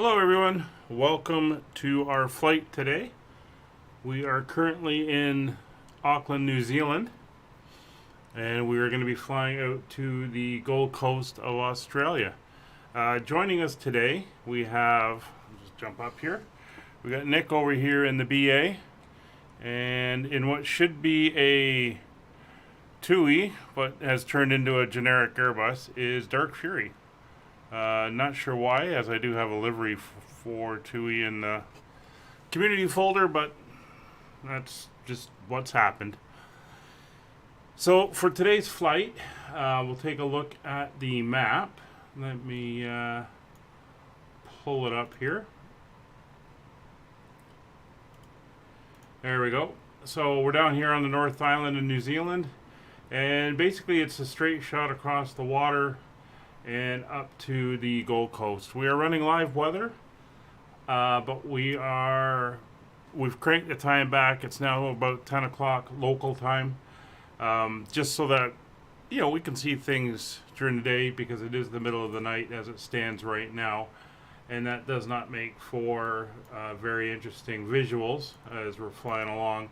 Hello everyone, welcome to our flight today. We are currently in Auckland, New Zealand, and we are going to be flying out to the Gold Coast of Australia. Joining us today, we have, just jump up here, we got Nick over here in the BA, and in what should be a TUI, but has turned into a generic Airbus, is Dark Fury. Not sure why, as I do have a livery for TUI in the community folder, but that's just what's happened. So for today's flight, we'll take a look at the map. Let me pull it up here. There we go. So we're down here on the North Island in New Zealand, and basically it's a straight shot across the water and up to the Gold Coast. We are running live weather, but we've cranked the time back. It's now about 10 o'clock local time, just so that we can see things during the day, because it is the middle of the night as it stands right now, and that does not make for very interesting visuals as we're flying along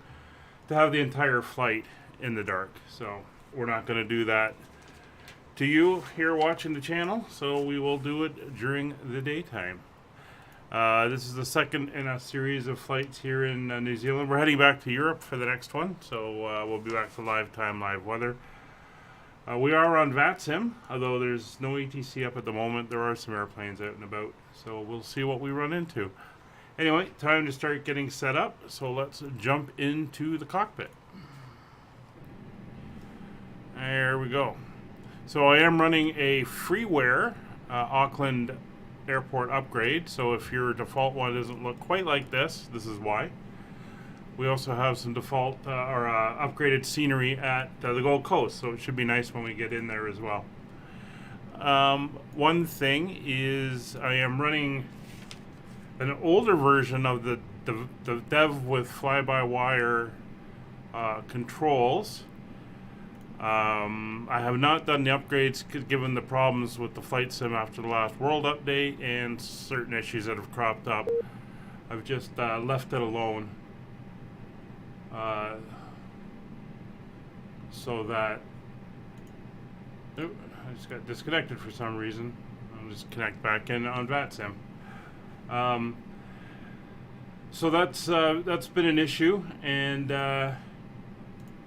to have the entire flight in the dark. So we're not going to do that to you here watching the channel, so we will do it during the daytime. This is the second in a series of flights here in New Zealand. We're heading back to Europe for the next one, so we'll be back to live weather. We are on VATSIM, although there's no ATC up at the moment. There are some airplanes out and about, so we'll see what we run into. Anyway, time to start getting set up, so let's jump into the cockpit. There we go. So I am running a freeware Auckland airport upgrade. So if your default one doesn't look quite like this is why. We also have some default upgraded scenery at the Gold Coast, so it should be nice when we get in there as well. One thing is I am running an older version of the dev with fly-by-wire controls. I have not done the upgrades given the problems with the flight sim after the last world update and certain issues that have cropped up. I've just left it alone so that I just got disconnected for some reason. I'll just connect back in on VATSIM. So that's been an issue, and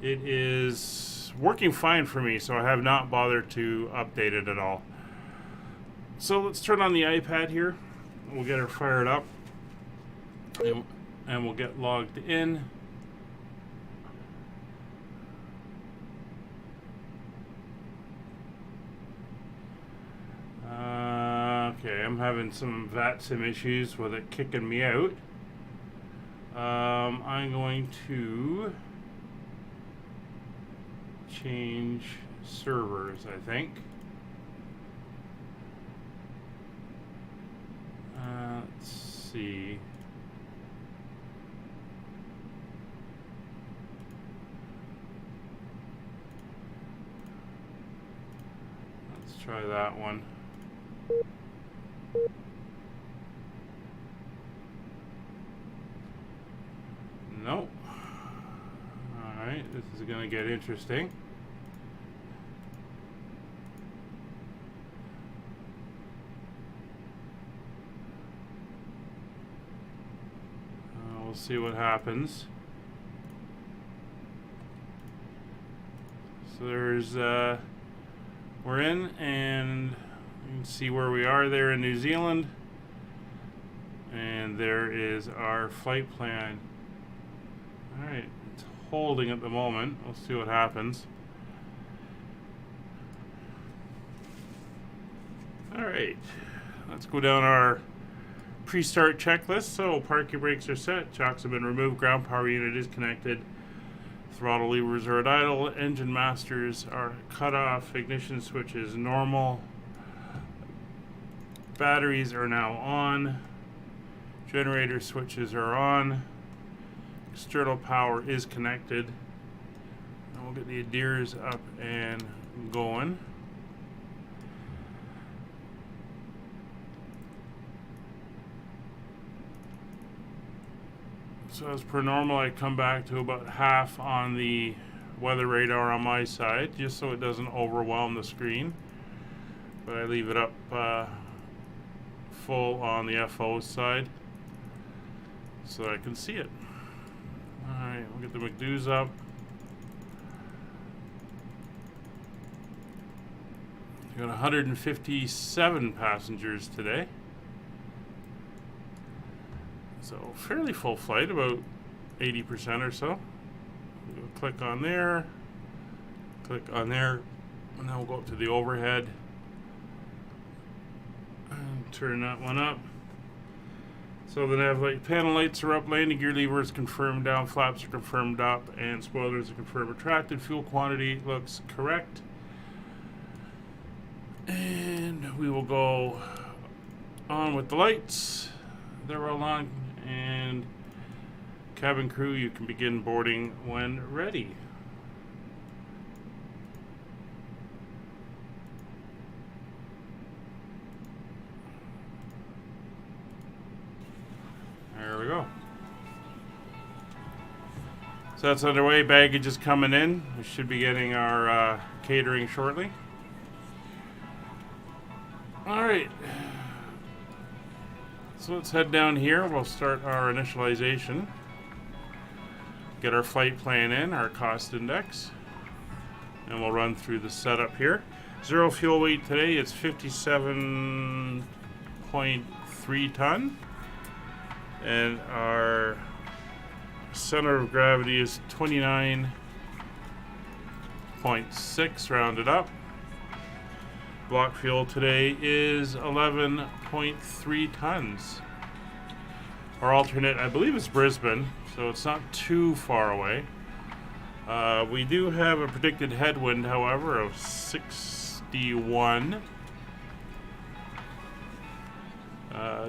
it is working fine for me, so I have not bothered to update it at all. So let's turn on the iPad here. We'll get her fired up, and we'll get logged in. Okay, I'm having some VATSIM issues with it kicking me out. I'm going to change servers, I think. Let's see. Let's try that one. Nope. Alright, this is going to get interesting. We'll see what happens. So there's, we're in, and you can see where we are there in New Zealand. And there is our flight plan. Alright, it's holding at the moment. We'll see what happens. Alright, let's go down our pre-start checklist. So parking brakes are set, chocks have been removed, ground power unit is connected, throttle levers are at idle, engine masters are cut off, ignition switch is normal, batteries are now on, generator switches are on, external power is connected, and we'll get the adheres up and going. So as per normal, I come back to about half on the weather radar on my side, just so it doesn't overwhelm the screen. But I leave it up full on the FO side so I can see it. Alright, we'll get the McDo's up. We got 157 passengers today. So fairly full flight, about 80% or so. We'll click on there, and then we'll go up to the overhead and turn that one up. So the nav light panel lights are up, landing gear lever is confirmed down, flaps are confirmed up, and spoilers are confirmed retracted. Fuel quantity looks correct. And we will go on with the lights. They're all on, and cabin crew, you can begin boarding when ready. There we go. So that's underway. Baggage is coming in. We should be getting our catering shortly. Alright. So let's head down here. We'll start our initialization. Get our flight plan in, our cost index. And we'll run through the setup here. Zero fuel weight today is 57.3 ton. And our center of gravity is 29.6 rounded up. Block fuel today is 11.3 tons. Our alternate, I believe, is Brisbane, so it's not too far away. We do have a predicted headwind, however, of 61.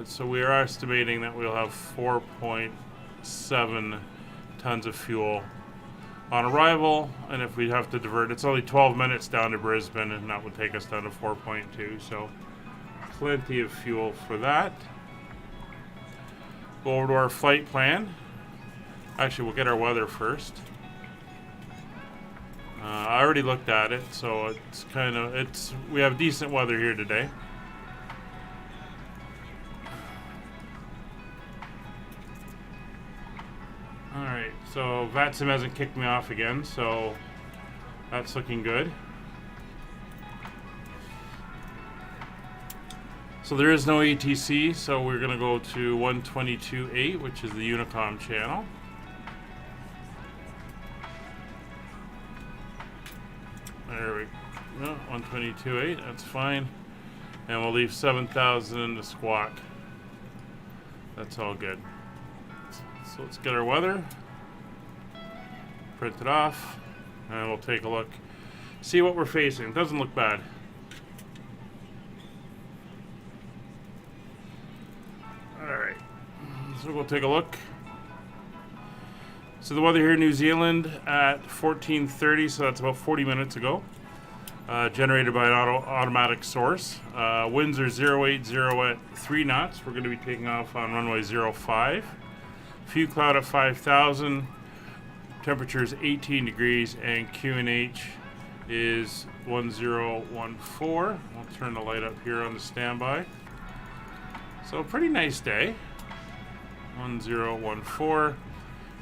So we are estimating that we'll have 4.7 tons of fuel on arrival, and if we have to divert, it's only 12 minutes down to Brisbane, and that would take us down to 4.2, so plenty of fuel for that. Go over to our flight plan. Actually, we'll get our weather first. I already looked at it, so we have decent weather here today. Alright, so VATSIM hasn't kicked me off again, so that's looking good. So there is no ATC, so we're going to go to 122.8, which is the Unicom channel. There we go, 122.8, that's fine. And we'll leave 7,000 in the squawk. That's all good. So let's get our weather, print it off, and we'll take a look, see what we're facing. It doesn't look bad. Alright, so we'll take a look. So the weather here in New Zealand at 14:30, so that's about 40 minutes ago. Generated by an automatic source. Winds are 080 at 3 knots. We're going to be taking off on runway 05. Few cloud at 5,000, temperature is 18 degrees, and QNH is 1014. I'll turn the light up here on the standby. So a pretty nice day, 1014.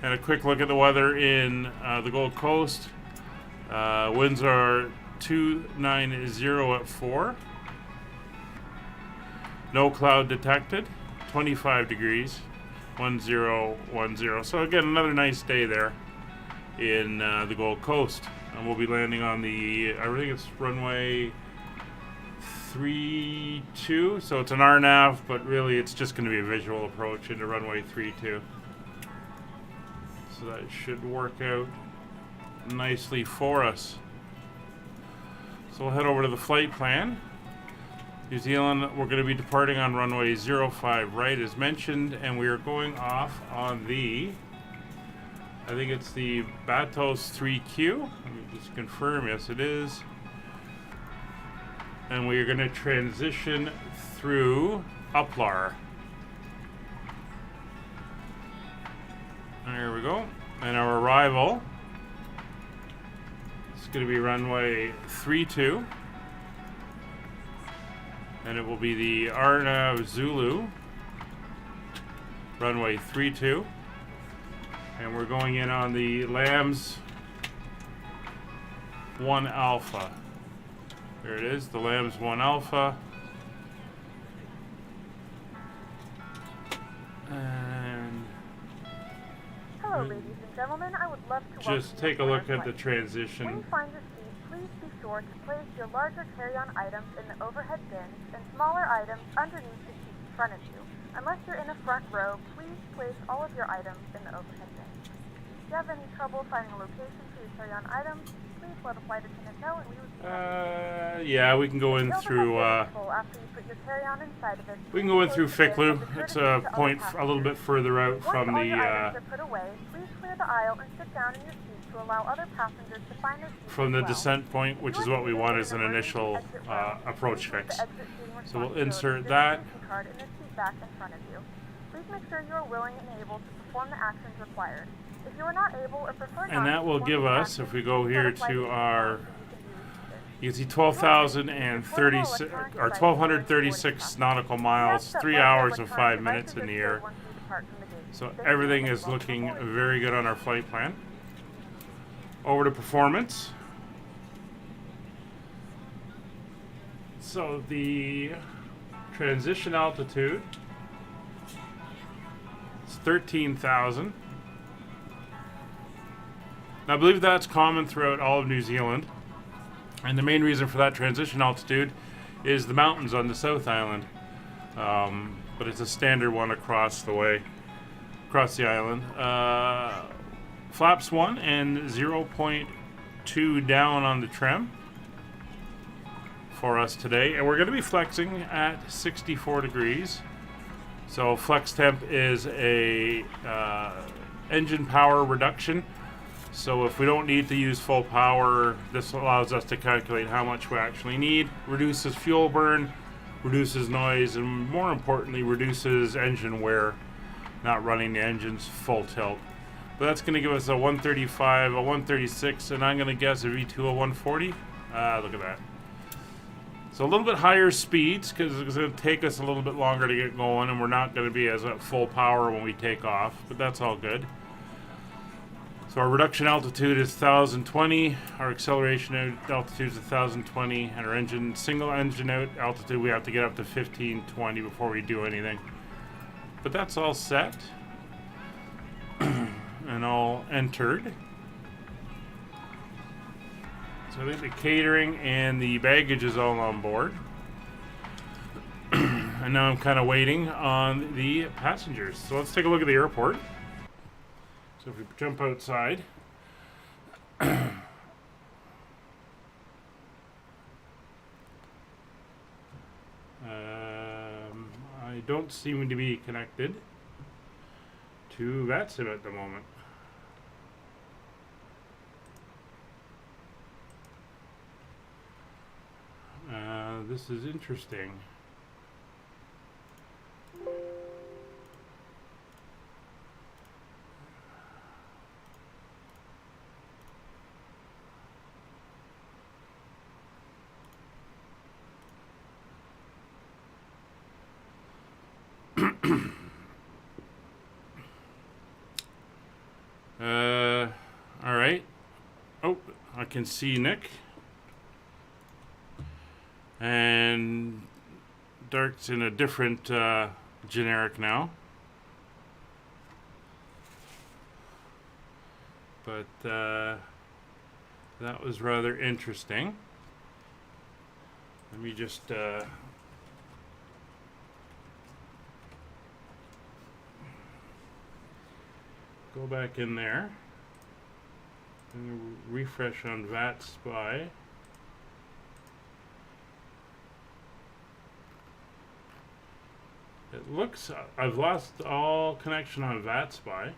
And a quick look at the weather in the Gold Coast. Winds are 290 at 4. No cloud detected, 25 degrees. 1010. So again, another nice day there in the Gold Coast, and we'll be landing on the, I think it's runway 32. So it's an RNAV, but really it's just going to be a visual approach into runway 32. So that should work out nicely for us. So we'll head over to the flight plan. New Zealand, we're going to be departing on runway 05 right as mentioned, and we are going off on the, I think it's the Batos 3Q. Let me just confirm, yes it is. And we are going to transition through Uplar. There we go. And our arrival is going to be runway 32. And it will be the Arnav Zulu, runway 32. And we're going in on the Lambs 1 Alpha. There it is, the Lambs 1 Alpha. And hello, ladies and gentlemen. I would love to just take a look at the transition. When you find your seat, please be sure to place your larger carry-on items in the overhead bins and smaller items underneath the seat in front of you. Unless you're in a front row, please place all of your items in the overhead bins. If you have any trouble finding a location for your carry-on items, please let a flight attendant know and we would be happy. Yeah, we can go in through we can go in through Ficlu. It's a point a little bit further out from the from the descent point, which is what we want as an initial approach fix. So we'll insert that. Please make sure you are willing and able to perform the actions required. If you are not able or prefer not, and that will give us, if we go here to our, you can see 12,036 or 1,236 nautical miles, 3 hours and 5 minutes in the air. So everything is looking very good on our flight plan. Over to performance. So the transition altitude is 13,000. I believe that's common throughout all of New Zealand, and the main reason for that transition altitude is the mountains on the South Island, but it's a standard one across the island. Flaps 1 and 0.2 down on the trim for us today, and we're going to be flexing at 64 degrees. So flex temp is a engine power reduction. So if we don't need to use full power, this allows us to calculate how much we actually need, reduces fuel burn, reduces noise, and more importantly, reduces engine wear, not running the engines full tilt. But that's going to give us a 135, a 136, and I'm going to guess a V2 a 140. Look at that. So a little bit higher speeds because it's going to take us a little bit longer to get going, and we're not going to be as at full power when we take off, but that's all good. So our reduction altitude is 1,020, our acceleration altitude is 1,020, and our single engine out altitude we have to get up to 1,520 before we do anything. But that's all set and all entered. So I think the catering and the baggage is all on board. And now I'm kind of waiting on the passengers. So let's take a look at the airport. So if we jump outside, I don't seem to be connected to VATSIM at the moment. This is interesting. All right. Oh, I can see Nick. And Dark's in a different generic now. But that was rather interesting. Let me just go back in there and refresh on VATSpy. It looks, I've lost all connection on VATSpy.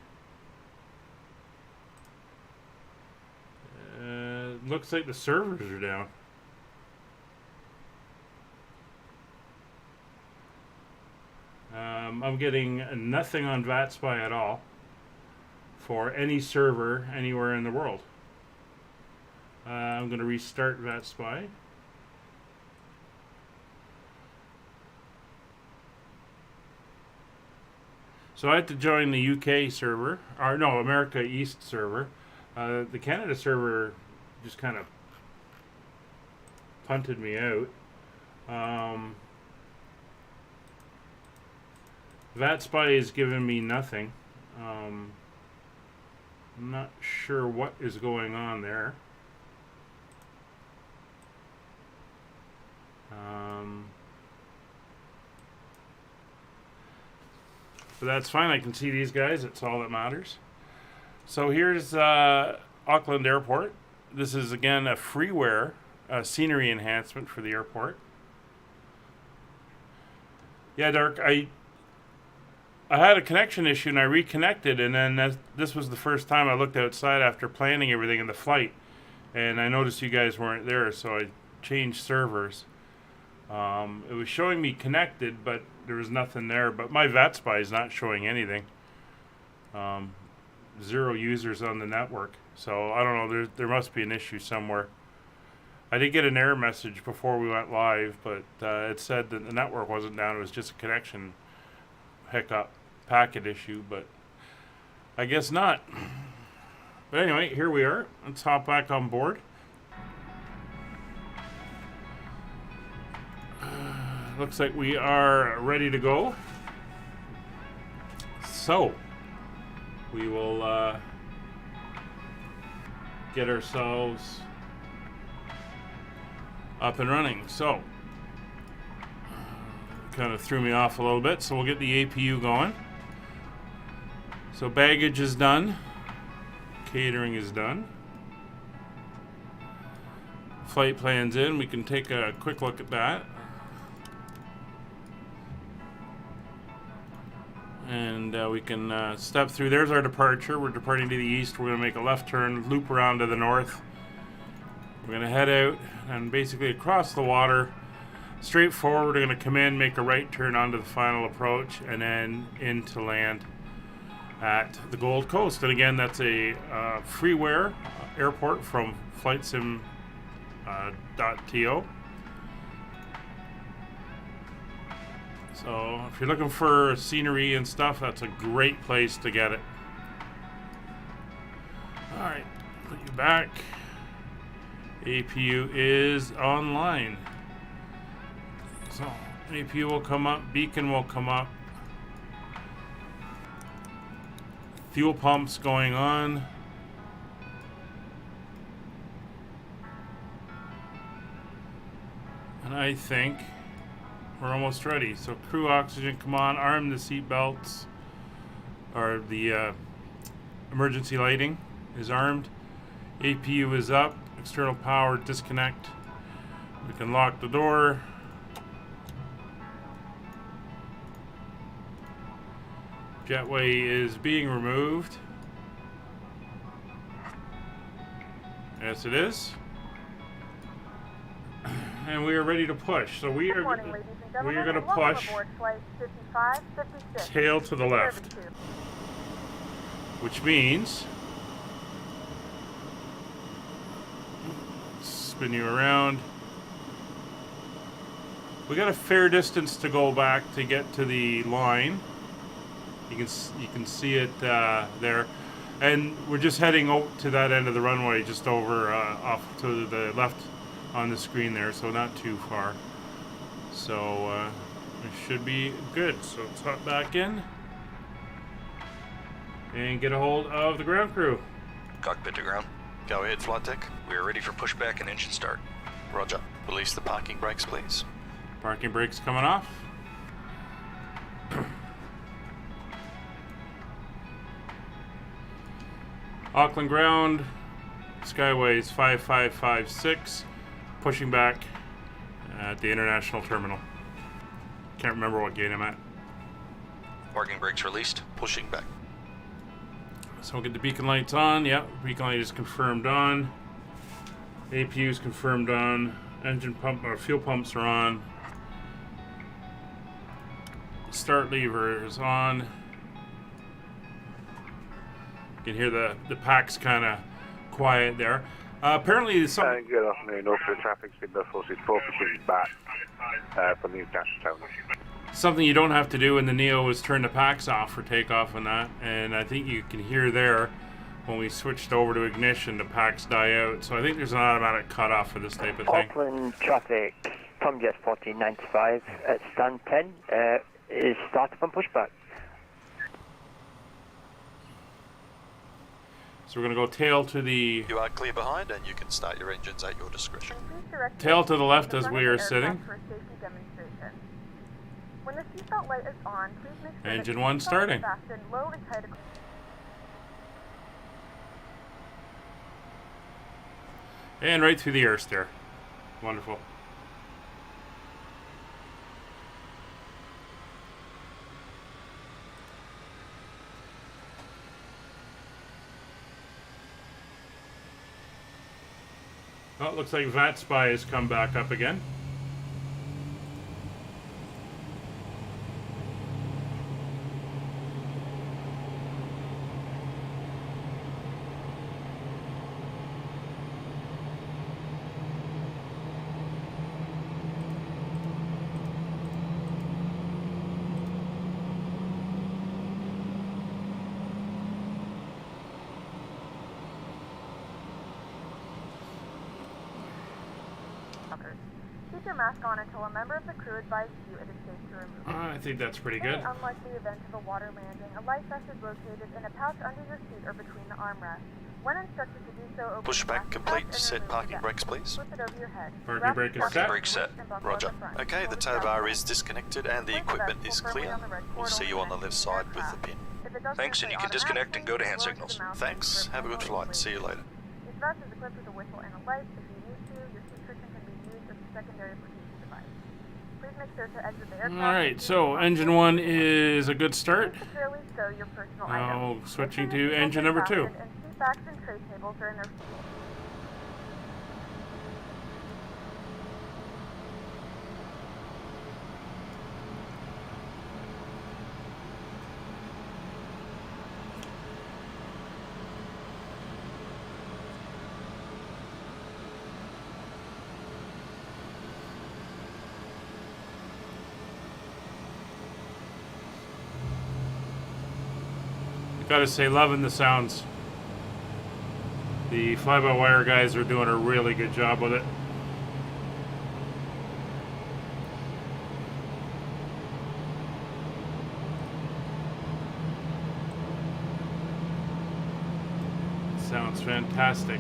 It looks like the servers are down. I'm getting nothing on VATSpy at all. for any server anywhere in the world. I'm going to restart VatSpy. So I had to join the UK server, or no, America East server. The Canada server just kind of punted me out. VatSpy is giving me nothing. I'm not sure what is going on there. But that's fine. I can see these guys. It's all that matters. So here's Auckland Airport. This is again a freeware scenery enhancement for the airport. Yeah, Dark. I had a connection issue and I reconnected, and then this was the first time I looked outside after planning everything in the flight, and I noticed you guys weren't there, so I changed servers. It was showing me connected, but there was nothing there. But my VatSpy is not showing anything. 0 users on the network. So I don't know. There must be an issue somewhere. I did get an error message before we went live, but it said that the network wasn't down. It was just a connection hiccup, packet issue. But I guess not. But anyway, here we are. Let's hop back on board. Looks like we are ready to go. So, we will get ourselves up and running. So, kind of threw me off a little bit, so we'll get the APU going. So, baggage is done. Catering is done. Flight plan's in. We can take a quick look at that. And we can step through. There's our departure. We're departing to the east. We're going to make a left turn, loop around to the north. We're going to head out and basically across the water, straight forward. We're going to come in, make a right turn onto the final approach, and then into land at the Gold Coast. And again, that's a freeware airport from FlightSim.to. So if you're looking for scenery and stuff, that's a great place to get it. Alright, put you back. APU is online. So APU will come up, beacon will come up. Fuel pumps going on. And I think we're almost ready. So crew oxygen, come on, arm the seat belts, or the emergency lighting is armed. APU is up, external power disconnect. We can lock the door. Jetway is being removed. Yes, it is. And we are ready to push. So we are going to push tail to the left, which means spin you around. We got a fair distance to go back to get to the line. You can see it there, and we're just heading out to that end of the runway, just over off to the left on the screen there, so not too far. So it should be good. So let's hop back in and get a hold of the ground crew. Cockpit to ground. Go ahead, flight deck. We are ready for pushback and engine start. Roger. Release the parking brakes, please. Parking brakes coming off. Auckland ground. Skyways 5556. Pushing back at the international terminal. Can't remember what gate I'm at. Parking brakes released. Pushing back. So we'll get the beacon lights on. Yep, beacon light is confirmed on. APU is confirmed on. Engine pump or fuel pumps are on. Start lever is on. You can hear the pack's kind of quiet there. Apparently, some. Good afternoon, Auckland traffic signal forces focusing back from Newcastle Town. Something you don't have to do in the Neo is turn the packs off for takeoff and that. And I think you can hear there when we switched over to ignition, the packs die out. So I think there's an automatic cutoff for this type of thing. Auckland traffic, Tomjet 1495 at stand 10 is started from pushback. So we're going to go tail to the... You are clear behind and you can start your engines at your discretion. Tail to the left as we are sitting. When the seatbelt light is on, please make sure Engine that 1 the seatbelt is starting. fastened low and tight. And right through the air stair. Wonderful. Oh, it looks like VAT Spy has come back up again. Keep your mask on until a member of the crew advises you it is safe to remove it. I think that's pretty In good. the unlikely event of a water landing, a life vest is located in a pouch under your seat or between the armrests. When instructed to do so, open Push the back mask complete. pouch and Set remove parking the vest. brakes, please. Slip it over your head. Parking Wrap brake the is vest set. Brake set. and buckle Roger. at the front. Okay, the tow bar is disconnected and the equipment is clear. We'll see you on the left side with the pin. If it doesn't Thanks, and you can say disconnect and go to hand automatically, signals. blow into the mouth Thanks. for Have a good thermal flight. See you later. This vest is equipped with a whistle and a light. If you need to, your seat cushion can be used as a secondary protection device. Please make sure to exit the aircraft. Alright, so engine 1 is a good start. Securely stow your personal Now items. switching Make sure to your engine seatbelts number 2. are fastened and seat backs and tray tables are in their Gotta say, loving the sounds. The fly-by-wire guys are doing a really good job with it. Sounds fantastic.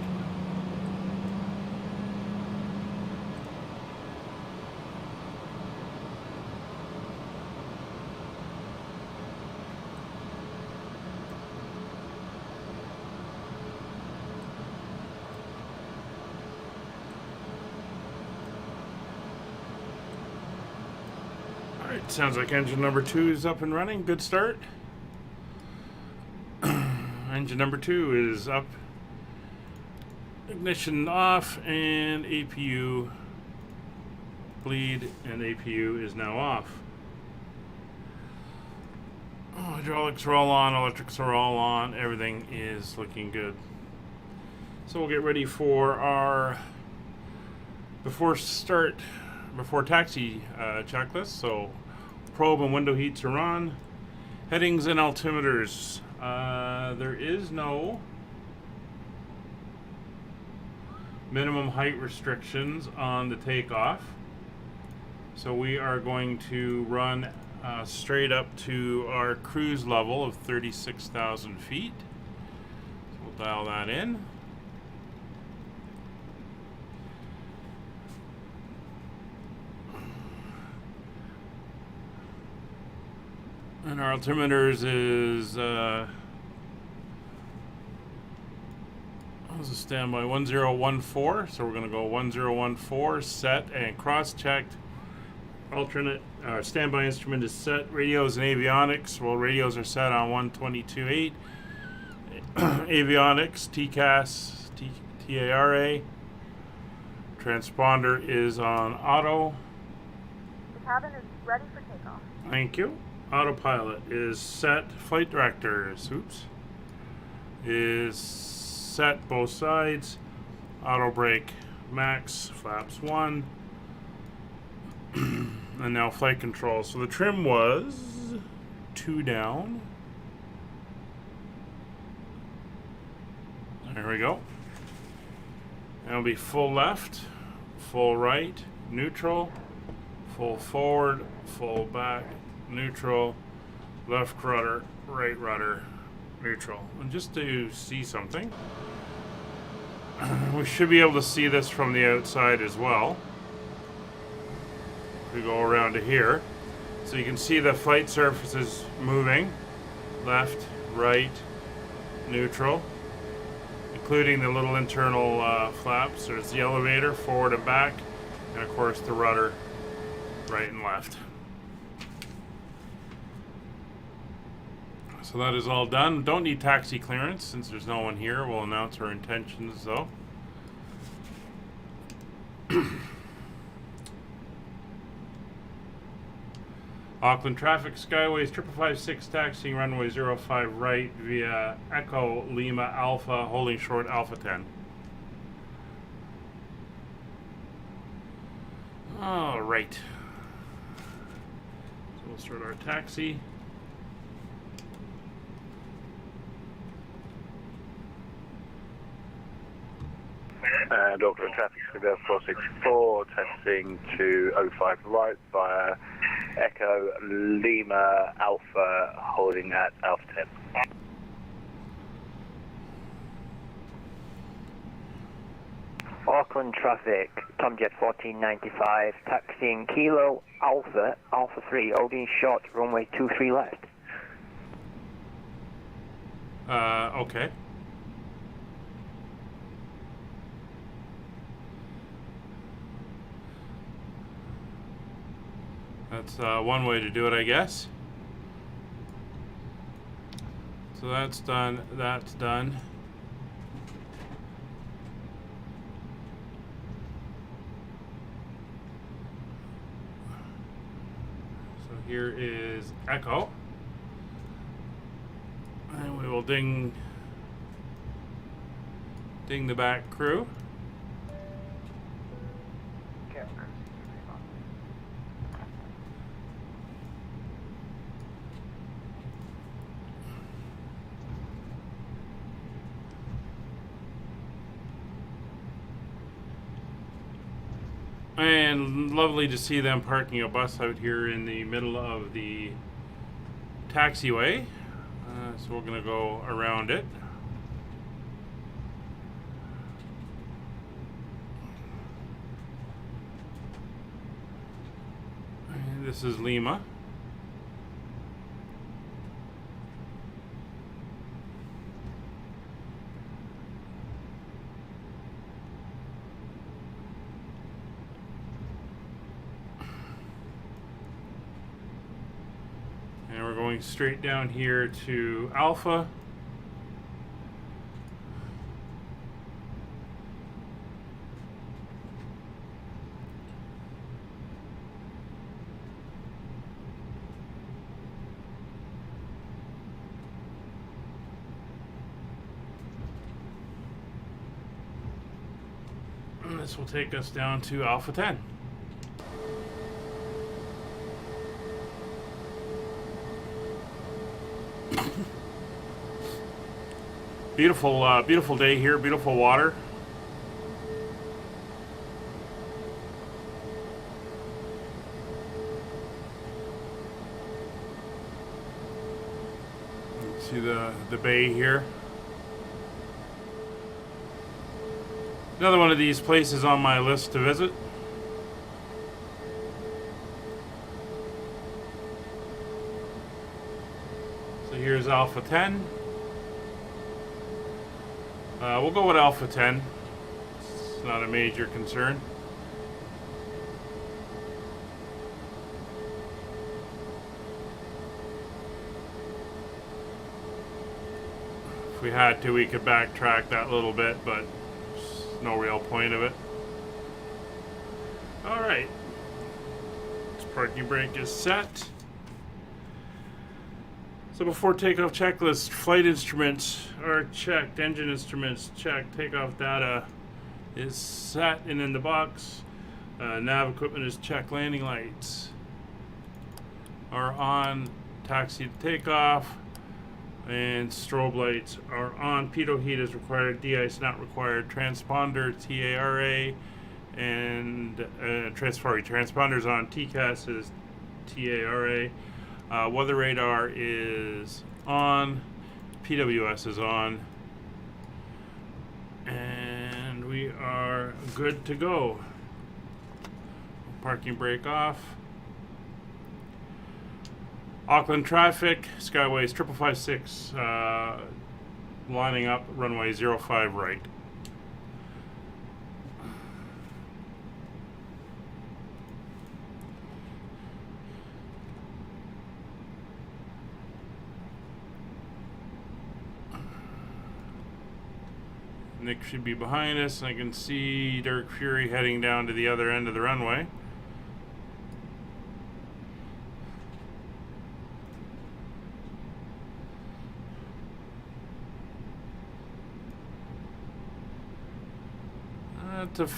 Alright, sounds like engine number 2 is up and running. Good start. Engine number 2 is up. Ignition off, and APU bleed, and APU is now off. Hydraulics are all on, electrics are all on, everything is looking good. So we'll get ready for our before taxi checklist. So probe and window heats are on. Headings and altimeters. There is no minimum height restrictions on the takeoff. So we are going to run straight up to our cruise level of 36,000 feet. So we'll dial that in. And our altimeters is what's the standby? 1014. So we're going to go 1014, set and cross-checked. Alternate standby instrument is set. Radios and avionics. Well, radios are set on 122.8. Avionics, TCAS, TARA. Transponder is on auto. The cabin is ready for takeoff. Thank you. Autopilot is set. Flight directors. Oops. is set, both sides. Auto brake max, flaps 1. And now flight control. So the trim was 2 down. There we go. And it'll be full left, full right, neutral, full forward, full back, neutral, left rudder, right rudder, neutral. And just to see something, we should be able to see this from the outside as well. We go around to here, so you can see the flight surfaces moving, left, right, neutral, including the little internal flaps. There's the elevator, forward and back, and of course the rudder, right and left. So that is all done. Don't need taxi clearance since there's no one here. We'll announce our intentions though. Auckland traffic, Skyways 5556 taxiing runway 05 right via Echo Lima Alpha, holding short Alpha 10. All right. So we'll start our taxi. And Auckland traffic, Skyways 464, testing to 05 right via Echo Lima Alpha, holding at Alpha 10. Auckland traffic, Tomjet 1495, taxiing Kilo Alpha, Alpha 3, holding short, runway 23 left. Okay. That's one way to do it, I guess. So that's done, that's done. So here is Echo. And we will ding the back crew. And lovely to see them parking a bus out here in the middle of the taxiway. So we're going to go around it. And this is Lima. And we're going straight down here to Alpha. And this will take us down to Alpha 10. Beautiful, beautiful day here. Beautiful water. See the bay here. Another one of these places on my list to visit. So here's Alpha 10. We'll go with Alpha 10. It's not a major concern. If we had to, we could backtrack that little bit, but there's no real point of it. Alright. This parking brake is set. So before takeoff checklist, flight instruments are checked, engine instruments checked, takeoff data is set and in the box, nav equipment is checked, landing lights are on, taxi to takeoff, and strobe lights are on. Pitot heat is required, de-ice not required, transponder TARA, and transponders on, TCAS is TARA. Weather radar is on, PWS is on, and we are good to go. Parking brake off. Auckland traffic, Skyways 5556, lining up, runway 05 right. Nick should be behind us, and I can see Dirk Fury heading down to the other end of the runway.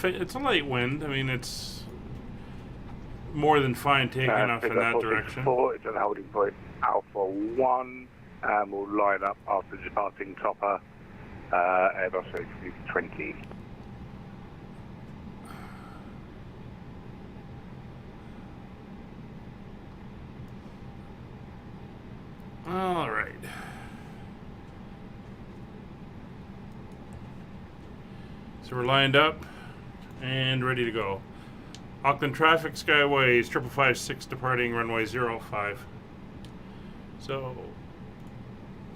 It's a light wind. I mean, it's more than fine taking off in that direction. It's at holding point Alpha 1, and we'll line up after departing Topper, Airbus A320. All right. So we're lined up and ready to go. Auckland traffic, Skyways 5556 departing runway 05. So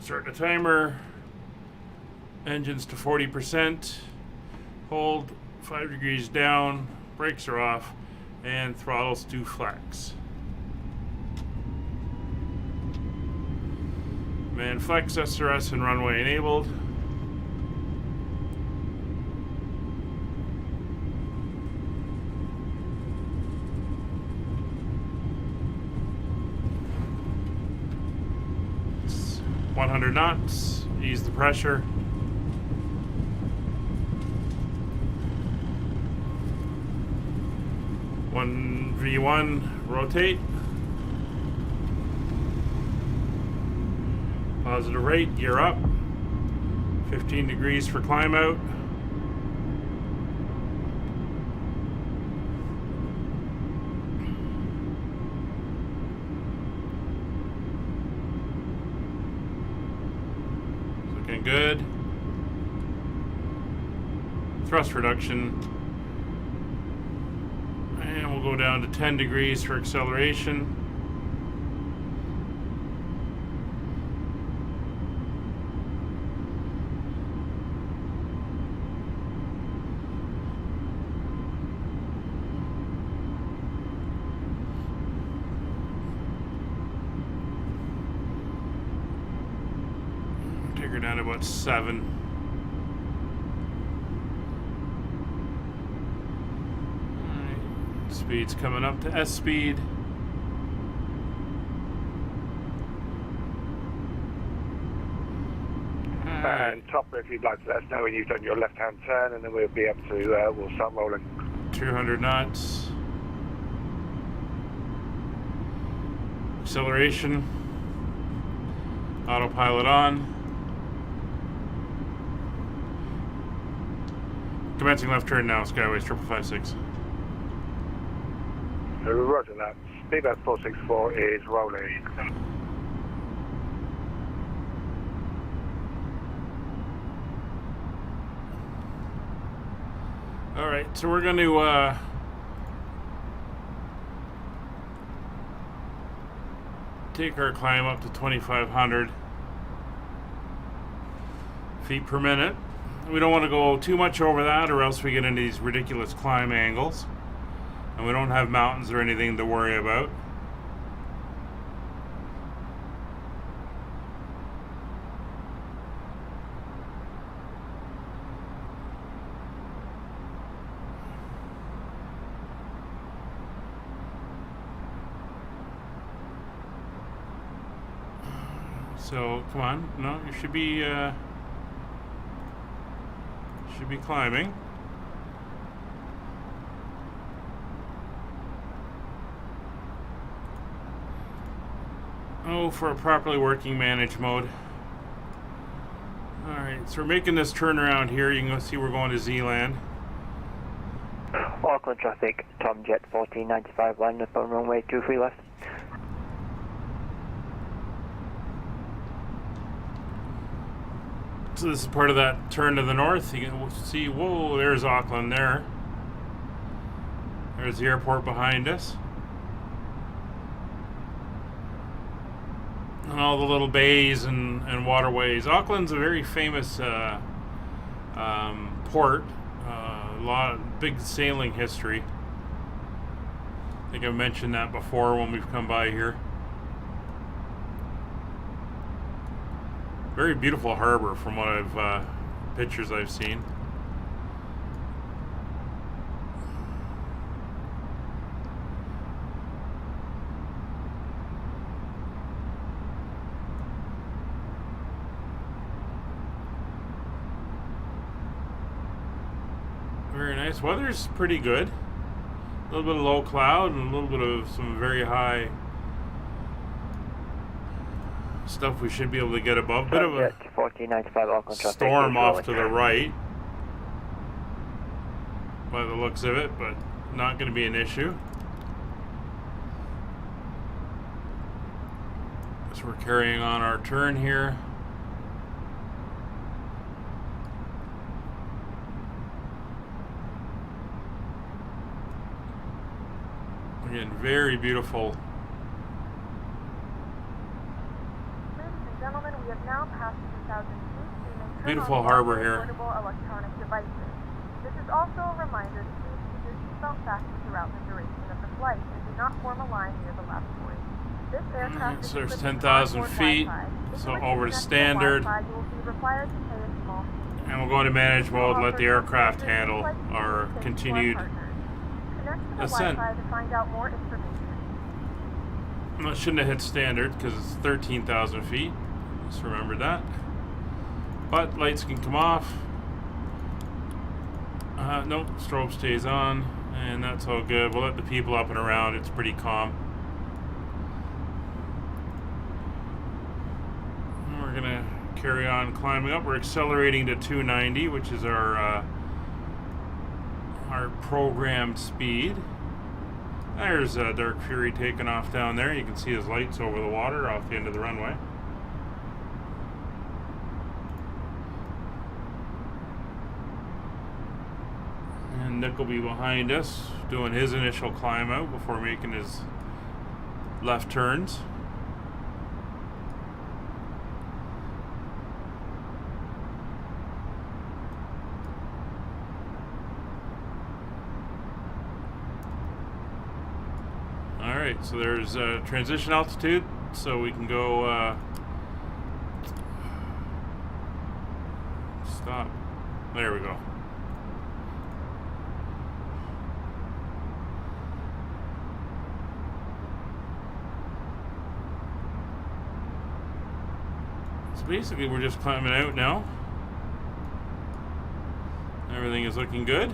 start the timer. Engines to 40%. Hold 5 degrees down. Brakes are off, and throttles to flex. Man flex, SRS and runway enabled. It's 100 knots. Ease the pressure. V1, rotate. Positive rate, gear up. 15 degrees for climb out. Looking good. Thrust reduction. And we'll go down to 10 degrees for acceleration. Take her down to about 7. Speed's coming up to S speed. And Topper, if you'd like to let us know when you've done your left-hand turn, and then we'll be able to, we'll start rolling. 200 knots. Acceleration. Autopilot on. Commencing left turn now, Skyways 5556. Roger that. Speedbird 464 is rolling. Alright, so we're going to take our climb up to 2,500 feet per minute. We don't want to go too much over that, or else we get into these ridiculous climb angles. And we don't have mountains or anything to worry about. So come on, no, you should be climbing. Oh, for a properly working manage mode. Alright, so we're making this turnaround here. You can go see we're going to Zealand. Auckland traffic, Tom Jet 1495, line up on runway 23 left. So this is part of that turn to the north. You can see, whoa, there's Auckland there. There's the airport behind us. And all the little bays and waterways. Auckland's a very famous port. A lot of big sailing history. I think I've mentioned that before when we've come by here. Very beautiful harbor from what I've pictures I've seen. Very nice. Weather's pretty good. A little bit of low cloud and a little bit of some very high stuff we should be able to get above. Bit of a 1495 Auckland traffic, storm off to the right by the looks of it, but not going to be an issue. So we're carrying on our turn here. Again, very beautiful. Ladies and gentlemen, we have now passed 2,000 feet. We may turn Beautiful on harbor all here. portable electronic devices. This is also a reminder to please keep your seatbelt fastened throughout the duration of the flight and do not form a line near the lavatory. This aircraft is So there's equipped with 10,000 onboard feet. Wi-Fi. If So you wish over to connect standard. Wi-Fi, you will be required to pay a small fee. And we'll go into manage mode, let the aircraft Offers handle like to our thank continued our partners. Connect to the ascent. Wi-Fi to find out more information. I shouldn't have hit standard because it's 13,000 feet. Just remember that. But lights can come off. Nope, strobe stays on, and that's all good. We'll let the people up and around. It's pretty calm. And we're gonna carry on climbing up. We're accelerating to 290, which is our programmed speed. There's Dark Fury taking off down there. You can see his lights over the water off the end of the runway. And Nick will be behind us doing his initial climb out before making his left turns. Alright, so there's transition altitude, so we can go stop. There we go. So basically we're just climbing out now. Everything is looking good.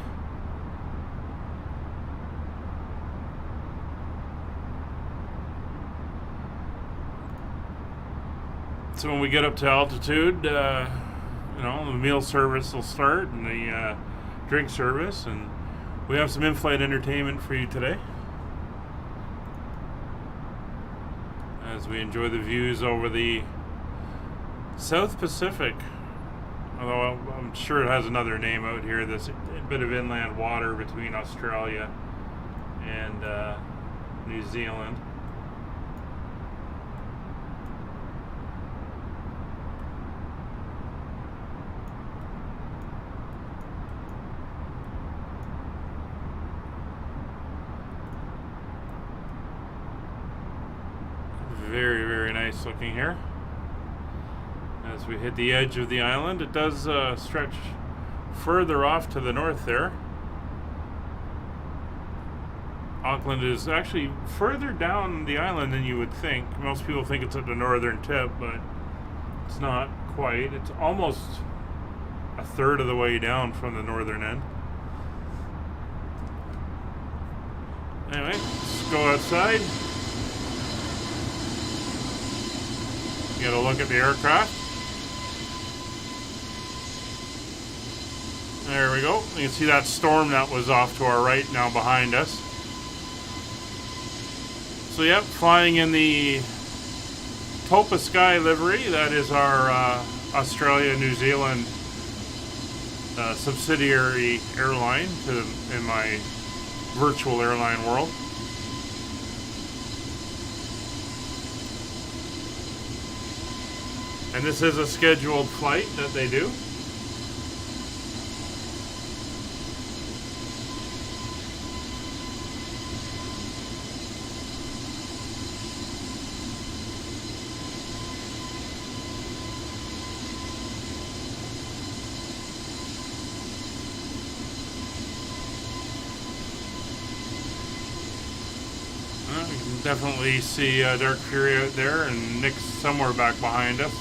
So when we get up to altitude, you know, the meal service will start and the drink service, and we have some in-flight entertainment for you today as we enjoy the views over the South Pacific. Although I'm sure it has another name out here, this bit of inland water between Australia and New Zealand. Very, very nice looking here. As we hit the edge of the island, it does stretch further off to the north there. Auckland is actually further down the island than you would think. Most people think it's at the northern tip, but It's not quite. It's almost a third of the way down from the northern end. Anyway, let's go outside. Get a look at the aircraft. There we go. You can see that storm that was off to our right now behind us. So yep, flying in the Topa Sky livery. That is our Australia, New Zealand subsidiary airline in my virtual airline world. And this is a scheduled flight that they do. You can definitely see Dark Fury out there, and Nick's somewhere back behind us.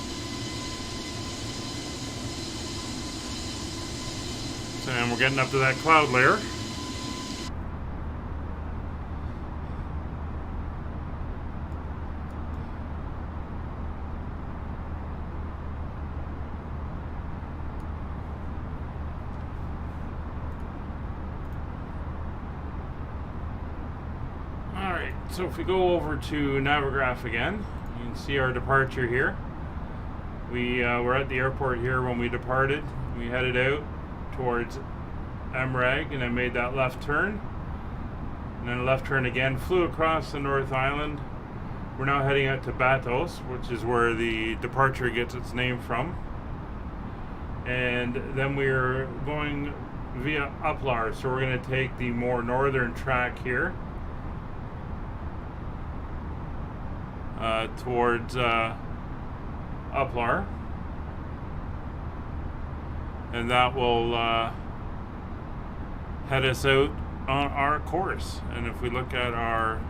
And we're getting up to that cloud layer. Alright, so if we go over to Navigraph again, you can see our departure here. We were at the airport here when we departed. We headed out towards MRAG and then made that left turn, and then a left turn again, flew across the North Island. We're now heading out to Bathos, which is where the departure gets its name from, and then we're going via Uplar, so we're going to take the more northern track here towards Uplar. And that will head us out on our course. And if we look at our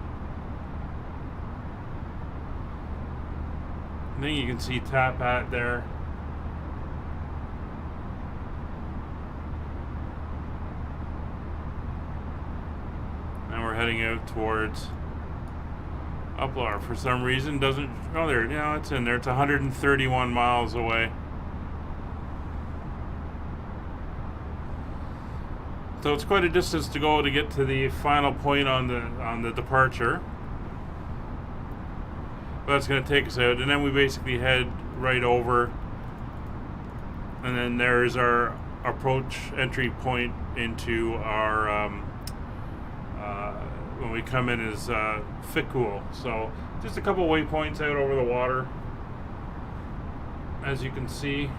thing, you can see Tapat there. And we're heading out towards Uplar. For some reason, doesn't. Oh, there. Yeah, it's in there. It's 131 miles away. So it's quite a distance to go to get to the final point on the departure. But that's going to take us out, and then we basically head right over, and then there's our approach entry point into our when we come in is Fikul. So just a couple waypoints out over the water, as you can see,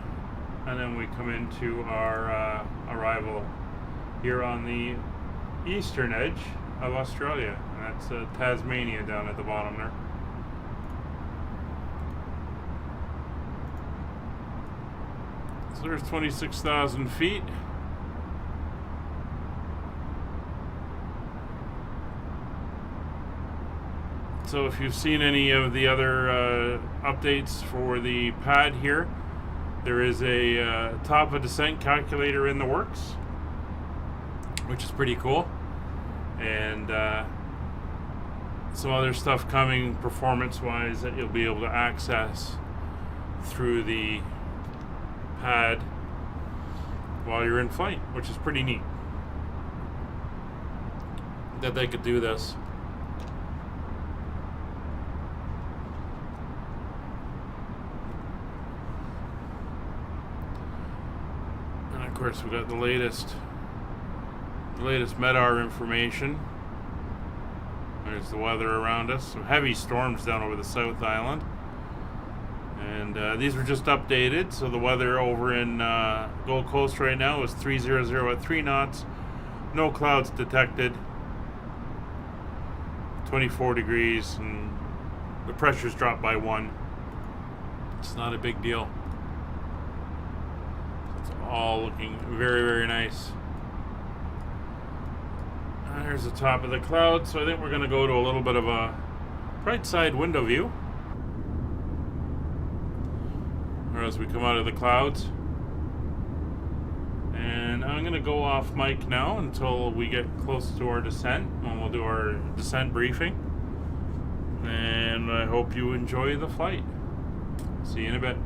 and then we come into our arrival here on the eastern edge of Australia, and that's Tasmania down at the bottom there. So there's 26,000 feet. So if you've seen any of the other updates for the pad here, there is a top of descent calculator in the works, which is pretty cool, and some other stuff coming performance-wise that you'll be able to access through the pad while you're in flight, which is pretty neat that they could do this. And of course we got the latest MEDAR information. There's the weather around us. Some heavy storms down over the South Island. And these were just updated. So the weather over in Gold Coast right now is 300 at 3 knots. No clouds detected. 24 degrees, and the pressure's dropped by 1. It's not a big deal. It's all looking very, very nice. There's the top of the cloud, so I think we're going to go to a little bit of a right side window view. or as we come out of the clouds. And I'm going to go off mic now until we get close to our descent, and we'll do our descent briefing. And I hope you enjoy the flight. See you in a bit.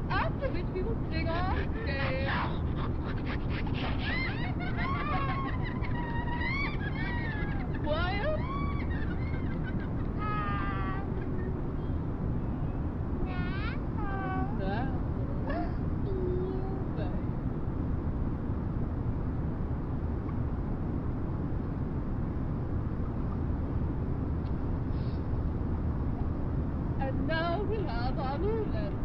After which we will sing our dance. Quiet. And now we have our new lesson.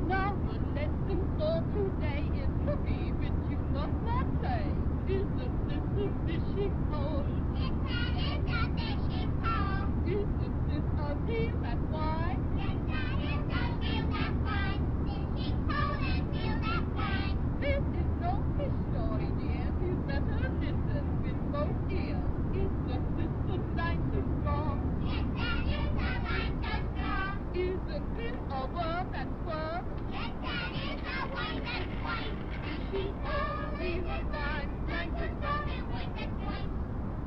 Now the lesson for today is cookie, which you must not say. Isn't this a fishing pole? Yes, that is a fishing pole. Isn't this a reel that's wide? Yes, that is a reel that's wide. Fishing pole and reel that's wide. This is no fish story, dear. You better listen with both ears. Isn't this a line so strong? Yes, that is a line so strong. Isn't this a worm that's firm? Yes, that is a worm that's white. Fishing pole, reel and line, line so strong and white and white.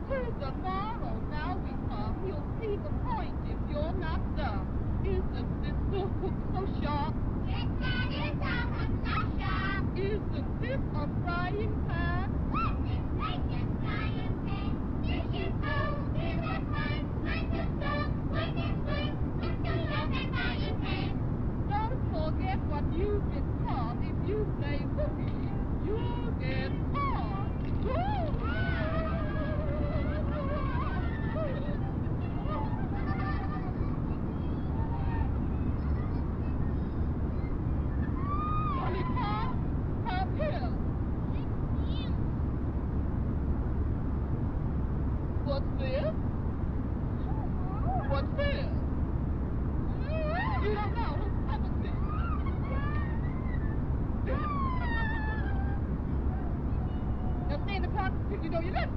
To the moral, now we come. You'll see the point if you're not dumb. Isn't this a hook so sharp? Yes, that is a hook so sharp. Isn't this a frying pan? Yes, it's like a frying pan. Fishing pole, reel and line, line so strong, white and white. Hook so sharp and frying pan. Don't forget what you've been taught. If you play hooky, you'll get caught. Honeycomb, come here. What's this? What's this? You don't know. Have a seat. toilet?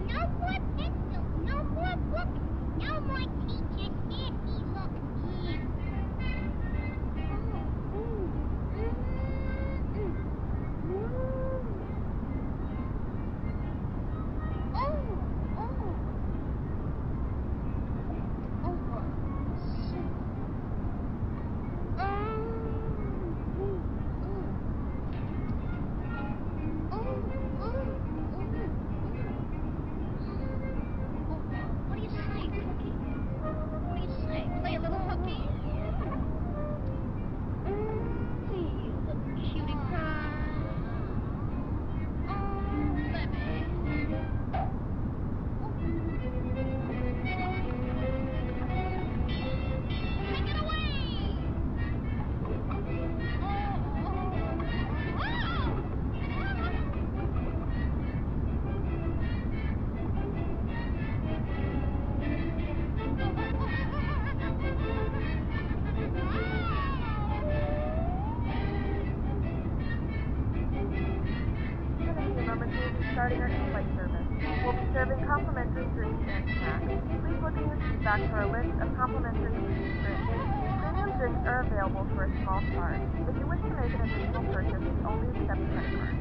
No more pencils, no more books, no more teachers' handy look. What do you say, Cookie? What do you say? Play a little hooky? You little cutie pie. Let me. Take it away! In a few moments, we will be starting our in-flight service. We'll be serving complimentary drinks and snacks. Please look in your seat back for a list of complimentary drinks. Premium drinks are available for a small charge. If you wish to make an additional purchase, we only accept credit cards.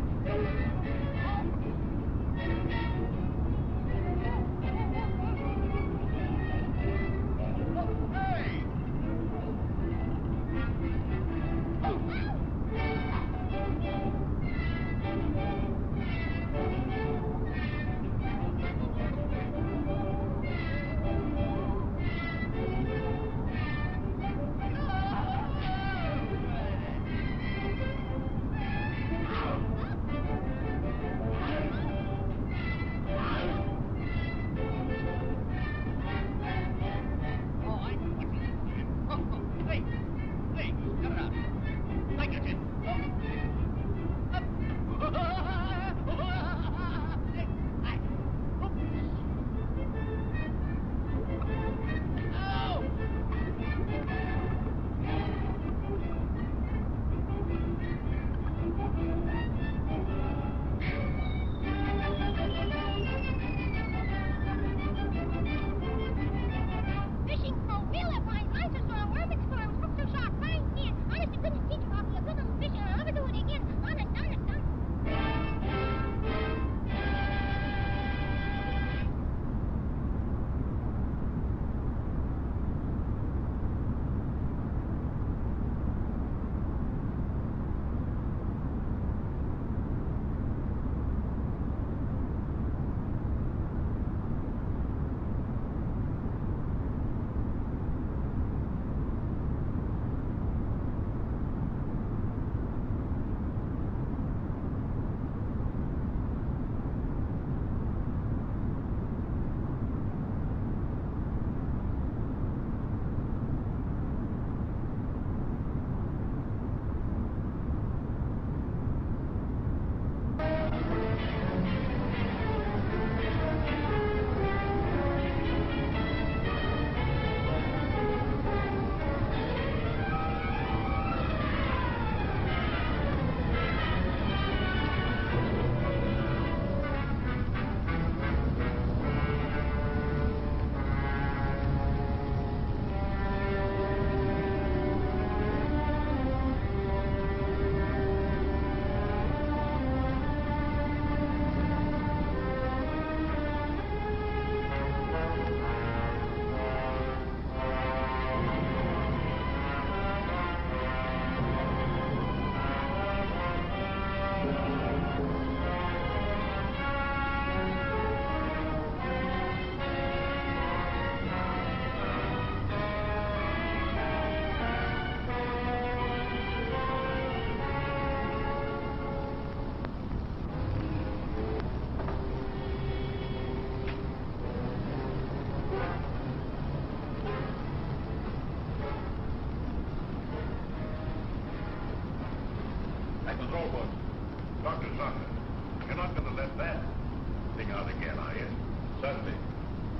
Certainly.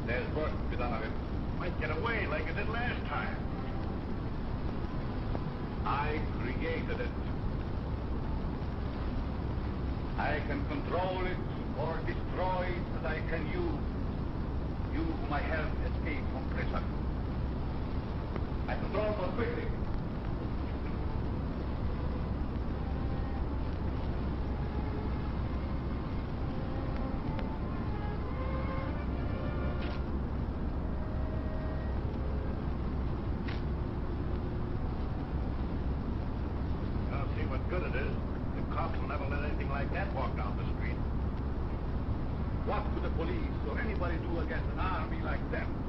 There's work to be done. It might get away like it did last time. created it. I can control it or destroy it as I can you. You whom I helped escape from prison. I control more quickly. Good it is. The cops will never let anything like that walk down the street. What could the police or anybody do against an army like them?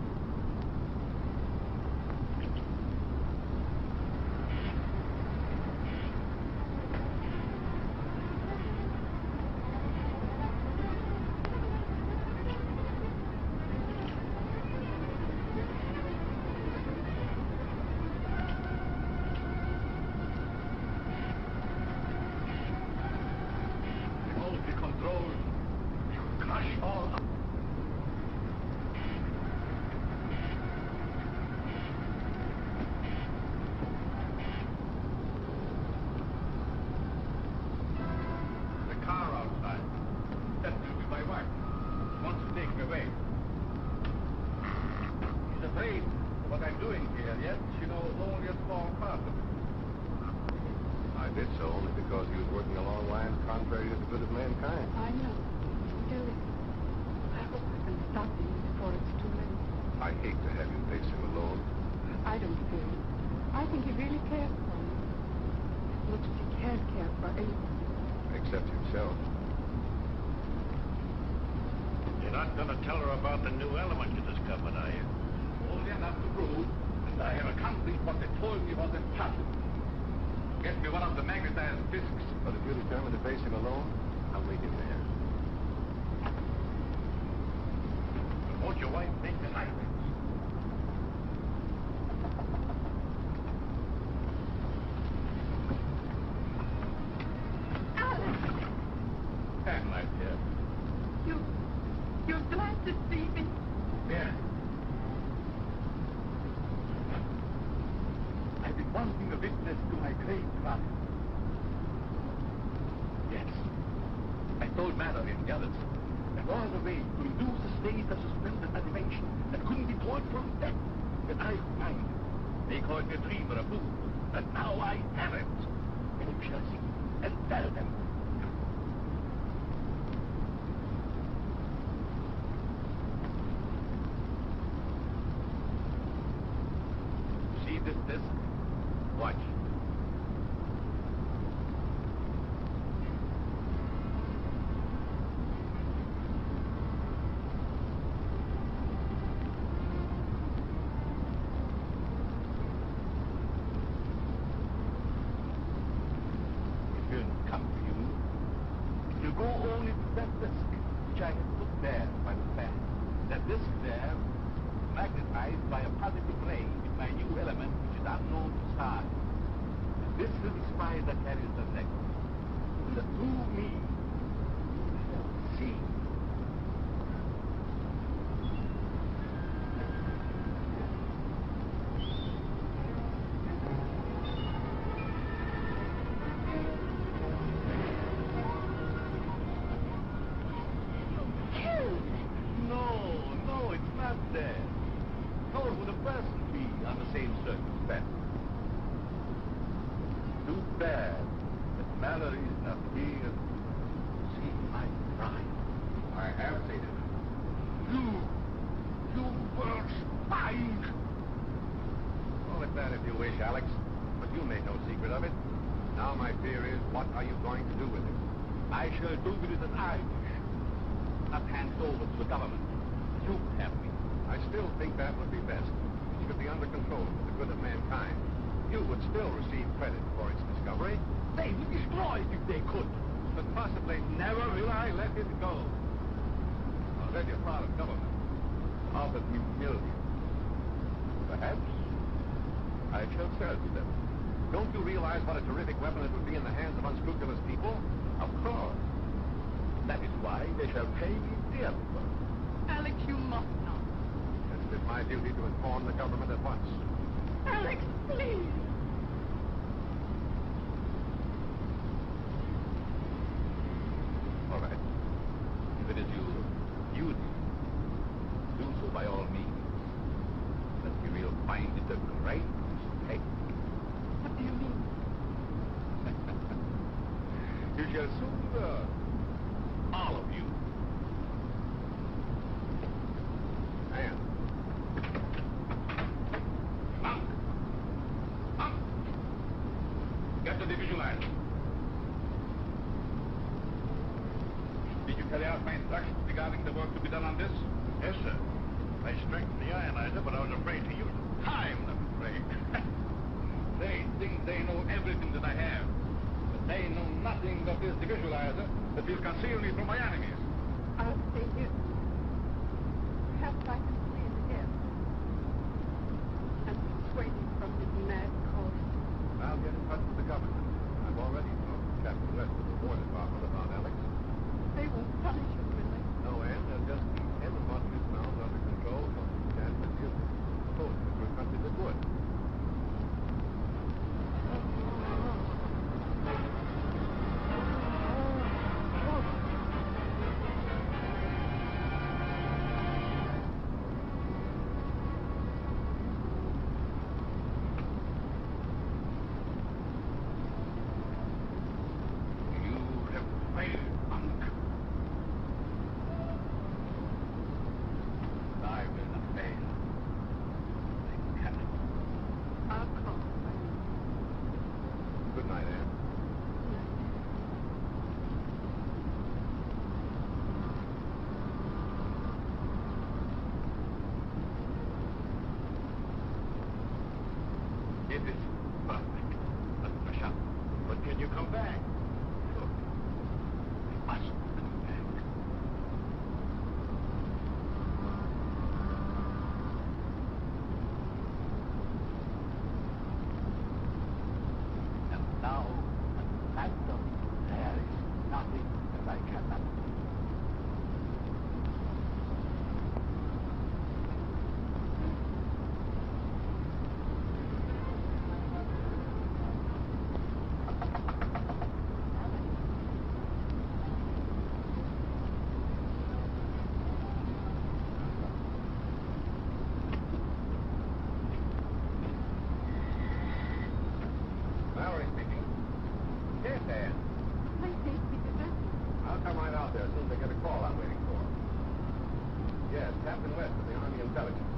here soon, sir. All of you. And Monk. Monk. Get the division line. Did you carry out my instructions regarding the work to be done on this? Yes, sir. I strengthened the ionizer, but I was afraid to use it. I'm not afraid. They think they know everything that I have. But they know nothing of this visualizer that will conceal me from my enemies. I'll stay here. Perhaps I can breathe again. I'm persuaded from this mad coast. I'll get in touch with the government. I've already talked to Captain West of the War Department about Alex. They won't punish you, will they? No, Ann, they'll just keep him and watch his mouth under control so he can't misuse it. Suppose it was country that would. It is perfect, Mr. Shah. But can you come back? Sure. You must come back. And now, at Phantom, there is nothing that I cannot do. Mallory speaking. Yes, Dan. Please take me to that. I'll come right out there as soon as I get a call I'm waiting for. Yes, Captain West of the Army Intelligence.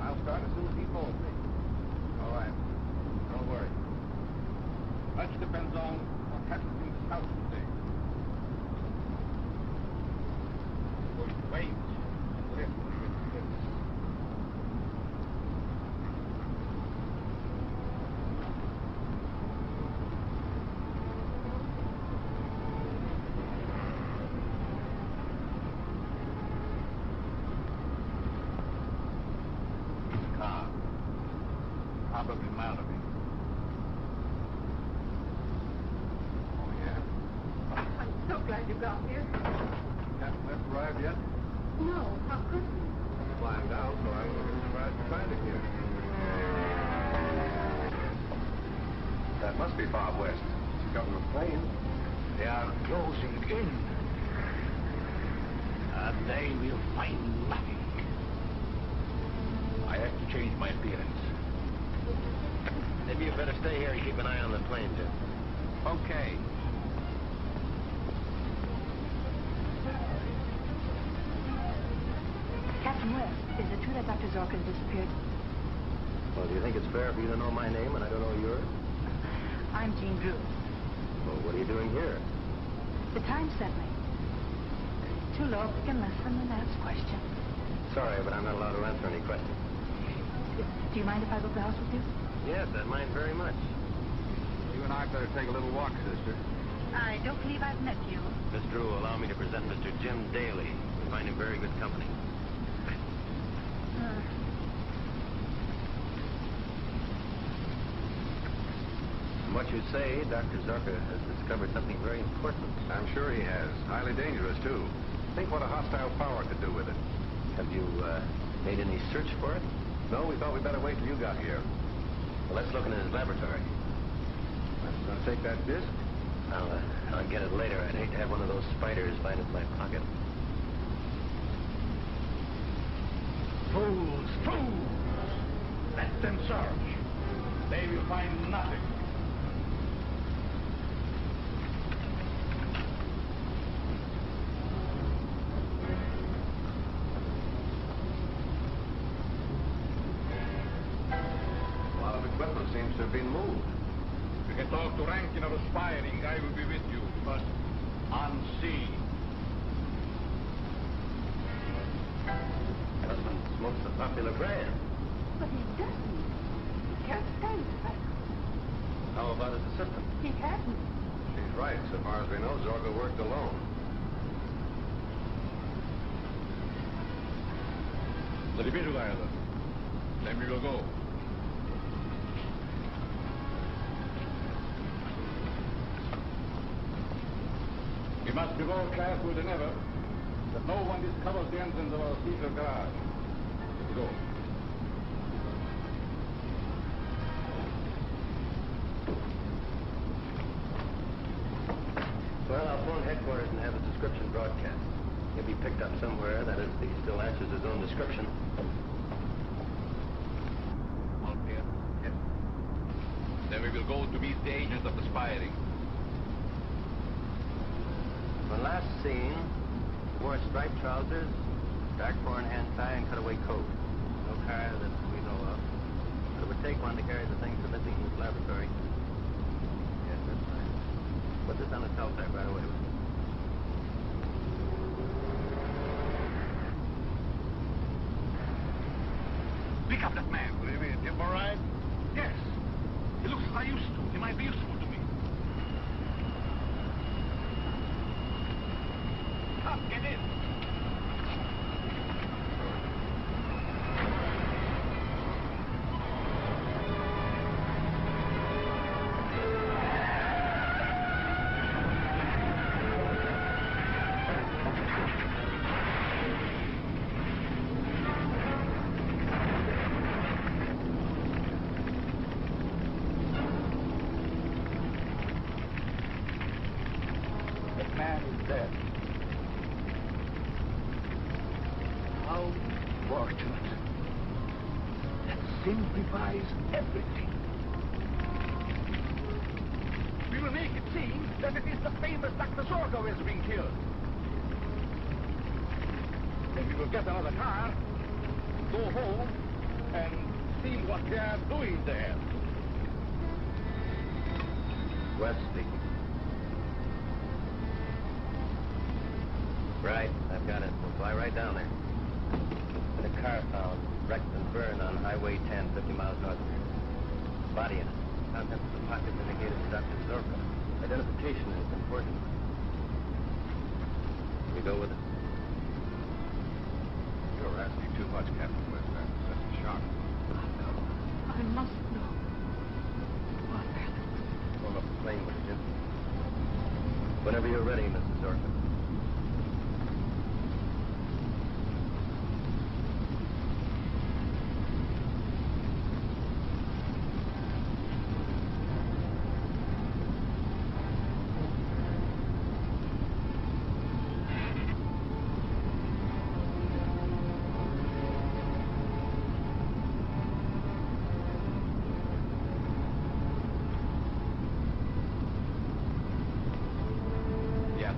I'll start as soon as he phones me. All right. Don't worry. Much depends on what happens in this house today. We'll wait and listen with this. Calm. Probably Mallory. Oh, yeah? I'm so glad you got here. Captain West arrived yet? No, how could you? Flying down, so I was a little surprised to find it here. That must be Bob West. It's a government plane. They are closing in. And they will find nothing. I have to change my appearance. Maybe you better stay here and keep an eye on the plane, Jim. Okay. Captain West, is it true that Dr. Zork has disappeared? Well, do you think it's fair for you to know my name and I don't know yours? I'm Jean Drew. Well, what are you doing here? The Times sent me. Too low, we can listen and ask questions. Sorry, but I'm not allowed to answer any questions. Do you mind if I go to the house with you? Yes, I mind very much. You and I better take a little walk, sister. I don't believe I've met you. Miss Drew, allow me to present Mr. Jim Daly. We find him very good company. From what you say, Dr. Zorka has discovered something very important. I'm sure he has. Highly dangerous, too. Think what a hostile power could do with it. Have you made any search for it? No, we thought we'd better wait till you got here. Well, let's look in his laboratory. I'm going to take that disc. I'll get it later. I'd hate to have one of those spiders find it in my pocket. Fools, fools! Let them search. They will find nothing. up to ranking or aspiring, I will be with you, but unseen. Husband smokes a popular brand. But he doesn't. He can't stand it. How about his assistant? He hasn't. She's right. So far as we know, Zorga worked alone. The division either. Then we will go. We must be more careful than ever that no one discovers the entrance of our secret garage. Let's go. Well, I'll phone headquarters and have a description broadcast. He'll be picked up somewhere, that is, if he still answers his own description. All clear? Yes. Then we will go to meet the agents of the spying. When last seen, he wore striped trousers, dark four-in-hand tie, and cutaway coat. No car that we know of. But it would take one to carry the things to missing his laboratory. Yes, that's fine. Put this on the teletype right away. Pick up that man. What do you mean, him all right? Yes. He looks as I used to. He might be useful to me. Come, get in. That man is dead. How fortunate. That simplifies everything. We will make it seem that it is the famous Dr. Zorgo who has been killed. Then we will get another car, go home, and see what they are doing there. West speaking. Right, I've got it. We'll fly right down there. The car found wrecked and burned on Highway 10, 50 miles north of here. Body in it. Contents of the pockets indicated to Dr. Zorka. Identification is important. We go with it. You're asking too much, Captain West. That's a shock. I must know. What happened? Pull up the plane with it, Jim. Whenever you're ready, Mrs. Zorka.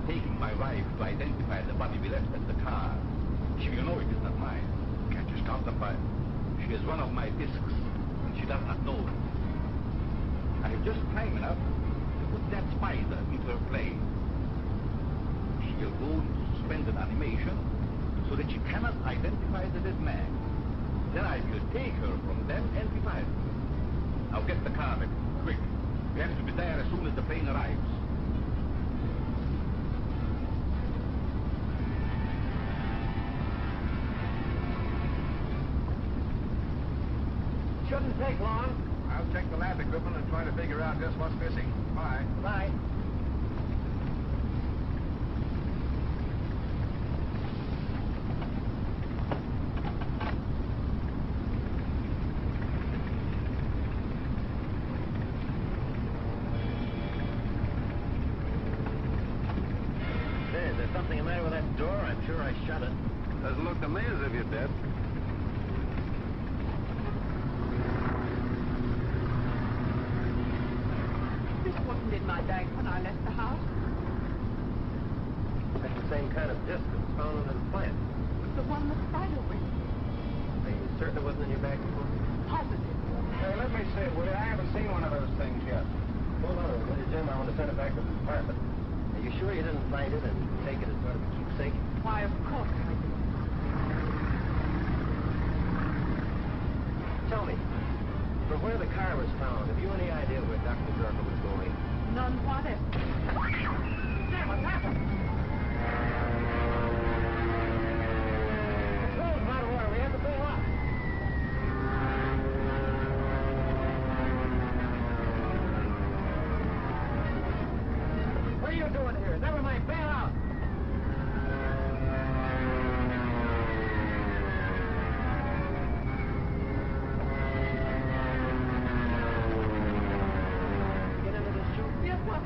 Taking my wife to identify the body we left at the car. She will know it is not mine. Can't you stop the fire? She is one of my discs, and she does not know it. I have just time enough to put that spider into her plane. She will go into suspended animation so that she cannot identify the dead man. Then I will take her from them and revive her. Now get the car back, quick. We have to be there as soon as the plane arrives. Shouldn't take long. I'll check the lab equipment and try to figure out just what's missing. Bye. Bye. Hey, is there something the matter with that door? I'm sure I shut it. Doesn't look to me as if you're dead. This wasn't in my bag when I left the house. That's the same kind of disc that was found under the plant. The one the spider with. Are you certain it wasn't in your bag before? Positive. Hey, let me see, Woody. I haven't seen one of those things yet. Hold on a minute. back of his apartment. Are you sure you didn't find it and take it as sort of a keepsake? Why, of course I did. Tell me, from where the car was found, have you any idea where Dr. Zerka was going? None whatever. Damn, what's happened? The road's out of order. We have to bail out. What are you doing here? Never mind, bail out. Get into this shoe. Yes, what?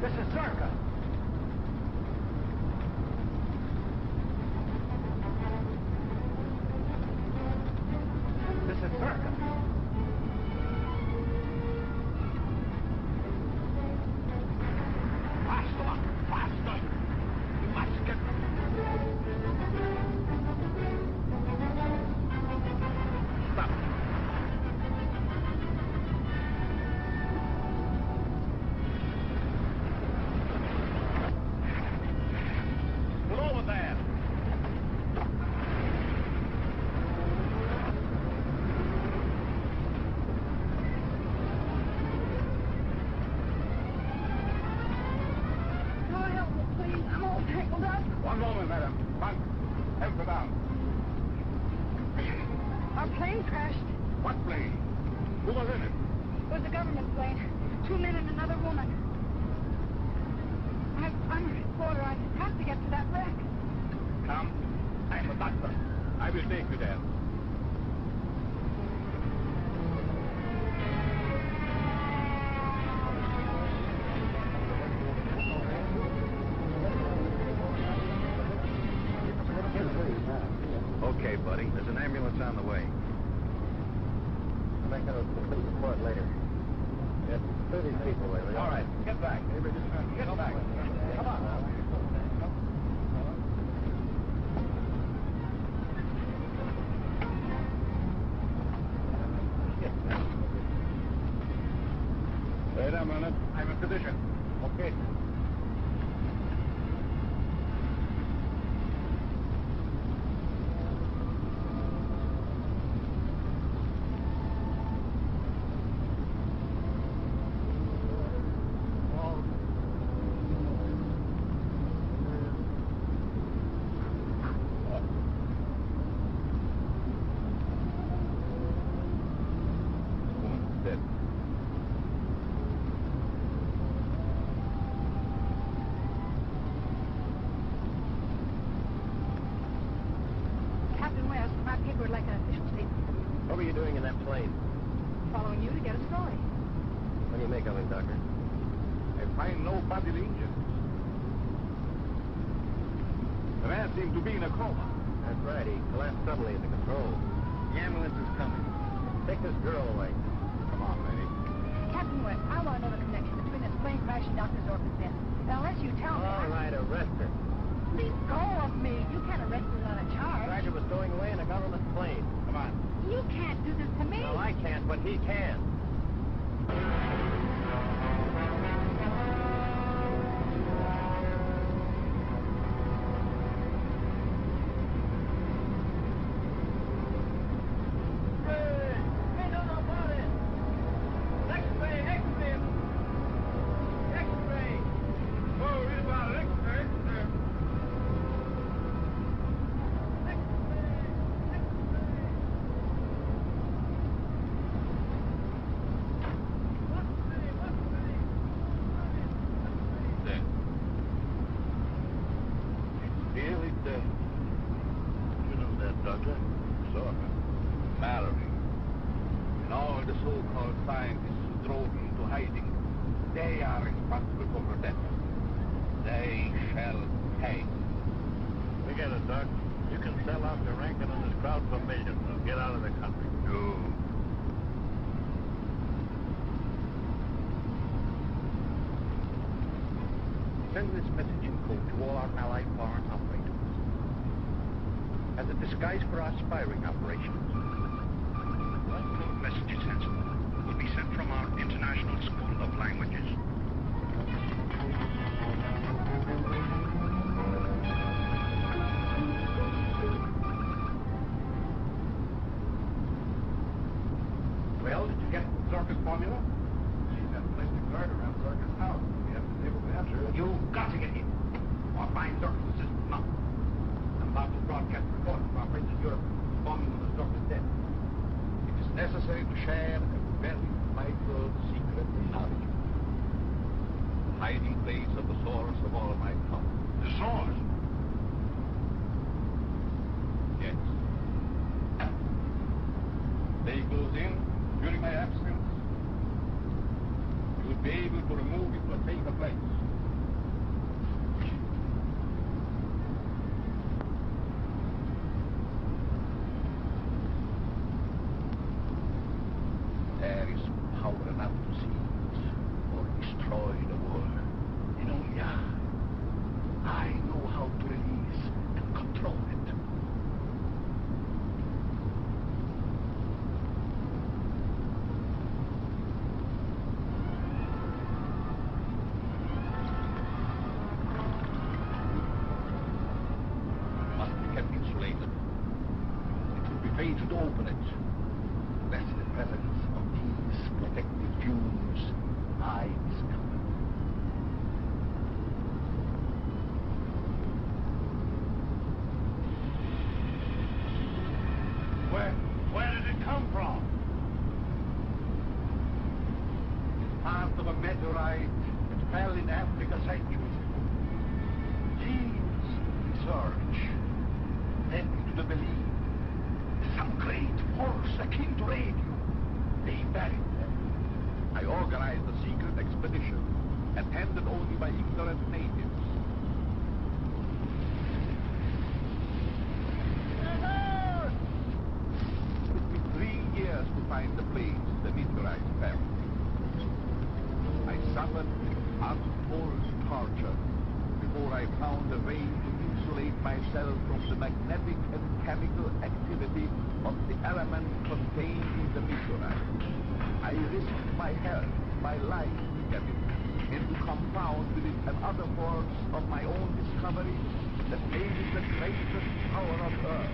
This is Zerka. This is Zerka. Faster! Faster! You must get... Stop. Pull over there. Go help me, please. I'm all tangled up. One moment, madam. Bunk. Help her down. Our plane crashed. What plane? Who was in it? It was a government plane. 2 men and another woman. I'm a reporter. I have to get to that wreck. Come. I'm a doctor. I will take you there. Okay, buddy. There's an ambulance on the way. I'll make a complete report later. Yes, 30 people lately. All right. Get back. Get back. Come on now. Wait a minute. I'm a physician. Okay. Woman's dead. Captain West, my paper would like an official statement. What were you doing in that plane? Following you to get a story. What do you make of him, Doctor? I find no bodily injury. The man seemed to be in a coma. That's right. He collapsed suddenly at the controls. The ambulance is coming. Take this girl away. Come on, lady. Captain West, I want to know the connection between this plane crash and Dr. Zorka's death. Now, unless you tell me... All right, arrest her. Let go of me. You can't arrest me on a charge. Roger was stowing away in a government plane. Come on. You can't do this to me. No, I can't, but he can. They are responsible for protection. They shall pay. We get it, Doc. You can sell out to Rankin and his crowd for millions. They'll get out of the country. No. Send this message in code to all our allied foreign operators. As a disguise for our spying operations. All code messages henceforth will be sent from our International School of Languages. Well, did you get Zorka's formula? She's got a plastic guard around Zorka's house. We haven't been able to answer it. You've got to get in. Or find Zorka's assistant now. I'm about to broadcast a report from our friends in Europe informing them of Zorka's death. It is necessary to share a very vital secret knowledge. Hiding place of the source of all my power. The source? Yes. They goes in during my absence. You will be able to remove it or take a place. There is power enough to seize or destroy the world. And only I know how to release and control it. Must be kept insulated. It would be fatal to open it. Lest the presence of these protective fumes I discover. Where did it come from? It's part of a meteorite that fell in Africa centuries ago. Years of research led me to the belief that some great force akin to radio lay buried there. I organized a secret expedition attended only by ignorant natives. It took me 3 years to find the place the meteorite fell. I suffered untold torture before I found a way to insulate myself from the magnetic and chemical activity of the element contained in the meteorite. I risked my health, my life to get it, and to compound with it another force of my own discovery that made it the greatest power on earth.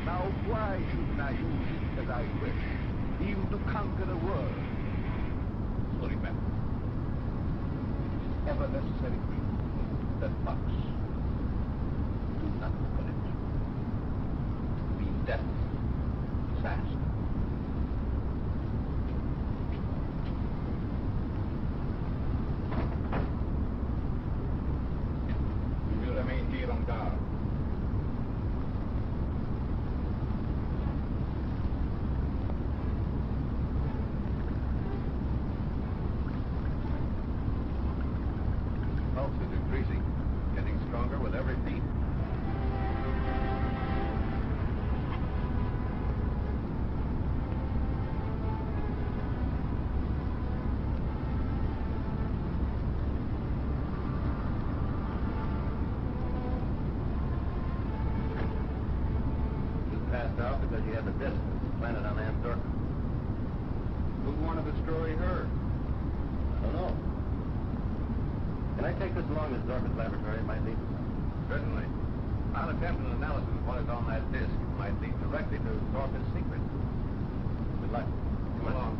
Now why shouldn't I use it as I wish, even to conquer the world? So remember, ever necessary to that box. Do not open it. Be death fast. You will remain here on guard. Pulse is increasing, getting stronger with every beat. You passed out because you had the disc planted on Antarctica. Who'd want to destroy her? I don't know. Can I take this along to Zorka's laboratory? It might lead to something. Certainly. I'll attempt an analysis of what is on that disc. It might lead directly to Zorka's secret. Good luck. Come along.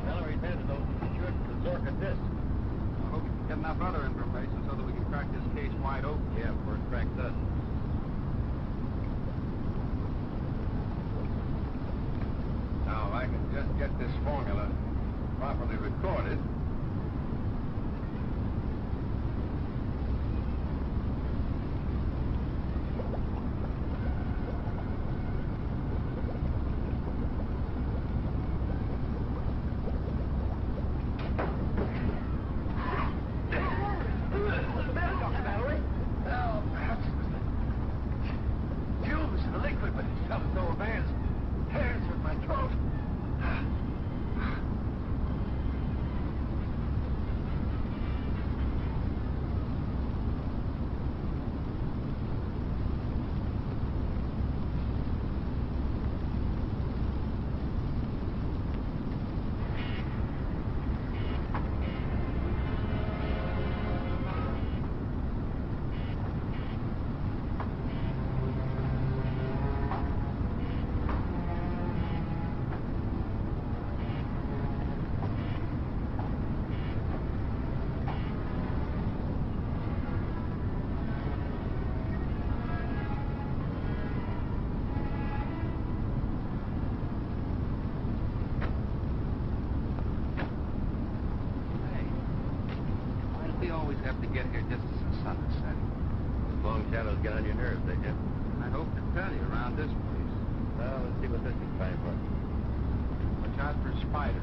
Valerie did those shirts to Zorka disc. I hope we can get enough other information so that we can crack this case wide open. Yeah, before it cracks us. Now, if I can just get this formula properly recorded. shadows get on your nerves, they do. I'd hope to tell you around this place. Well, let's see what this is trying for. Watch out for spiders.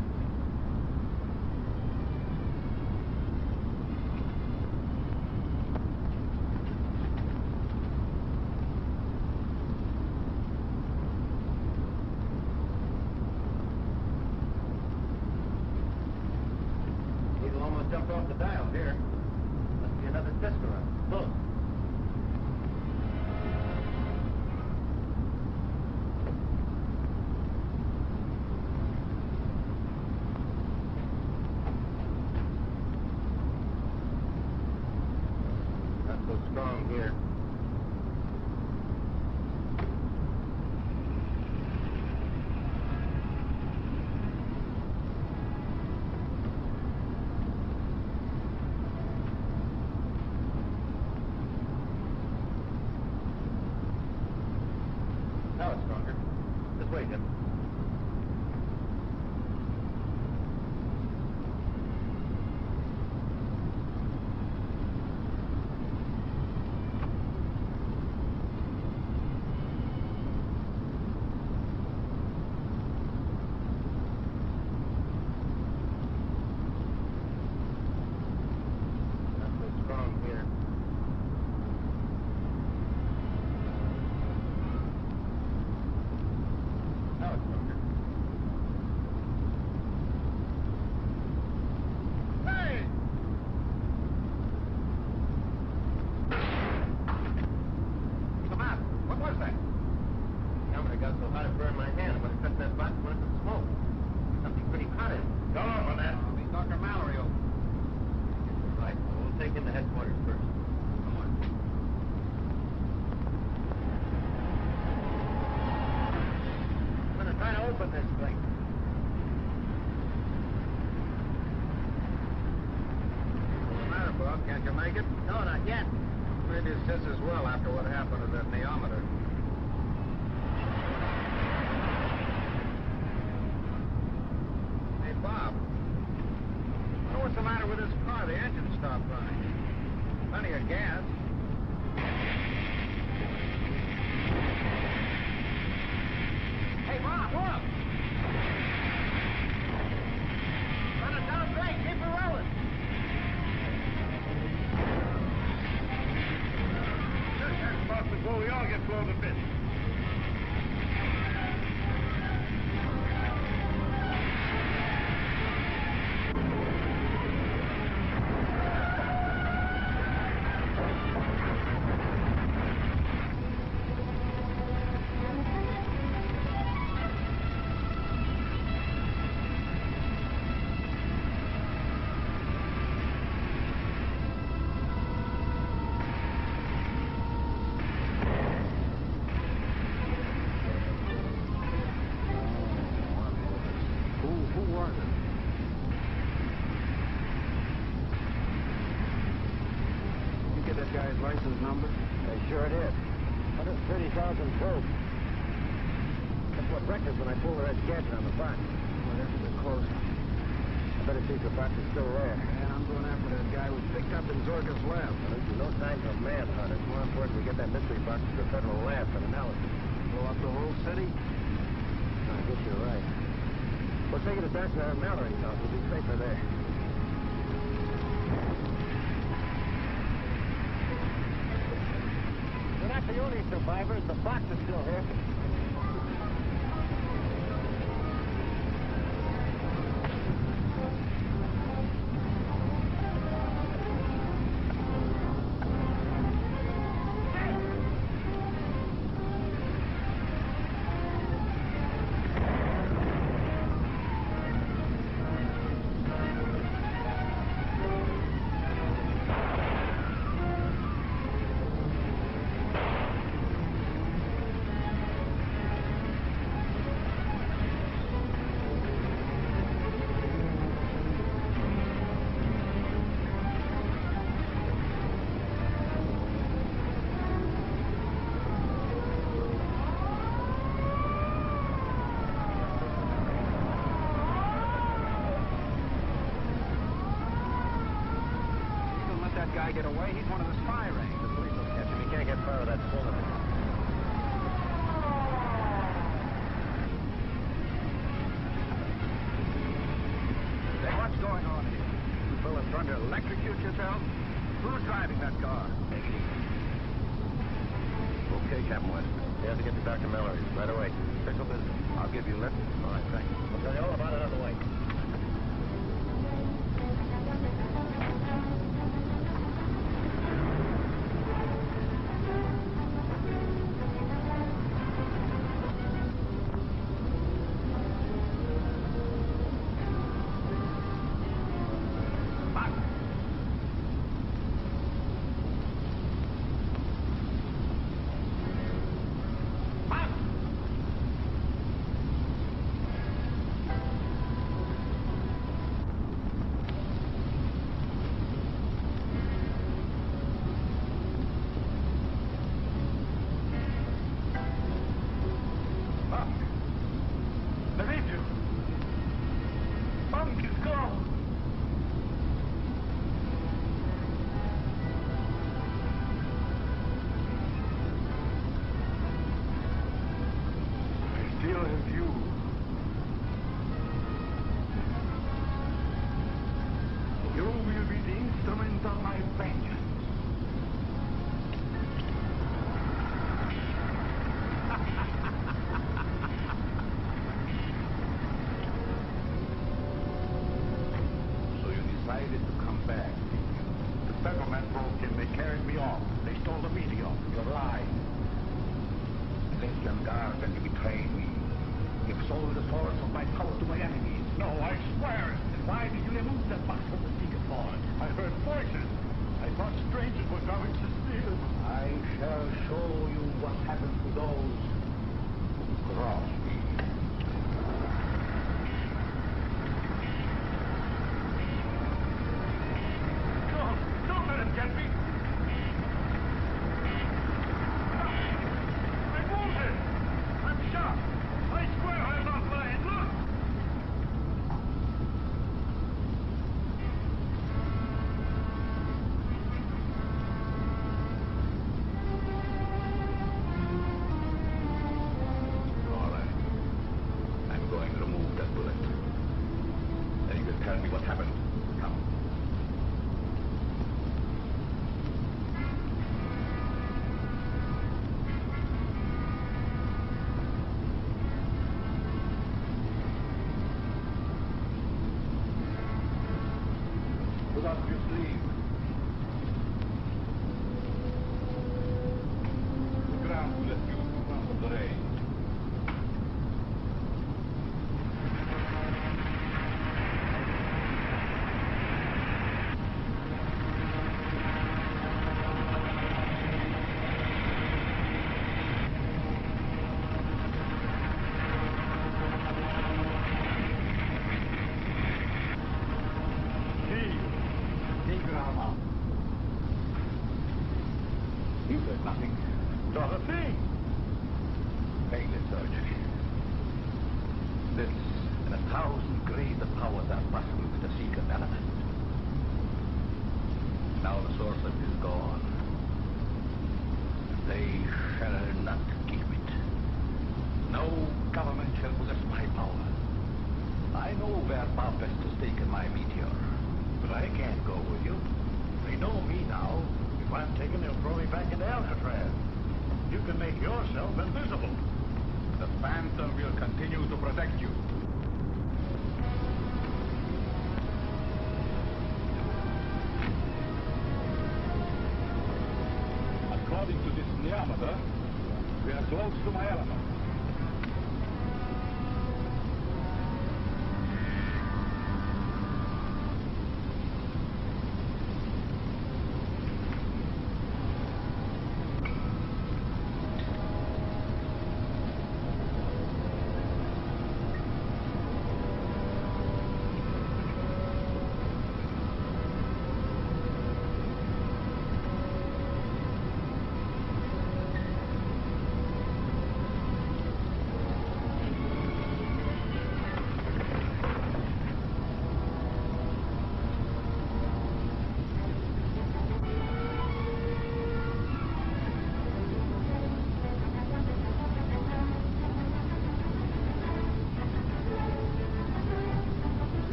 He's almost jumped off the dial here. Must be another disc around. Close. Not so strong here. Now it's stronger. This way, Jim. Not so strong here. Now it's stronger. Hey! What's the matter? What was that? Camera got so hot it burned my hand. When I touched that button, it went to smoke. Something pretty hot in it. Go on with that. Leave Dr. Mallory over. Right. Well, we'll take in the headquarters first. Come on. I'm gonna try to open this thing. What's the matter, Bob? Can't you make it? No, not yet. Maybe it's just as well after what happened to that neometer. Hey, Bob. I wonder what's the matter with this car? The engine stopped running. Plenty of gas. Hey, Bob, look! Running down straight. Keep her rolling. Just that's possible. We all get blown to bits. Who was it? You get that guy's license number? I sure did. 130,000 probes. That's what records when I pulled the red gadget on the box. Well, this is close. I better see if the box is still there. And I'm going after that guy who was picked up in Zorka's lab. Well, there's no signs of a manhunt. It's more important we get that mystery box to the federal lab for analysis. Blow up the whole city? I guess you're right. We'll take it to Dr. Mallory's house. We'll be safer there. We're not the only survivors. The box is still here. Get away. He's one of the spy rings. The police will catch him. He can't get of that cylinder. Hey, what's going on here? You fellas trying to electrocute yourself? Who's driving that car? Okay, Captain West. You have to get to Dr. Mallory right away. Official business. I'll give you a lift. All right, thanks. We'll tell you all about it on the way.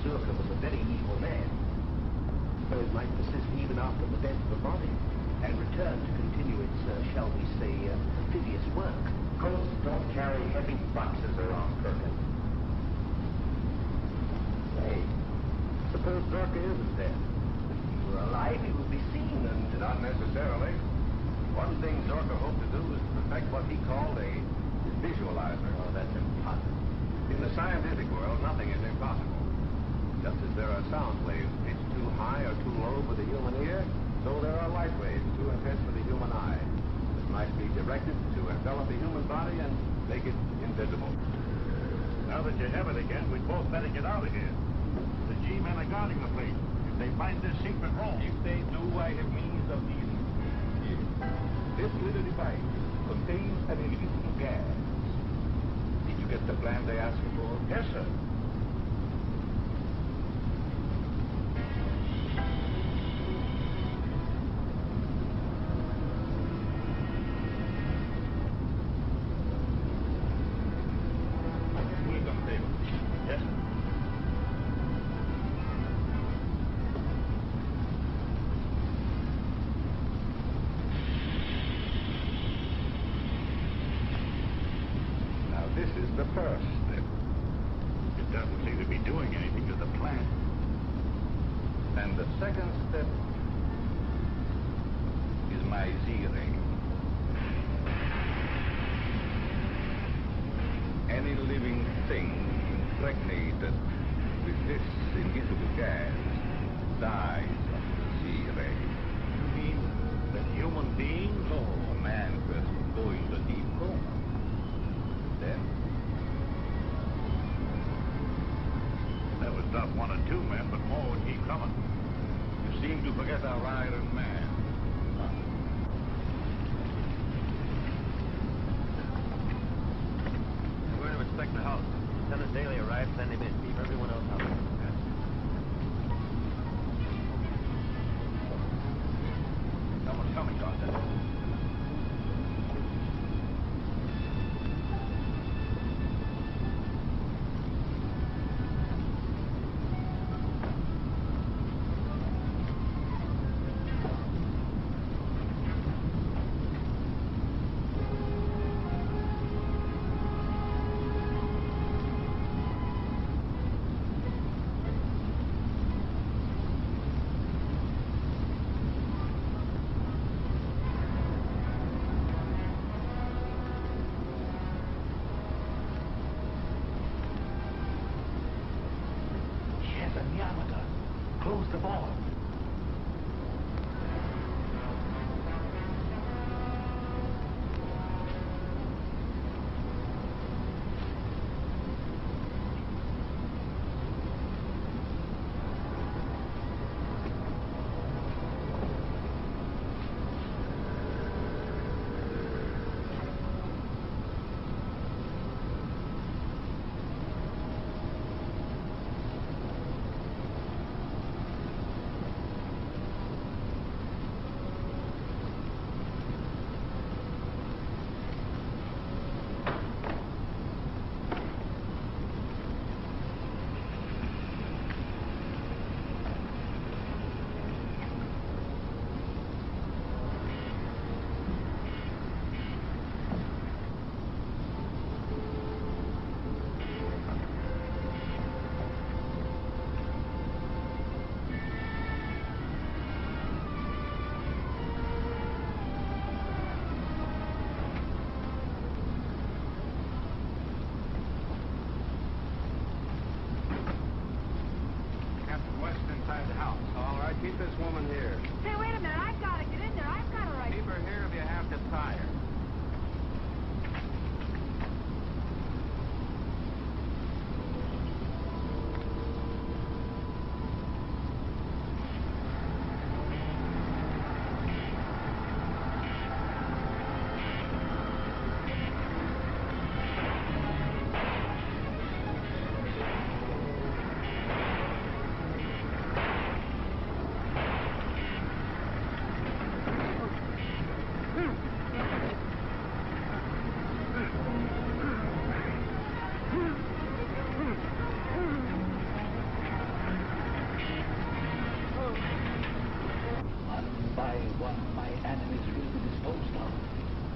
Zurka was a very evil man. So it might persist even after the death of the body, and return to continue its, shall we say, amphibious work. Ghosts don't carry heavy boxes around, Perkins. Hey, suppose Zurka isn't dead. If he were alive, he would be seen and... Not necessarily. One thing Zorka hoped to do was to perfect what he called a visualizer. Oh, that's impossible. In the scientific world, nothing is impossible. Just as there are sound waves pitched too high or too low for the human ear, so there are light waves too intense for the human eye that might be directed to envelop the human body and make it invisible. Now that you have it again, we'd both better get out of here. The G-men are guarding the place. If they find this secret room... If they do, I have means of dealing. This little device contains an invisible gas. Did you get the plan they asked you for? Yes, sir. Put it on the table. Yes, sir. Now, this is the first step. It doesn't seem to be doing anything to the plant. And the second step is my Z-ray. Any living thing impregnated with this invisible gas dies of the Z-ray. You mean that human beings or... A man first go into deep coma. Then That was not one or two men, but more would keep coming. you seem to forget our Iron Man. I'm going to inspect the house. Lieutenant Daly arrived, send him in. Keep everyone else out. Someone's coming, Doctor. one my enemies will be disposed of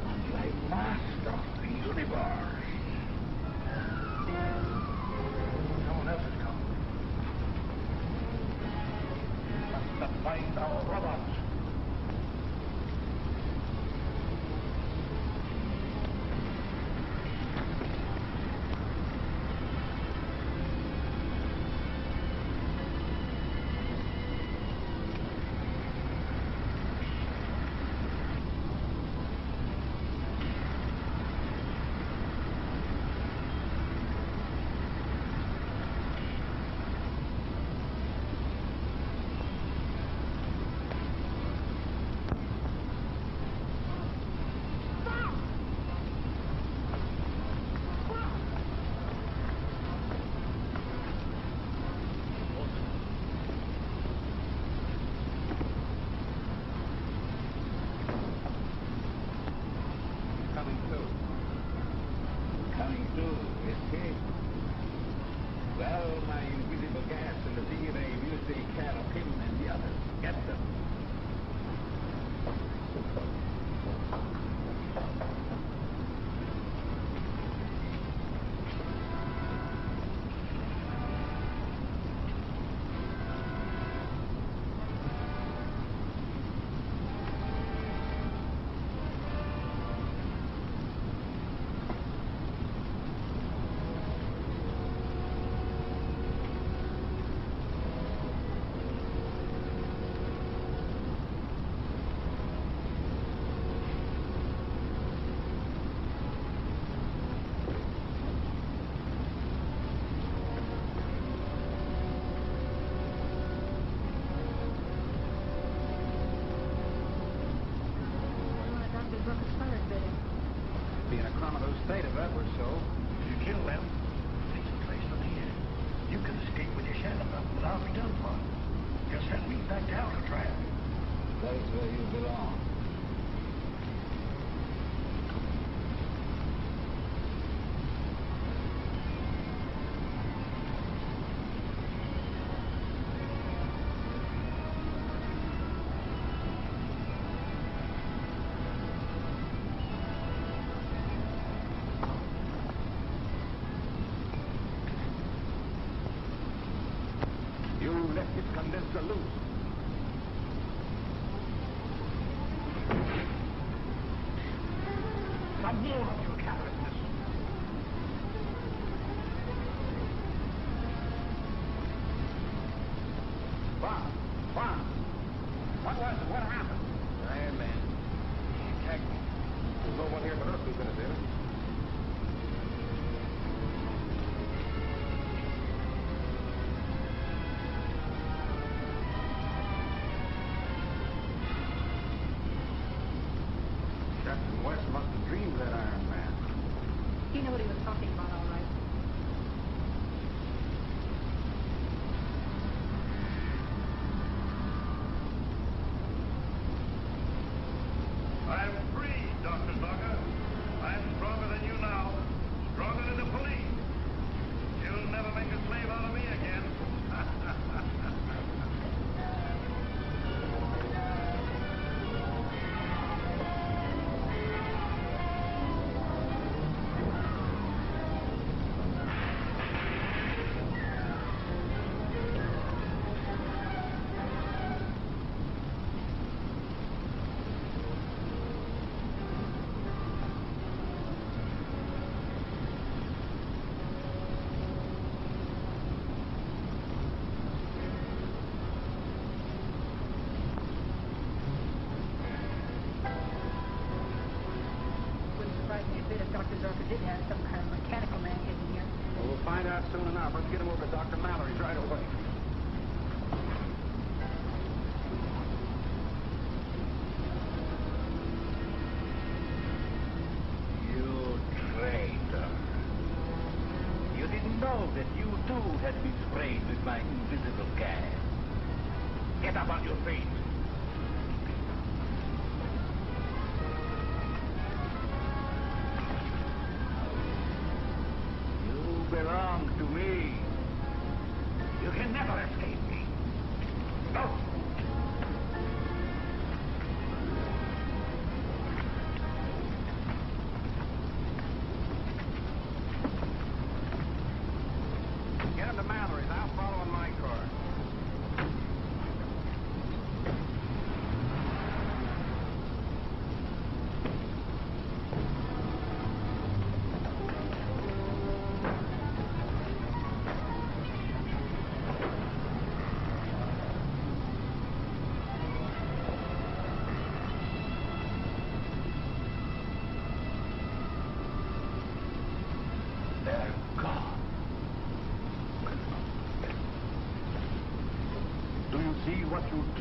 until I master the universe. Someone else has come. Must find our robots.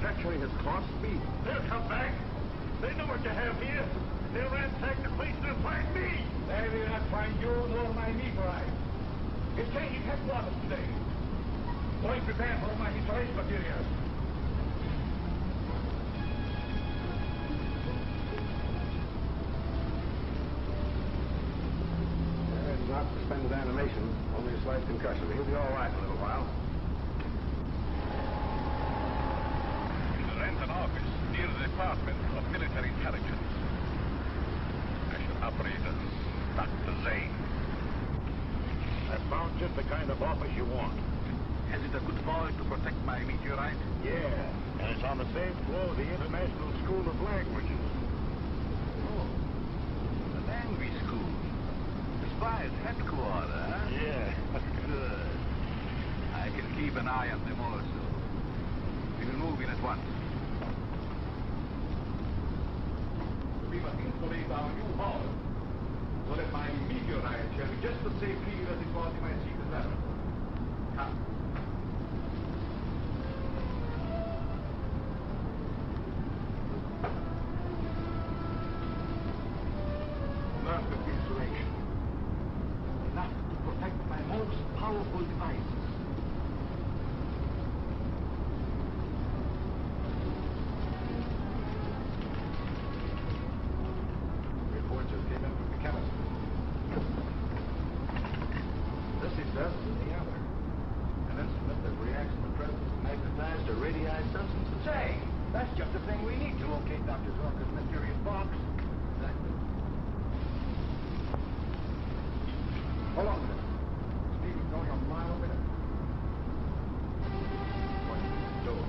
manufacturing has cost me. They'll come back. They know what you have here. They'll ransack the place and find me. They will not find you nor my meteorite. It's changing headquarters today. So I prepare for my meteorite materials. It's not suspended animation, only a slight concussion. He'll be all right in a little while. In the Renton office, near the Department of Military Intelligence. Special Operator Dr. Zane. I found just the kind of office you want. Has it a good vault to protect my meteorite? Yeah, and it's on the same floor of the International School of Languages. Oh, the language school. The spy's headquarters, huh? Yeah. Good. I can keep an eye on them also. We will move in at once. We must insulate our new hall so that my meteorite shall be just as safe here as it was in my secret laboratory. Come. Enough of insulation. Enough to protect my most powerful devices. Report just came in from the chemist. This, he says, is the other. An instrument that reacts to the presence of magnetized or radioized substances. Say, that's just the thing we need to locate Dr. Zorka's mysterious box. Exactly. Hold on a minute. Speed is going a mile a minute. What's the door?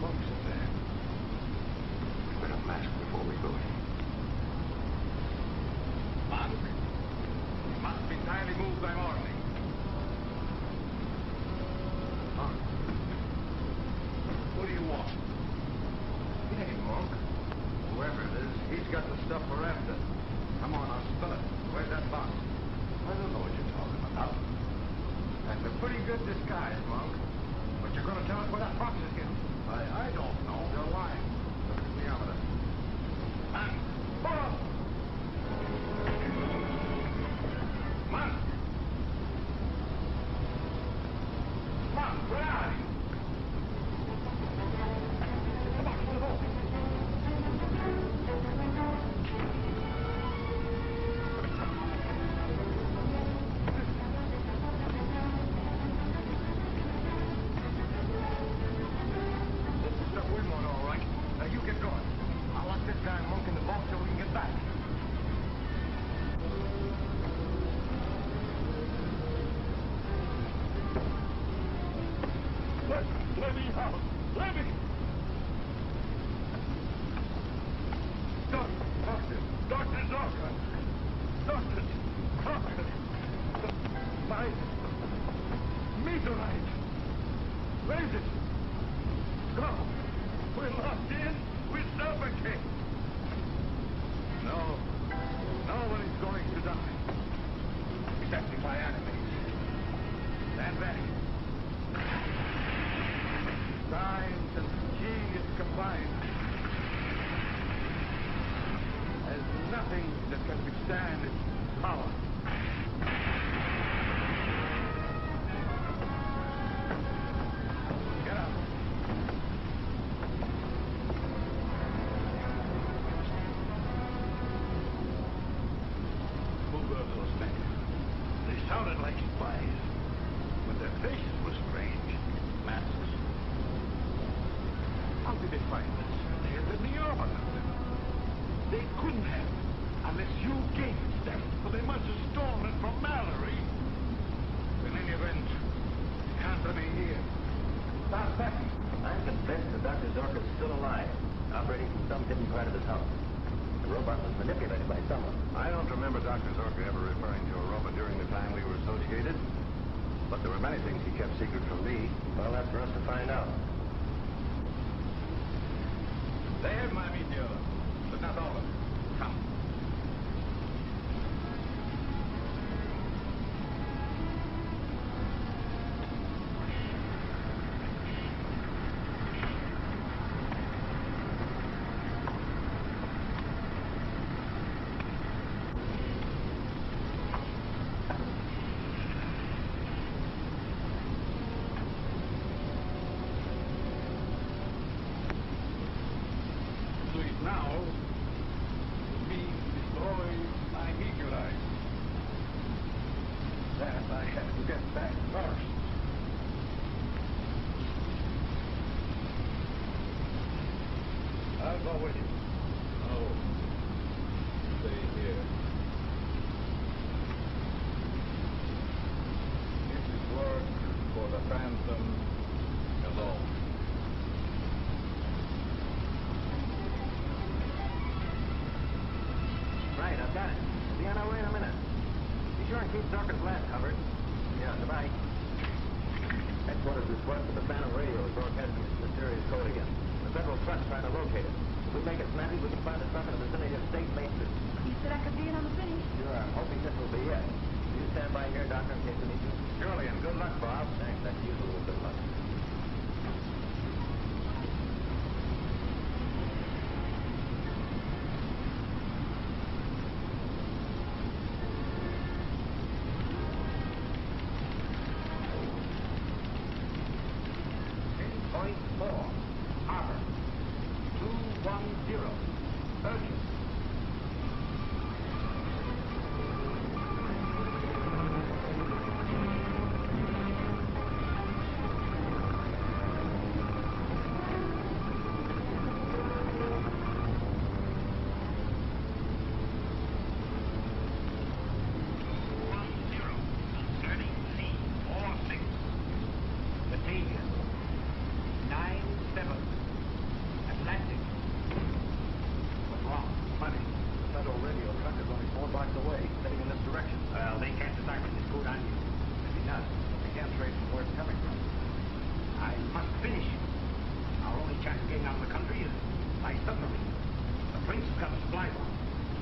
Monks in there. We better mask before we go in. Monk? You must be entirely moved by morning. Monk. What do you want? Hey, Monk. Whoever it is, he's got the stuff we're after. Come on, I'll spill it. Where's that box? I don't know what you're talking about. That's a pretty good disguise, Monk. But you're going to tell us where that box is hidden. I don't know. You're lying. Look at me over there. Man, follow! Man! Man, where are you? The box is open. This is stuff we want, all right. Now you get going. I'll lock this guy and Monk in the box so we can get back. Let me out! Let me! Doctor Zorka! Doctor Zorka! My meteorite! Where is it? Go! We're locked in! We're suffocating! No. No one is going to die. Except if I animate. Stand back. Science and genius combined. There's nothing that can withstand its power. Get up. Who were those men? They sounded like spies, but their faces were strange. Masks. How did they find us? They had been the orbiter. They couldn't have, unless you gave it them. But they must have stolen it from Mallory. In any event, you can't remain here. Start packing. I'm convinced that Dr. Zorka is still alive, operating from some hidden part of his house. The robot was manipulated by someone. I don't remember Dr. Zorka ever referring to a robot during the time we were associated. But there were many things he kept secret from me. Well, that's for us to find out. They have my meteor, but not all of it. Come. Now, we destroy my meteorite. That I have to get back first. I'll go with you. No. Stay here. This is work for the Phantom alone. Right, I've got it. Be on our way in a minute. Be sure and keep Dawkins' lab covered. Yeah, goodbye. Headquarters requested the Phantom radio is broadcasting its mysterious code again. The federal trust's trying to locate it. If we make it snappy, we can find the stuff in the vicinity of State Main Street. You said I could be in on the finish. Sure, I'm hoping this will be it. You stand by here, Doctor, in case we need you. Surely, and good luck, Bob. Thanks, that's usual good luck. Harbor. 210. Urgent.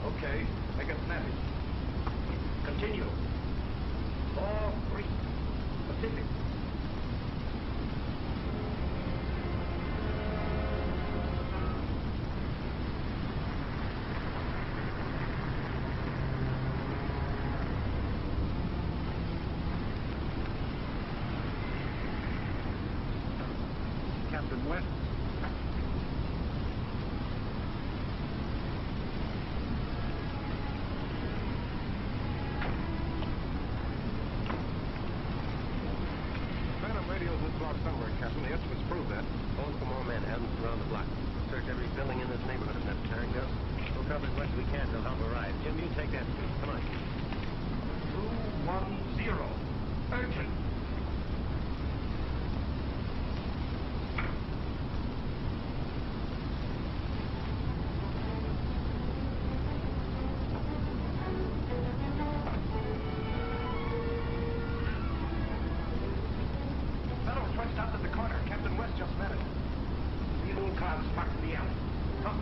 Okay, make it snappy. Continue. 4-3. Pacific. Captain West. Somewhere, Captain. The estimates prove that. Phone for more men. Have them around the block. Search every building in this neighborhood if necessary. Go. We'll cover as much as we can till help arrives. Jim, you take that street. Come on. 210. Urgent. Stopped at the corner. Captain West just met it. These old cars parked in the alley. Come.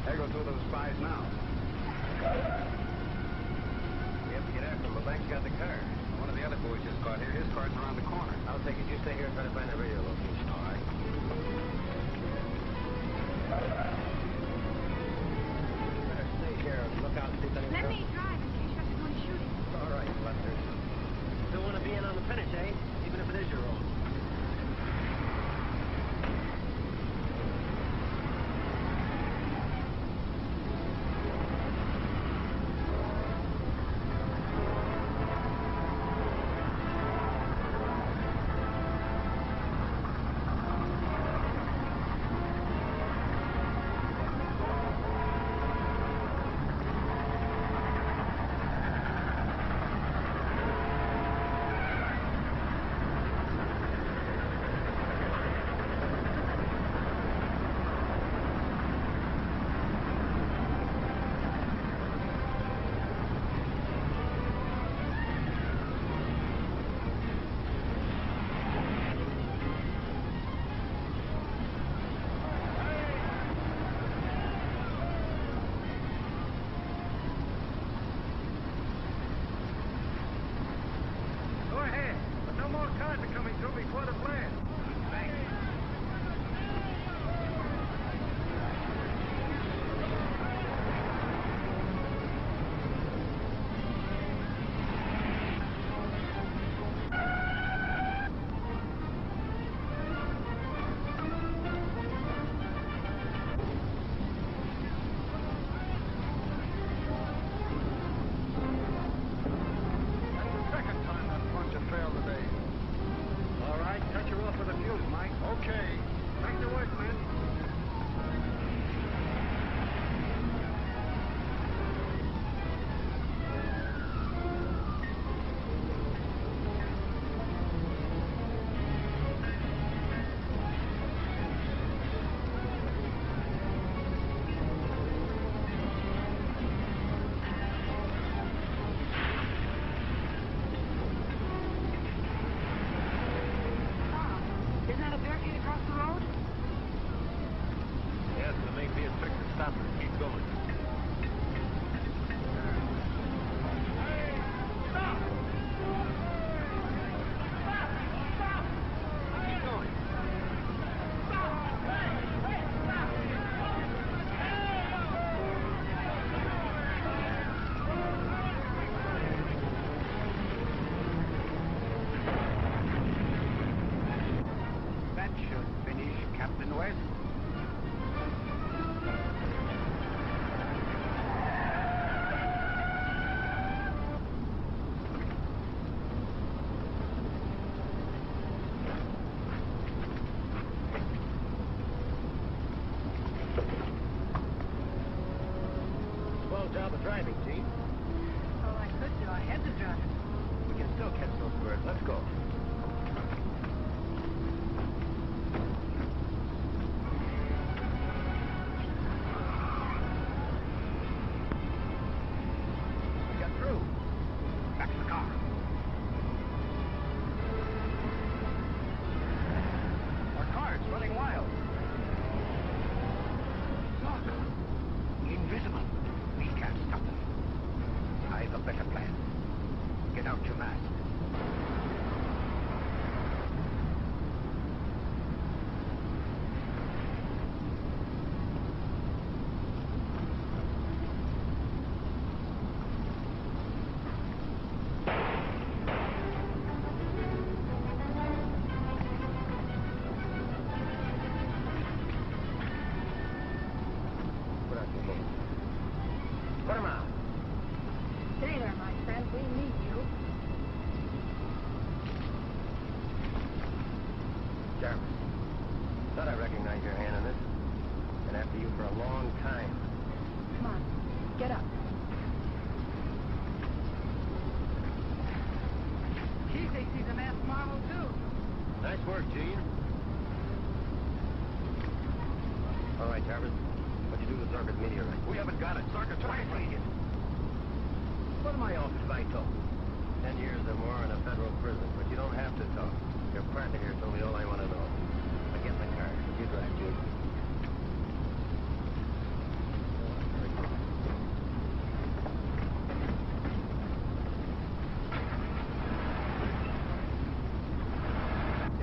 There go two of those spies now. We have to get after him. The bank's got the car. One of the other boys just got here. His car's around the corner. I'll take it. You stay here and try to find the radio location. All right. Better stay here and look out and see if anyone Let comes. me drive in case you have to go and shoot him. All right, Buster. Still want to be in on the finish, eh? Even if it is your own. Castaways. Swell job of driving, Gene. All I could do, I had to drive. We can still catch those birds. Let's go. We got through. Back to the car. Our car's running wild. Look. Invisible. We can't stop them. I've a better plan. Get out your mask. Put out your hands. Put 'em out. Stay there, my friend. We need you. Jarvis, thought I recognized your hand in this. Been after you for a long time. Come on. Get up. He thinks he's a masked model, too. Nice work, Gene. All right, Jarvis. What'd you do to Zarka's meteorite? We haven't got it. Zarka tried to it. What am I offered if I talk? 10 years or more in a federal prison, but you don't have to talk. Your partner here told me all I want to know. Now get in the car. You drive, Gene.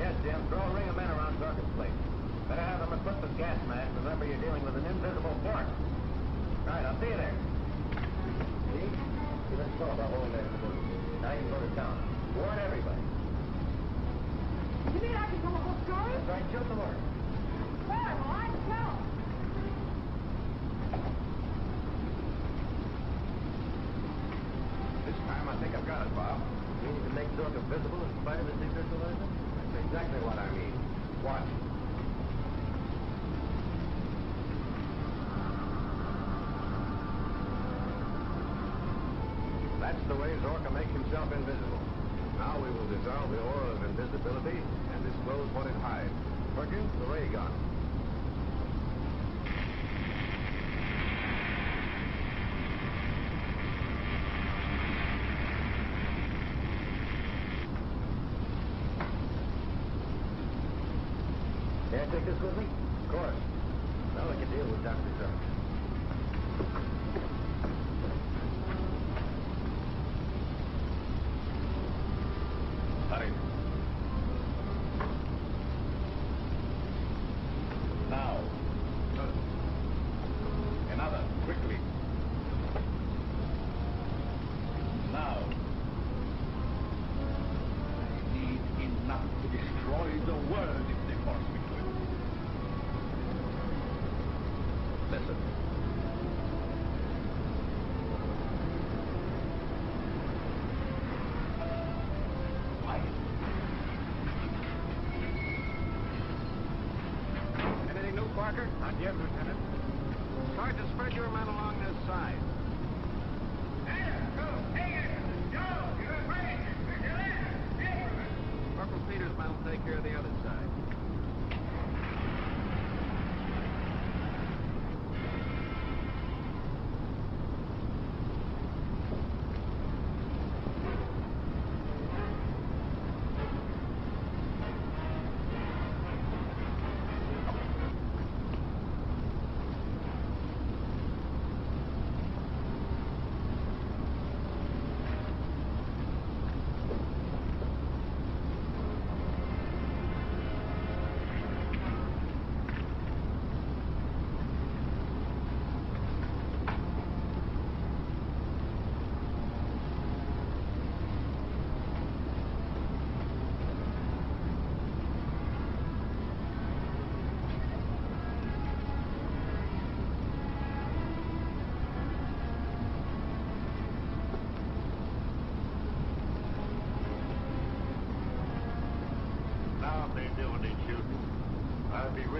Yes, Jim. Throw a ring of men around Zarka's place. Better have them equipped with gas masks. Remember, you're dealing with an invisible force. All right, I'll see you there. See? You let go about holding that balloon. Now you can go to town. Warn everybody. You mean I can tell the whole story? That's right, shoot the word. Well, I tell. This time I think I've got it, Bob. You mean you can make Zorka visible in spite of his decriminalization? That's exactly what I mean. Watch. That's the way Zorka makes himself invisible. Now we will dissolve the aura of invisibility and disclose what it hides. Perkins, the ray gun. Can I take this with me? Of course. Now I can deal with Dr. Zarka. Hurry. Now. Another, quickly. Now. I need enough to destroy the world if they force me to it. Listen. Anything new, Parker? Not yet, Lieutenant. Sergeant, spread your men along this side. Corporal Peters' men will take care of the other side.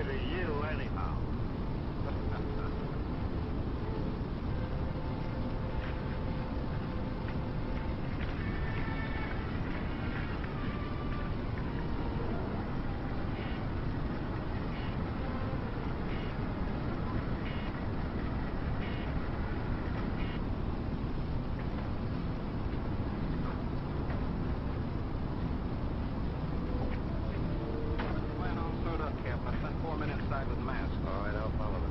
me to you, anyhow? Plan all sewed up, Cap. I spent 4 minutes inside with mask. All right, I'll follow it.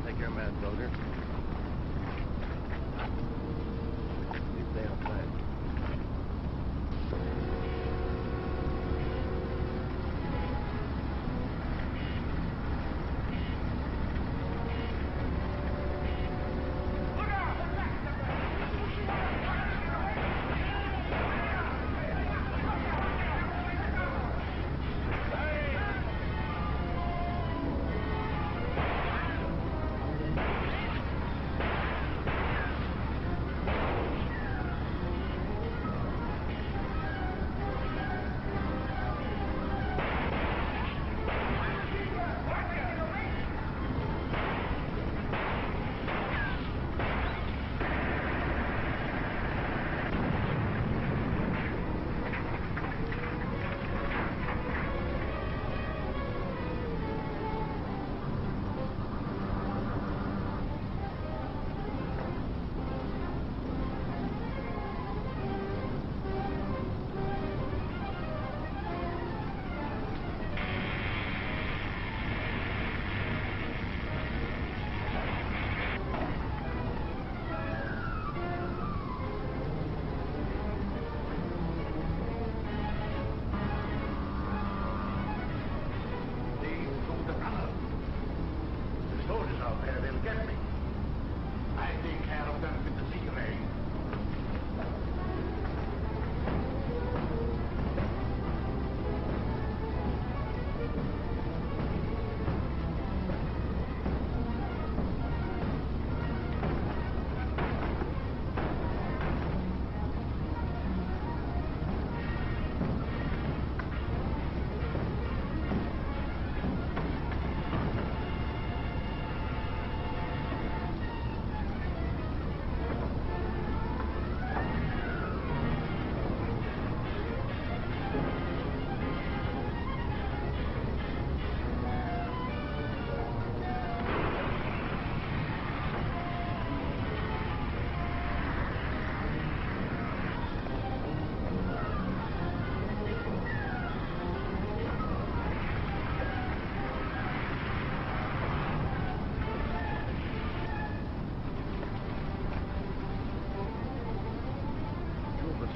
Take your man, soldier. You stay outside.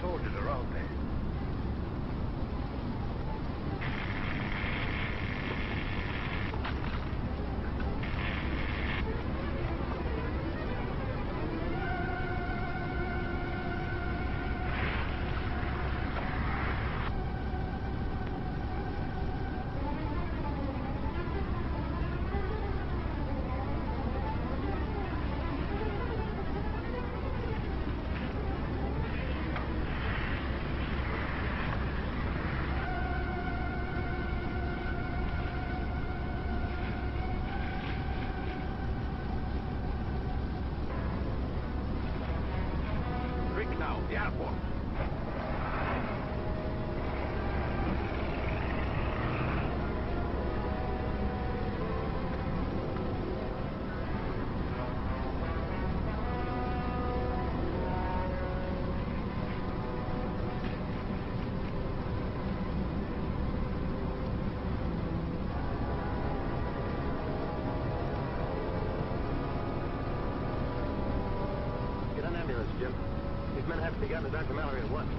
Soldiers are out there. The airport. Get an ambulance, Jim. These men have to be gotten to Dr. Mallory at once.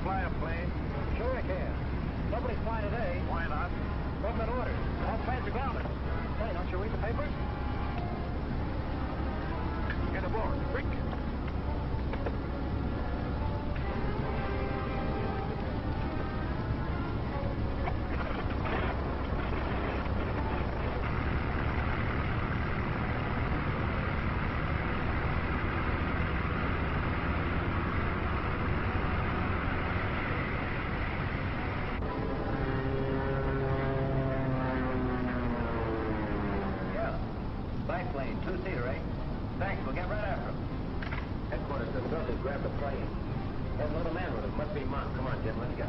fly a plane? Sure I can. Nobody's flying today. Why not? Government orders. All planes are grounded. Hey, don't you read the papers? Get aboard, quick. Biplane, two-seater, eh? Thanks, we'll get right after him. Headquarters says Rudder grabbed the plane. There's another man with it. Must be Monk. Come on, Jim, let's go.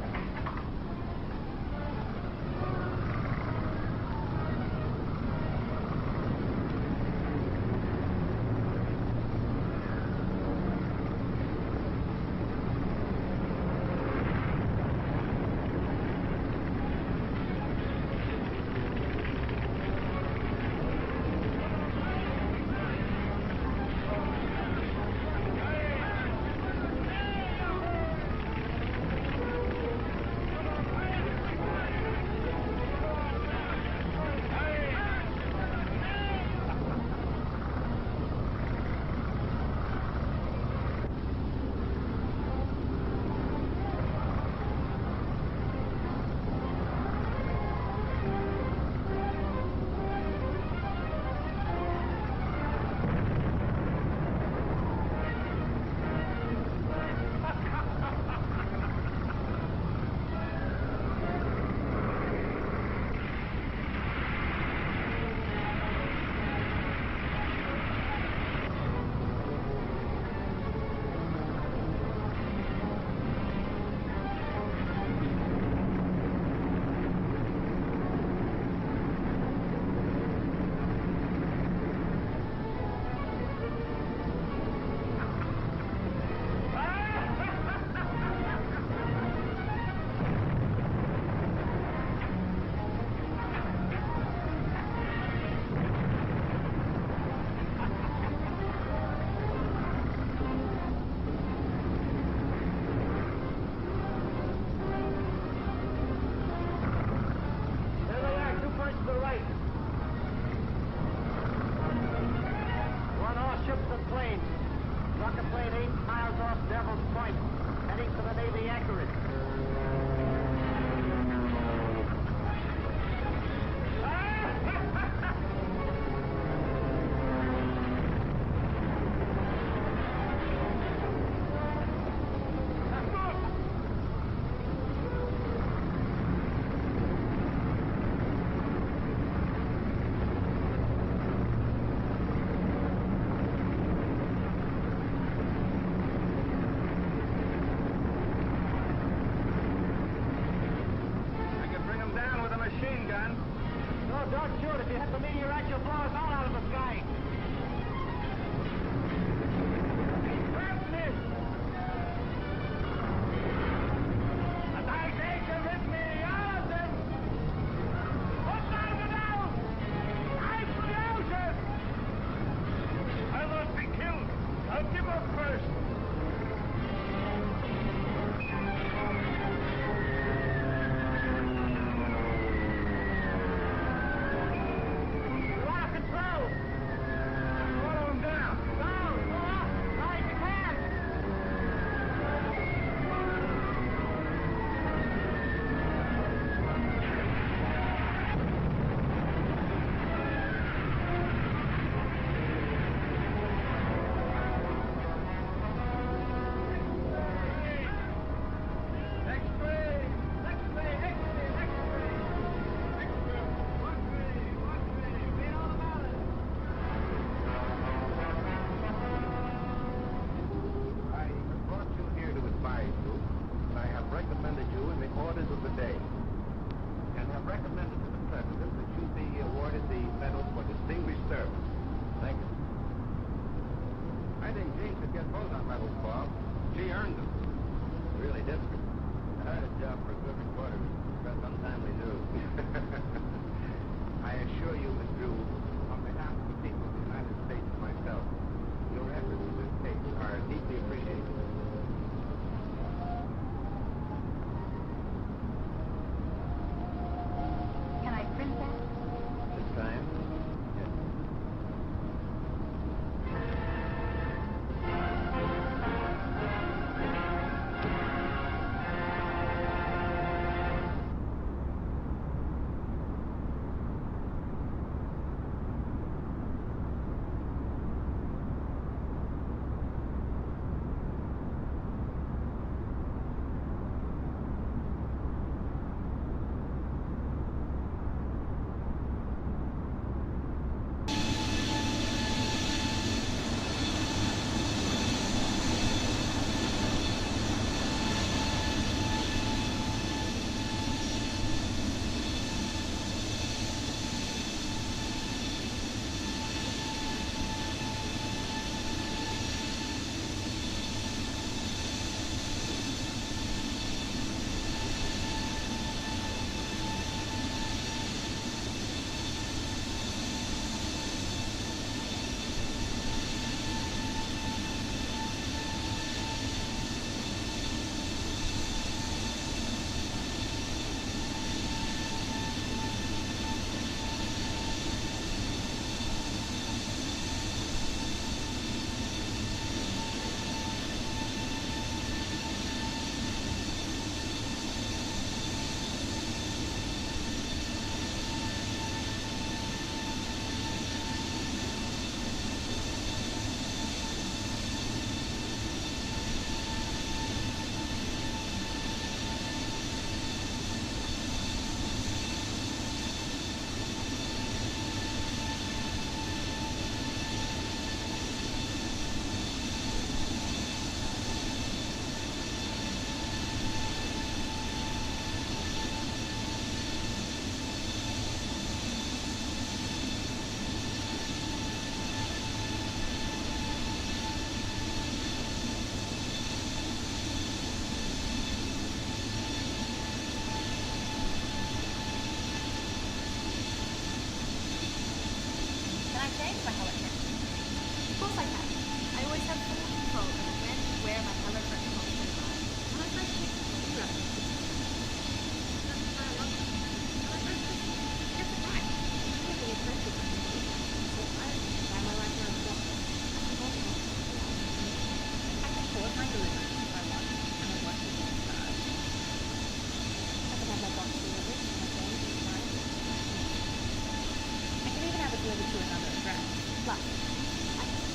change my helmet here? Of course I can. I always have full control over when and where my helmet protocol is applied. When I first picked the computer, that's why I love it. When I first picked it, here's the fact. I'm really impressed with it. So I understand my life around the block. I can pause my delivery if I want, and I want to be in charge. I can have my box delivered to my phone anytime. I can even have it delivered to another address. Plus, I can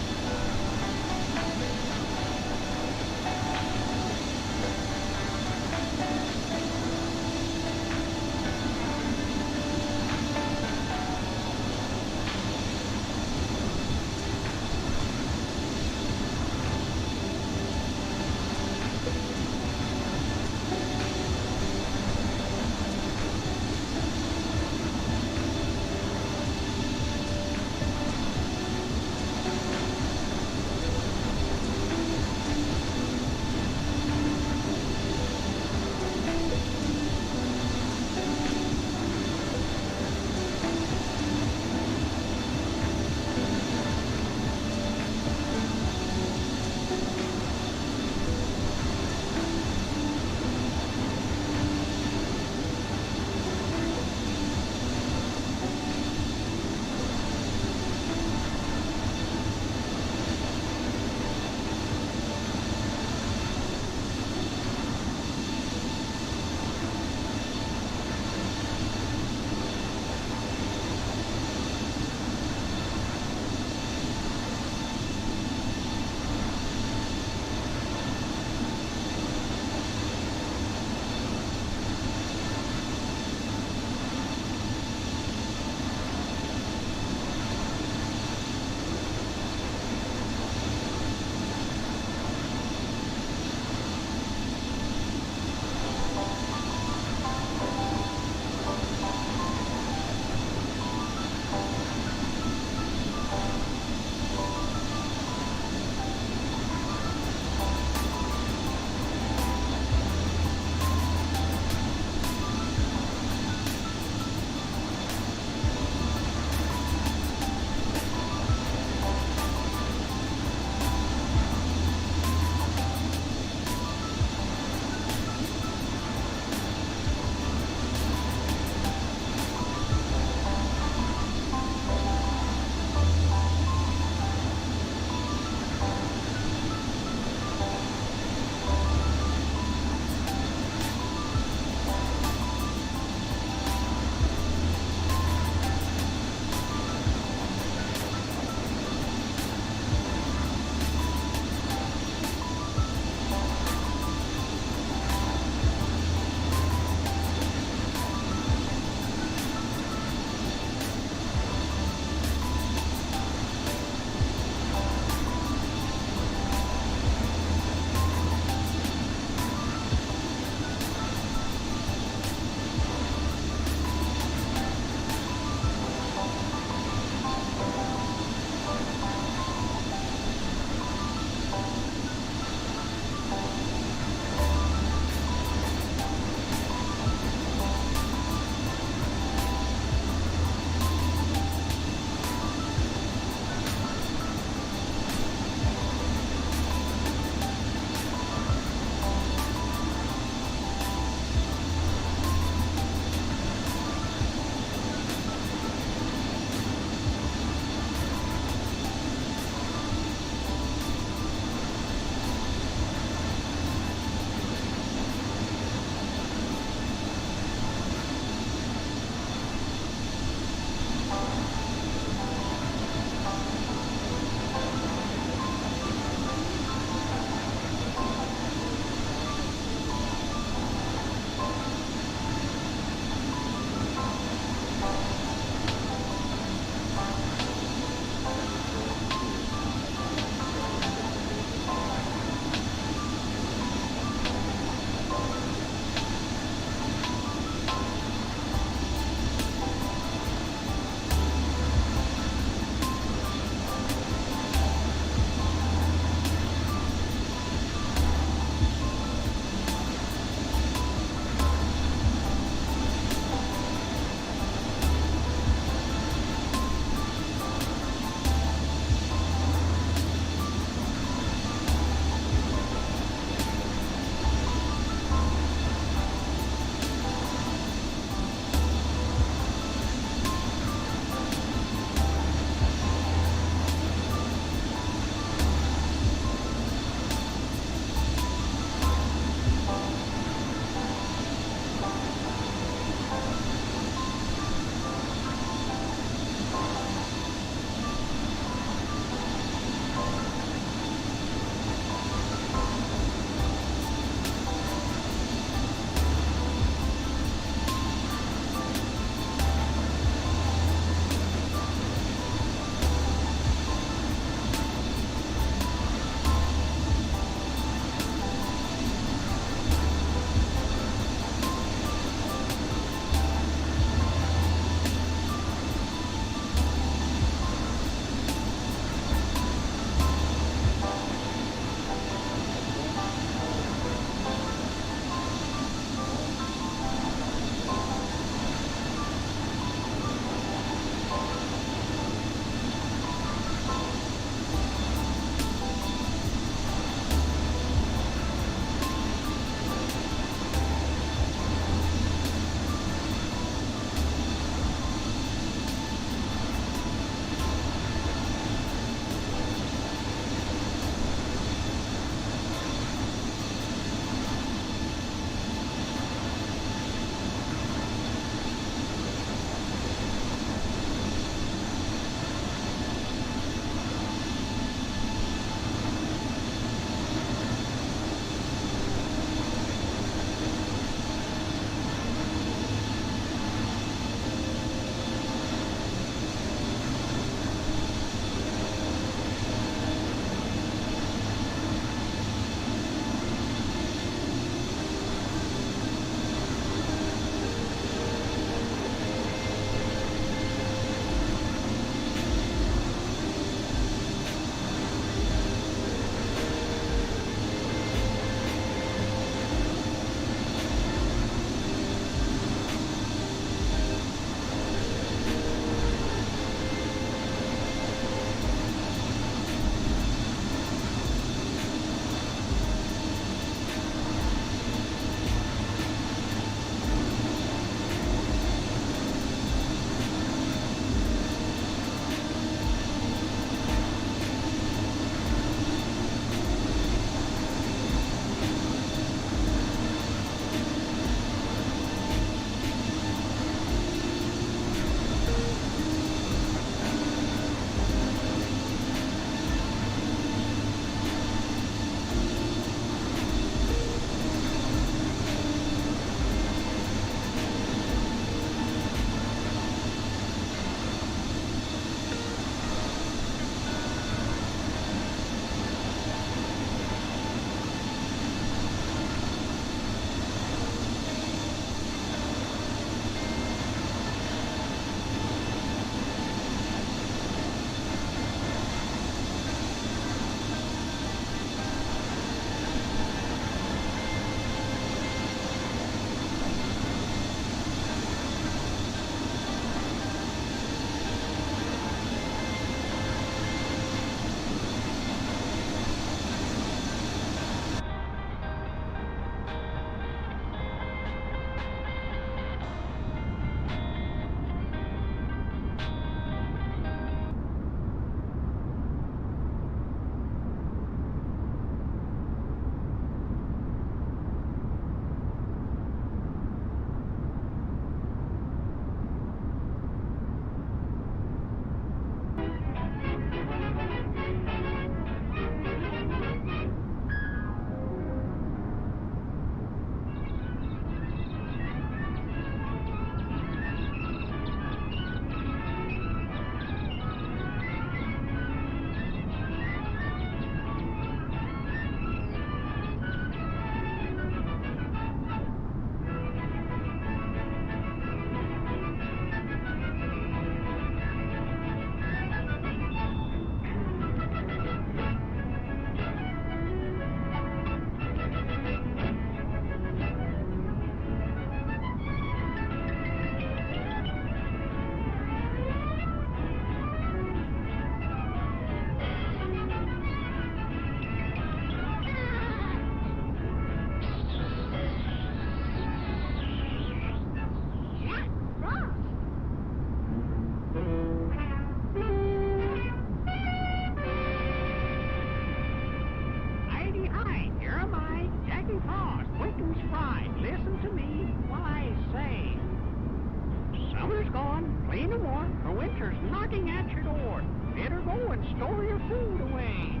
summer's gone, play no more, for winter's knocking at your door. Better go and store your food away.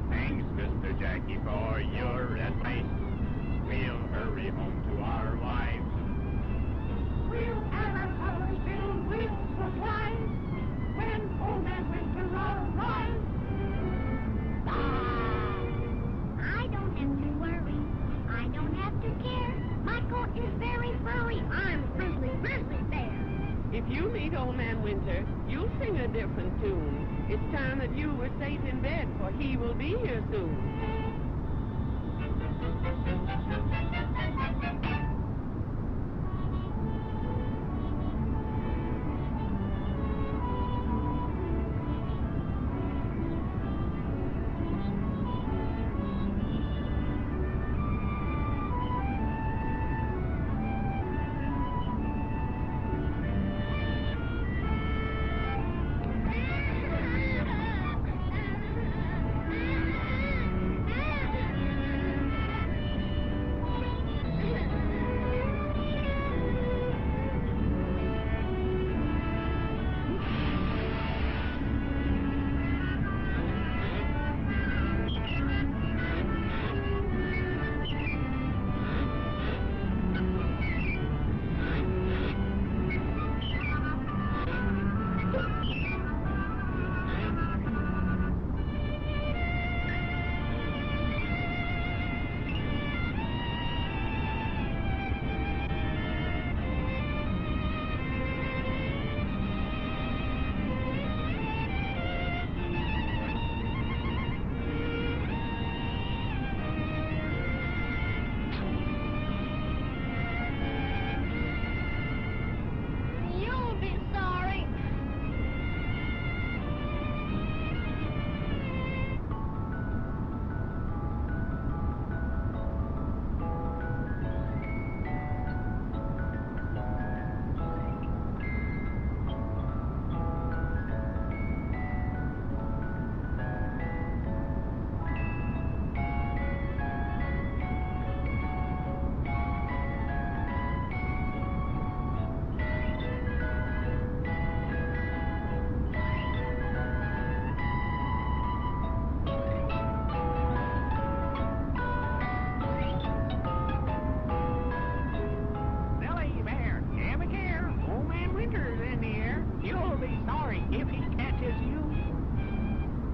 Thanks, Mr. Jackie, for your advice. We'll hurry home to our wives. We'll have our cupboards filled with supplies when Old Man Winter arrives. I don't have to worry. I don't have to care. My coat is very furry. I'm Grizzly Bear. If you meet Old Man Winter, you'll sing a different tune. It's time that you were safe in bed, for he will be here soon.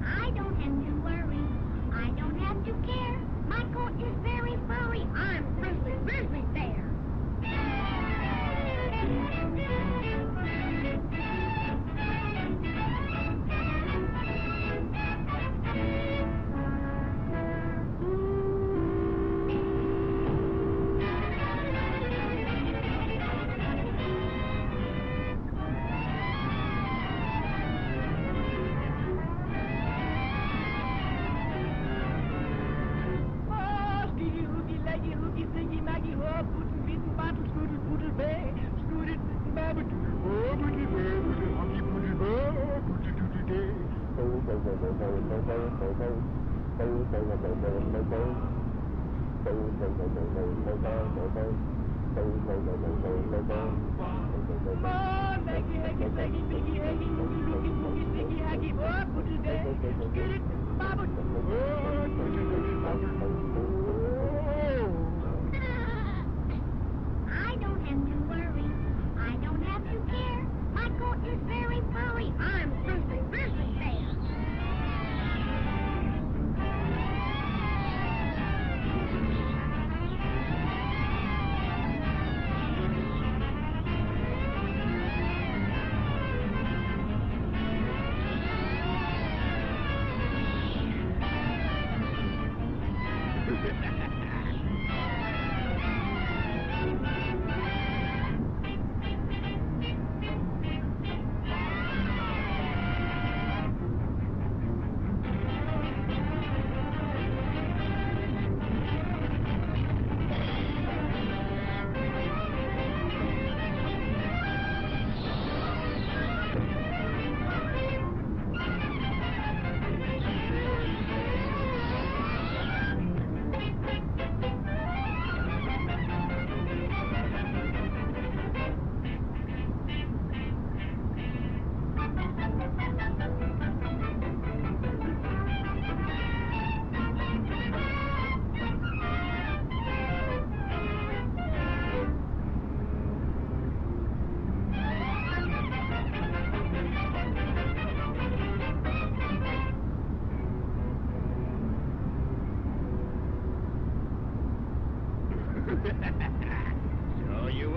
I don't have to worry. I don't have to care. My coat is very furry. I'm Grizzly Bear.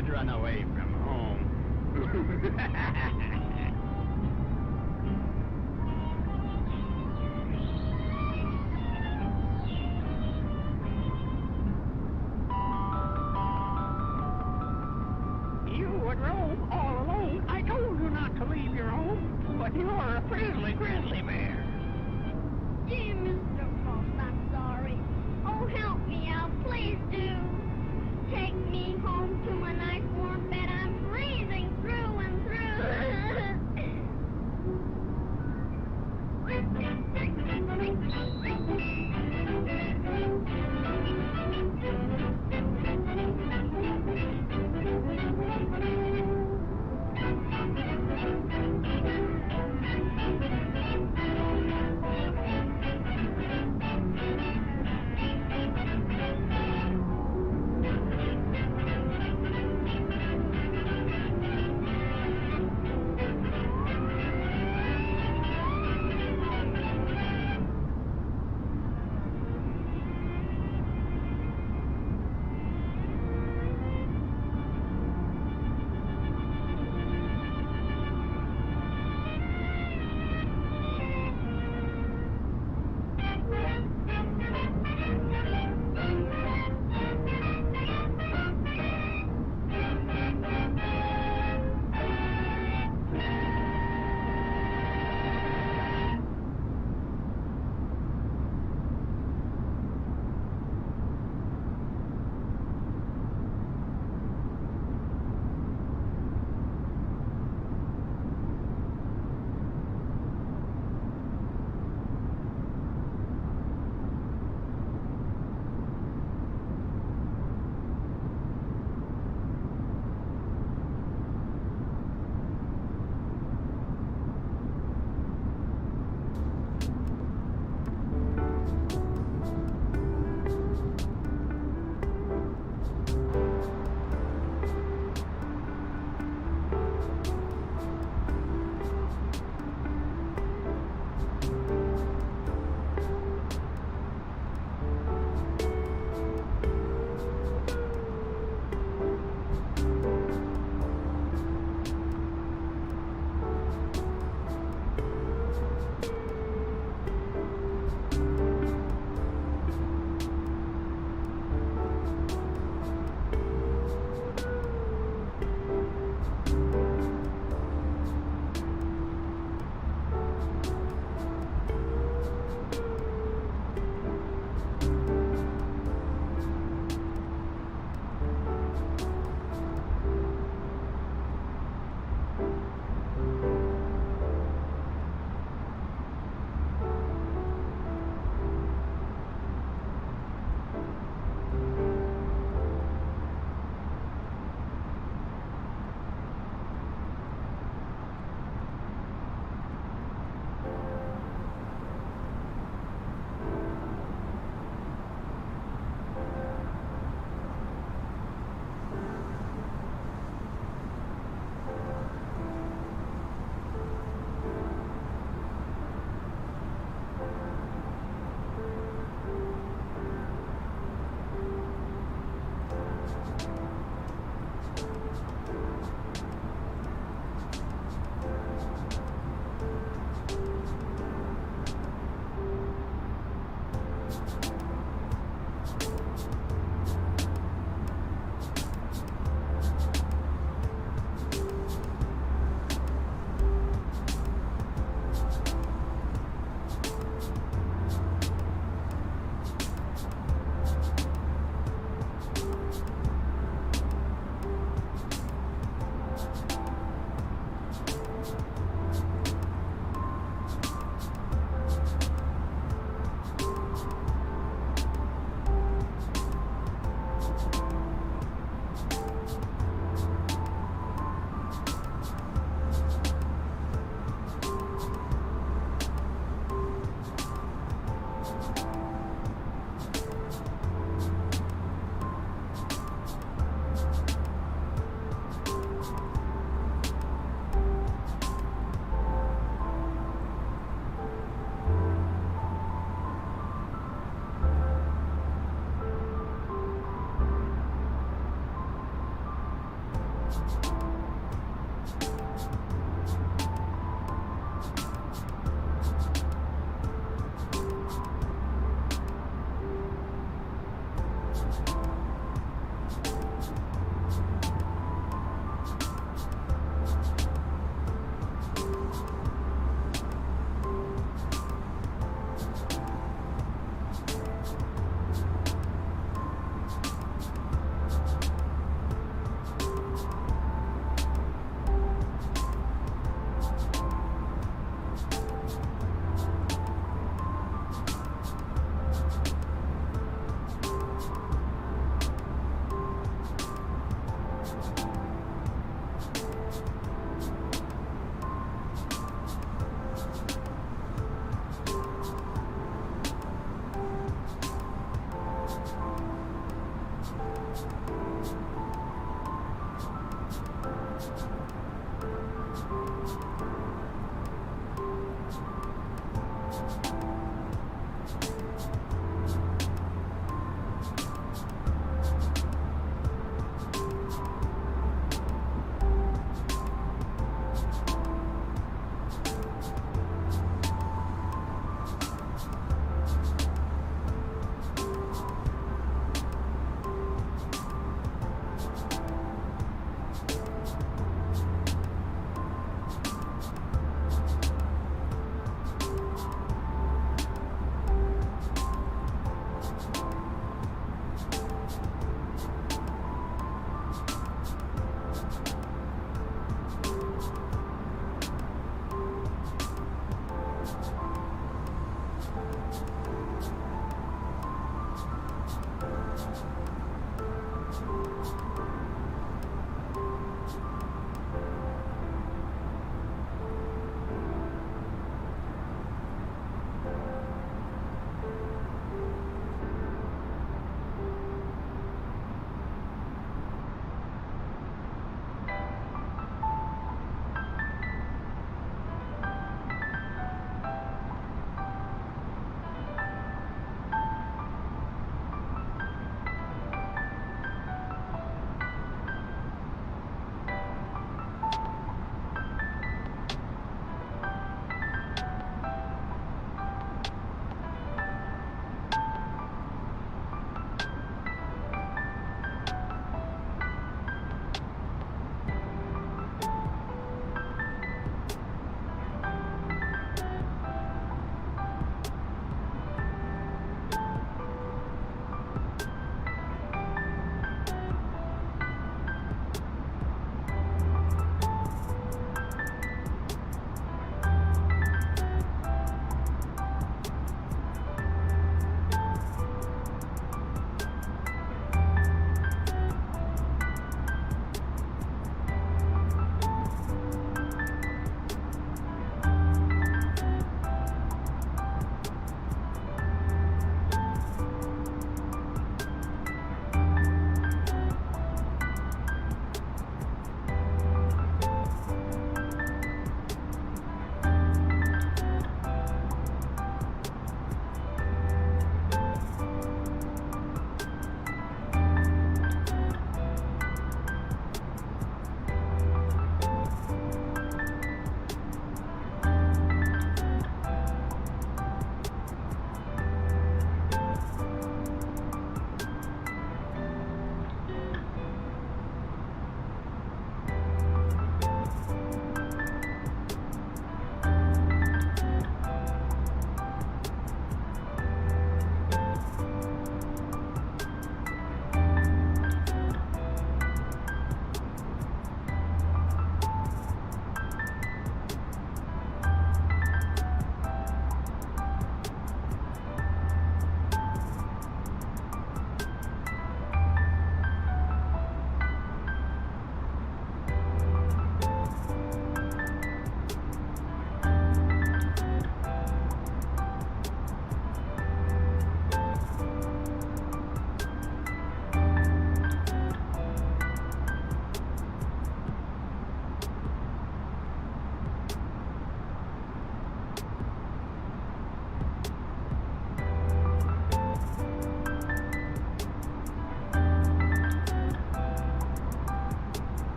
would run away from home. You would roam all alone. I told you not to leave your home, but you're a friendly grizzly bear. Dear Mr. Frost, I'm sorry. Oh, help me out, please do. Take me home to my nice warm bed. I'm freezing through and through.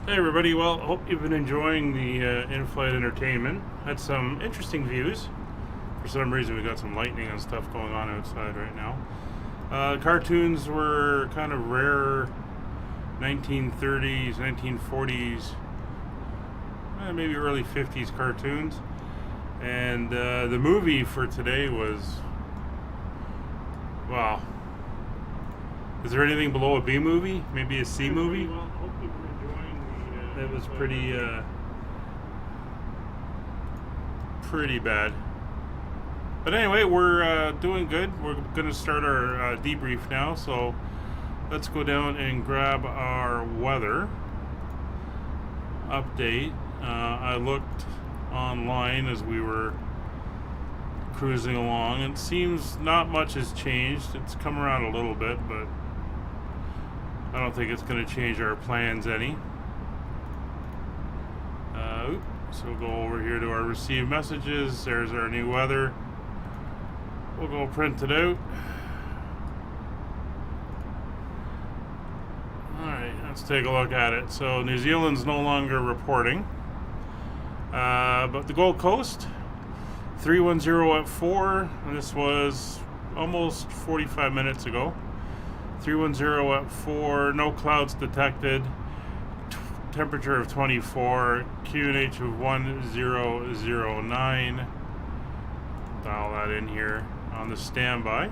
Hey everybody, well, hope you've been enjoying the in-flight entertainment. Had some interesting views. For some reason we got some lightning and stuff going on outside right now. Cartoons were kind of rare 1930s, 1940s, maybe early 50s cartoons. And the movie for today was, wow. Is there anything below a B movie? Maybe a C movie? Well, hope you've been enjoying the, that was pretty bad. But anyway, we're doing good. We're going to start our debrief now. So let's go down and grab our weather update. I looked online as we were cruising along. It seems not much has changed. It's come around a little bit, but I don't think it's going to change our plans any. So we'll go over here to our received messages. There's our new weather. We'll go print it out. Alright, let's take a look at it. So New Zealand's no longer reporting. But the Gold Coast, 310 at 4. And this was almost 45 minutes ago. 310 at 4, no clouds detected, temperature of 24, QNH of 1009. Dial that in here on the standby.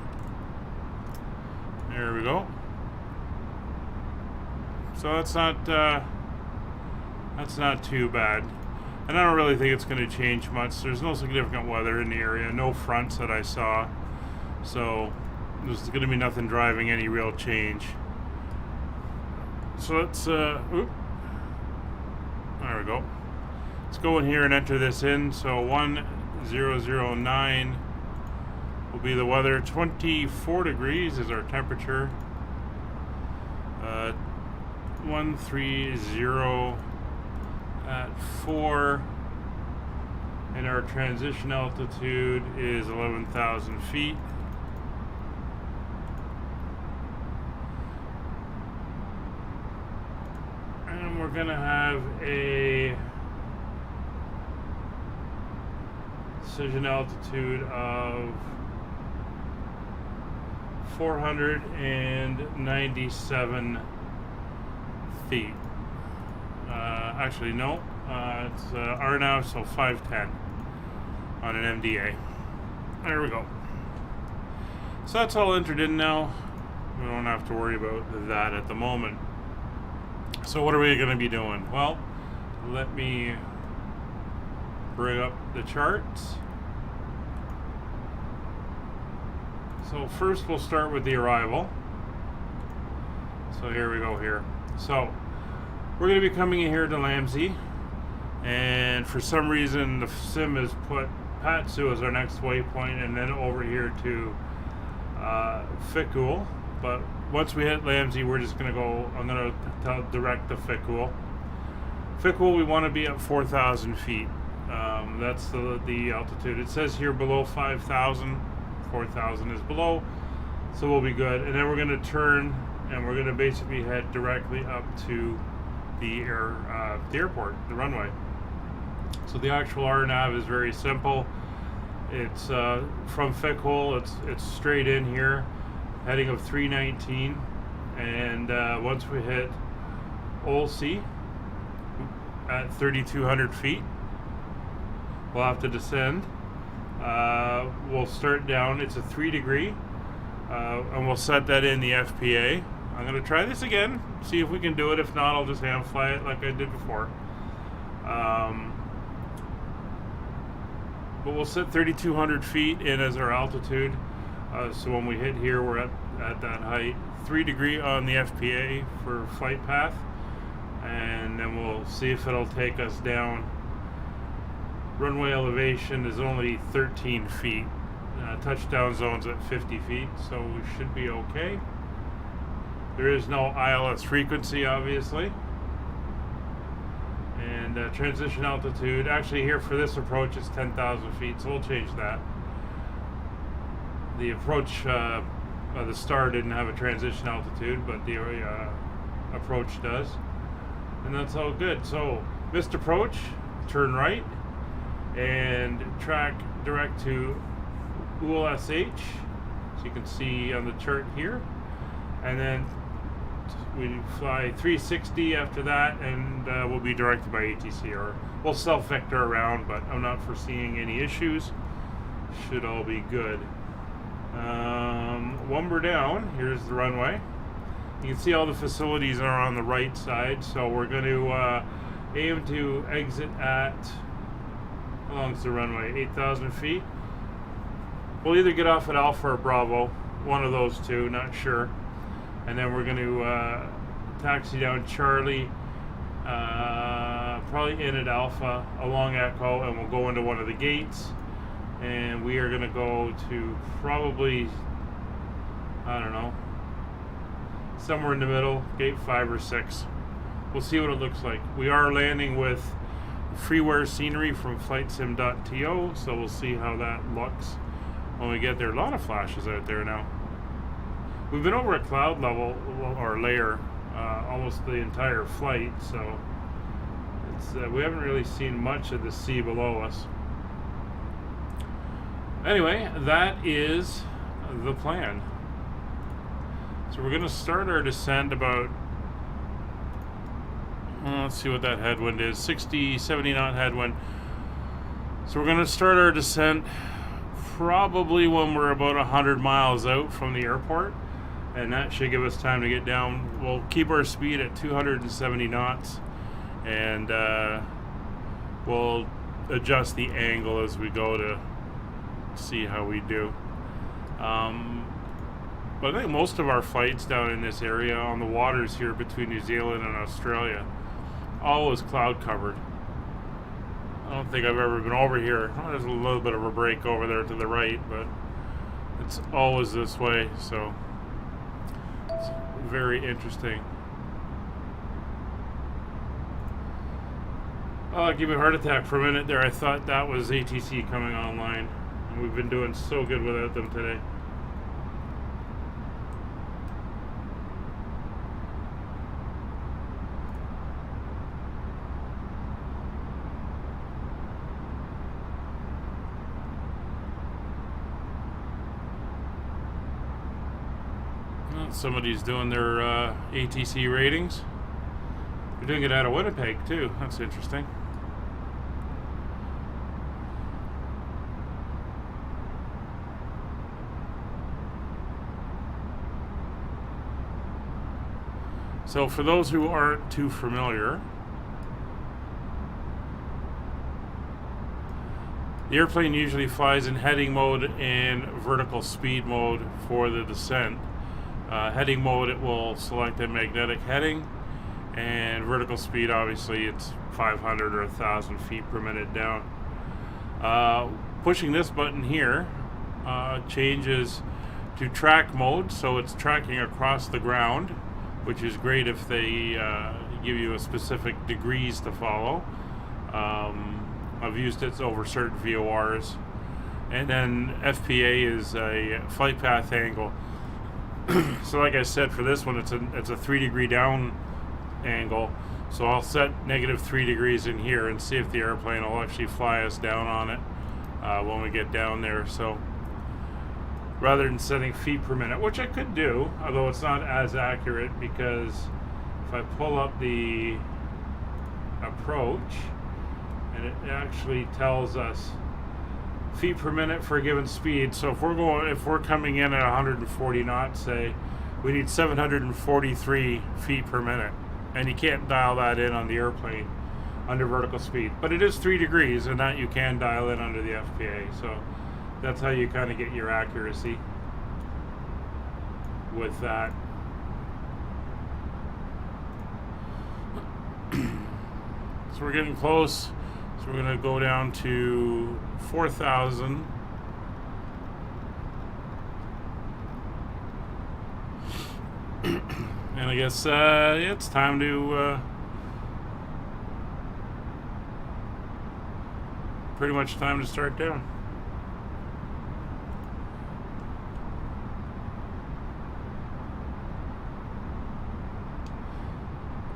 There we go. So that's not too bad. And I don't really think it's going to change much. There's no significant weather in the area, no fronts that I saw. So there's going to be nothing driving any real change. So let's, there we go. Let's go in here and enter this in. So 1009 will be the weather. 24 degrees is our temperature. 130 at 4. And our transition altitude is 11,000 feet. We're gonna have a decision altitude of 497 feet. Actually, no. It's RNAV, so 510 on an MDA. There we go. So that's all entered in now. We don't have to worry about that at the moment. So what are we going to be doing? Well, let me bring up the charts. So first we'll start with the arrival. So here we go here. So we're going to be coming in here to Lamsey, and for some reason the sim has put Patsu as our next waypoint, and then over here to Fikul. But once we hit Lamsey, we're just going to go, I'm going to direct to Fikul. Fikul, we want to be at 4,000 feet. That's the altitude. It says here below 5,000. 4,000 is below, so we'll be good. And then we're going to turn, and we're going to basically head directly up to the airport, the runway. So the actual RNAV is very simple. It's from Fikul, it's straight in here, heading of 319, and once we hit Olsey at 3,200 feet, we'll have to descend. We'll start down. It's a 3 degree, and we'll set that in the FPA. I'm going to try this again, see if we can do it. If not, I'll just hand fly it like I did before. But we'll set 3,200 feet in as our altitude. So when we hit here, we're at that height. 3 degree on the FPA for flight path, and then we'll see if it'll take us down. Runway elevation is only 13 feet. Touchdown zone's at 50 feet, so we should be okay. There is no ILS frequency, obviously. And transition altitude, actually here for this approach is 10,000 feet, so we'll change that. The approach, the star didn't have a transition altitude, but the approach does. And that's all good. So, missed approach, turn right, and track direct to ULSH, so you can see on the chart here. And then we fly 360 after that, and we'll be directed by ATC, or we'll self-vector around, but I'm not foreseeing any issues. Should all be good. One we're down, here's the runway. You can see all the facilities are on the right side, so we're going to aim to exit at, how long's the runway, 8,000 feet. We'll either get off at Alpha or Bravo, one of those two, not sure. And then we're going to taxi down Charlie, probably in at Alpha, along Echo, and we'll go into one of the gates. And we are going to go to probably, I don't know, somewhere in the middle, gate 5 or 6. We'll see what it looks like. We are landing with freeware scenery from flightsim.to, so we'll see how that looks when we get there. A lot of flashes out there now. We've been over at cloud level, or layer, almost the entire flight, so it's, we haven't really seen much of the sea below us. Anyway, that is the plan. So we're going to start our descent about, let's see what that headwind is, 60, 70 knot headwind. So we're going to start our descent probably when we're about 100 miles out from the airport, and that should give us time to get down. We'll keep our speed at 270 knots, and we'll adjust the angle as we go to see how we do. But I think most of our flights down in this area on the waters here between New Zealand and Australia, always cloud covered. I don't think I've ever been over here. Oh, there's a little bit of a break over there to the right, but it's always this way, so it's very interesting. Oh, it gave me a heart attack for a minute there. I thought that was ATC coming online. And we've been doing so good without them today. Somebody's doing their ATC ratings. They're doing it out of Winnipeg too. That's interesting. So for those who aren't too familiar, the airplane usually flies in heading mode and vertical speed mode for the descent. Heading mode, it will select a magnetic heading, and vertical speed, obviously, it's 500 or 1,000 feet per minute down. Pushing this button here changes to track mode, so it's tracking across the ground, which is great if they give you a specific degrees to follow. I've used it over certain VORs. And then FPA is a flight path angle. So like I said, for this one, it's a 3 degree down angle. So I'll set -3 degrees in here and see if the airplane will actually fly us down on it when we get down there. So rather than setting feet per minute, which I could do, although it's not as accurate, because if I pull up the approach, and it actually tells us feet per minute for a given speed. So if we're coming in at 140 knots, say, we need 743 feet per minute, and you can't dial that in on the airplane under vertical speed. But it is 3 degrees, and that you can dial in under the FPA. So that's how you kind of get your accuracy with that. So we're getting close. So we're going to go down to 4,000. And I guess it's time to pretty much time to start down.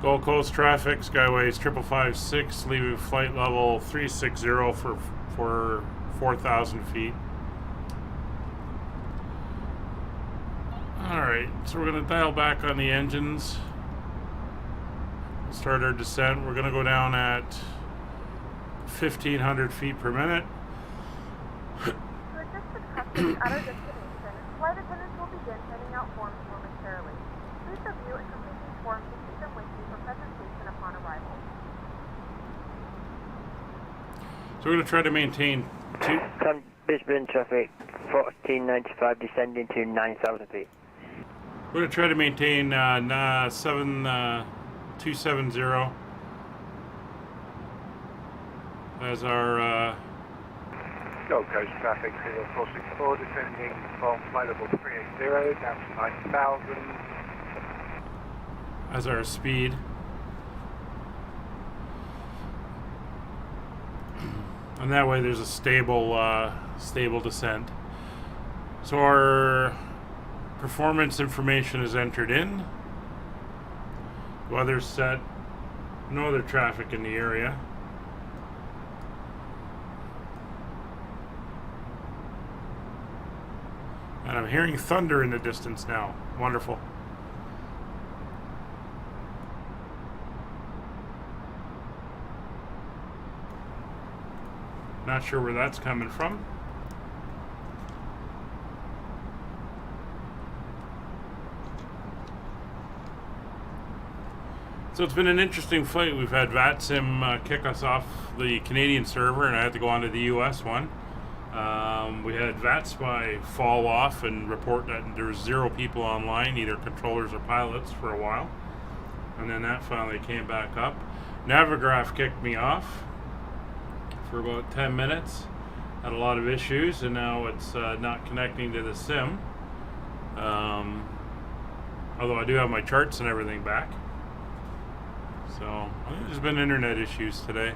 Gold Coast traffic, Skyways 5556, leaving flight level 360 for 4,000 feet. Alright, so we're going to dial back on the engines. Start our descent. We're going to go down at 1,500 feet per minute. To assist with customs at our destination, flight attendants will begin handing out forms momentarily. Please review and complete these forms and keep them with you for presentation upon arrival. So we're going to try to maintain From Brisbane traffic, 1495 descending to 9,000 feet. We're going to try to maintain 7270 as our Gold Coast traffic 0464 descending from flight level 380 down to 9,000. as our speed. And that way there's a stable descent. So our performance information is entered in. Weather's set. No other traffic in the area. And I'm hearing thunder in the distance now. Wonderful. Not sure where that's coming from. So it's been an interesting flight. We've had VATSIM kick us off the Canadian server, and I had to go onto the US one. We had VATSPY fall off and report that there's 0 people online, either controllers or pilots, for a while. And then that finally came back up. Navigraph kicked me off for about 10 minutes. Had a lot of issues, and now it's not connecting to the sim. Although I do have my charts and everything back. So I think there's been internet issues today.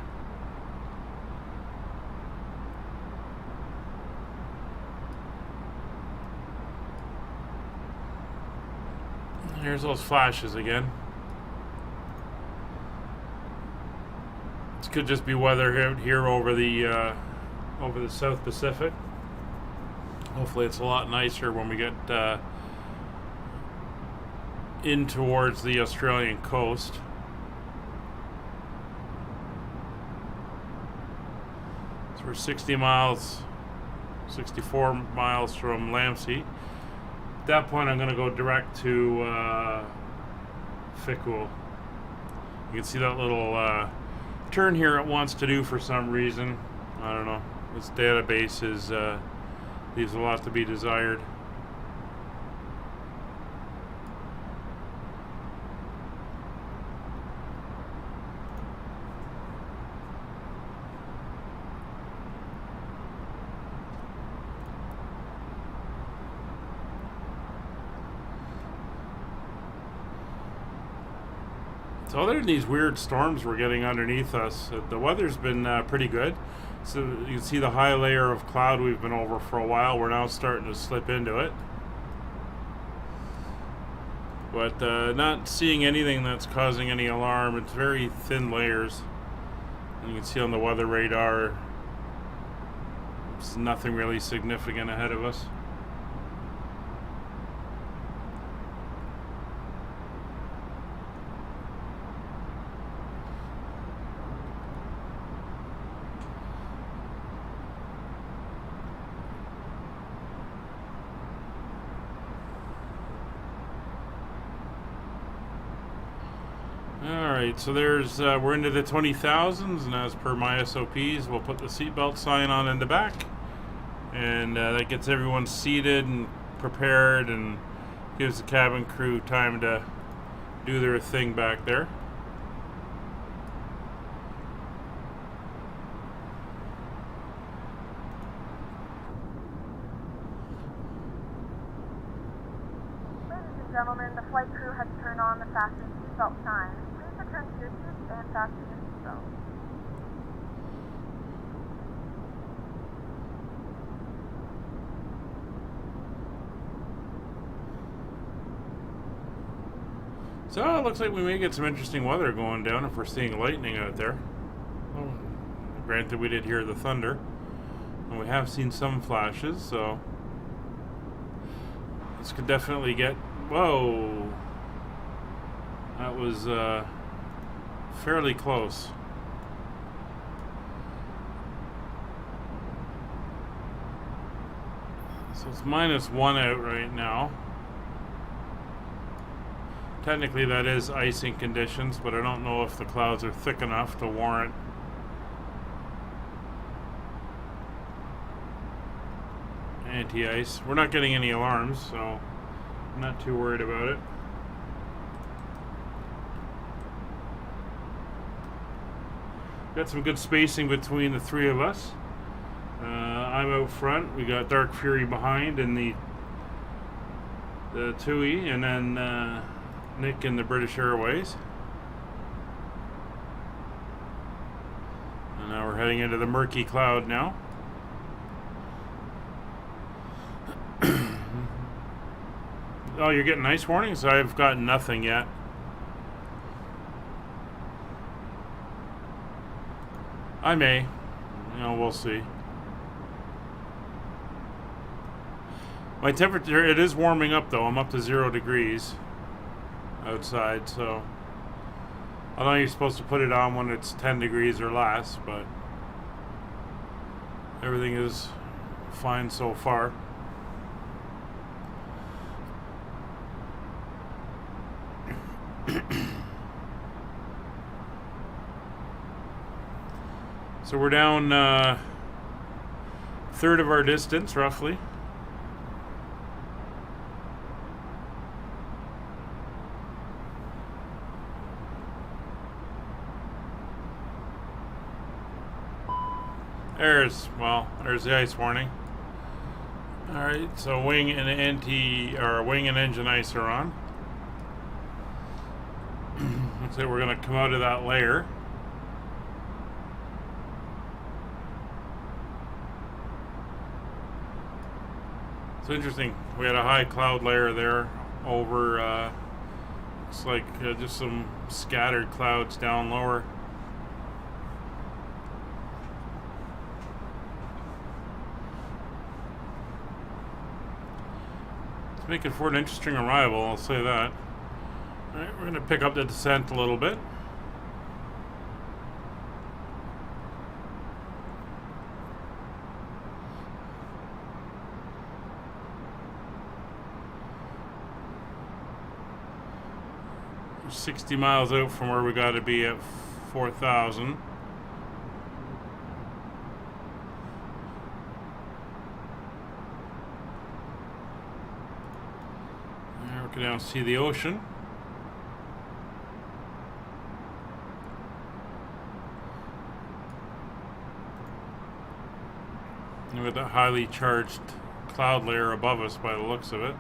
Here's those flashes again. This could just be weather here over the South Pacific. Hopefully it's a lot nicer when we get in towards the Australian coast. So we're 60 miles, 64 miles from Lamsey. At that point, I'm going to go direct to Fikul. You can see that little turn here it wants to do for some reason. I don't know. This database leaves a lot to be desired. So other than these weird storms we're getting underneath us, the weather's been pretty good. So you can see the high layer of cloud we've been over for a while. We're now starting to slip into it. But not seeing anything that's causing any alarm. It's very thin layers. And you can see on the weather radar, there's nothing really significant ahead of us. Alright, so there's we're into the 20,000s, and as per my SOPs, we'll put the seatbelt sign on in the back, and that gets everyone seated and prepared and gives the cabin crew time to do their thing back there. Ladies and gentlemen, the flight crew has turned on the fasten seatbelt sign. Please return to your seats and fasten your seatbelt. So it looks like we may get some interesting weather going down if we're seeing lightning out there. Well, granted, we did hear the thunder, and we have seen some flashes, so this could definitely get... Whoa! That was fairly close. So it's -1 out right now. Technically that is icing conditions, but I don't know if the clouds are thick enough to warrant anti-ice. We're not getting any alarms, so I'm not too worried about it. Got some good spacing between the three of us. I'm out front. We got Dark Fury behind in the TUI, and then Nick in the British Airways. And now we're heading into the murky cloud now. Oh, you're getting ice warnings? I've got nothing yet. I may. You know, we'll see. My temperature, it is warming up though. I'm up to 0 degrees outside, so I know you're supposed to put it on when it's 10 degrees or less, but everything is fine so far. So we're down a third of our distance, roughly. There's the ice warning. Alright, so wing and engine ice are on. Looks like we're gonna come out of that layer. It's interesting. We had a high cloud layer there over, looks like just some scattered clouds down lower. It's making for an interesting arrival, I'll say that. Alright, we're going to pick up the descent a little bit. We're 60 miles out from where we got to be at 4,000. We can now see the ocean. And with that highly charged cloud layer above us by the looks of it.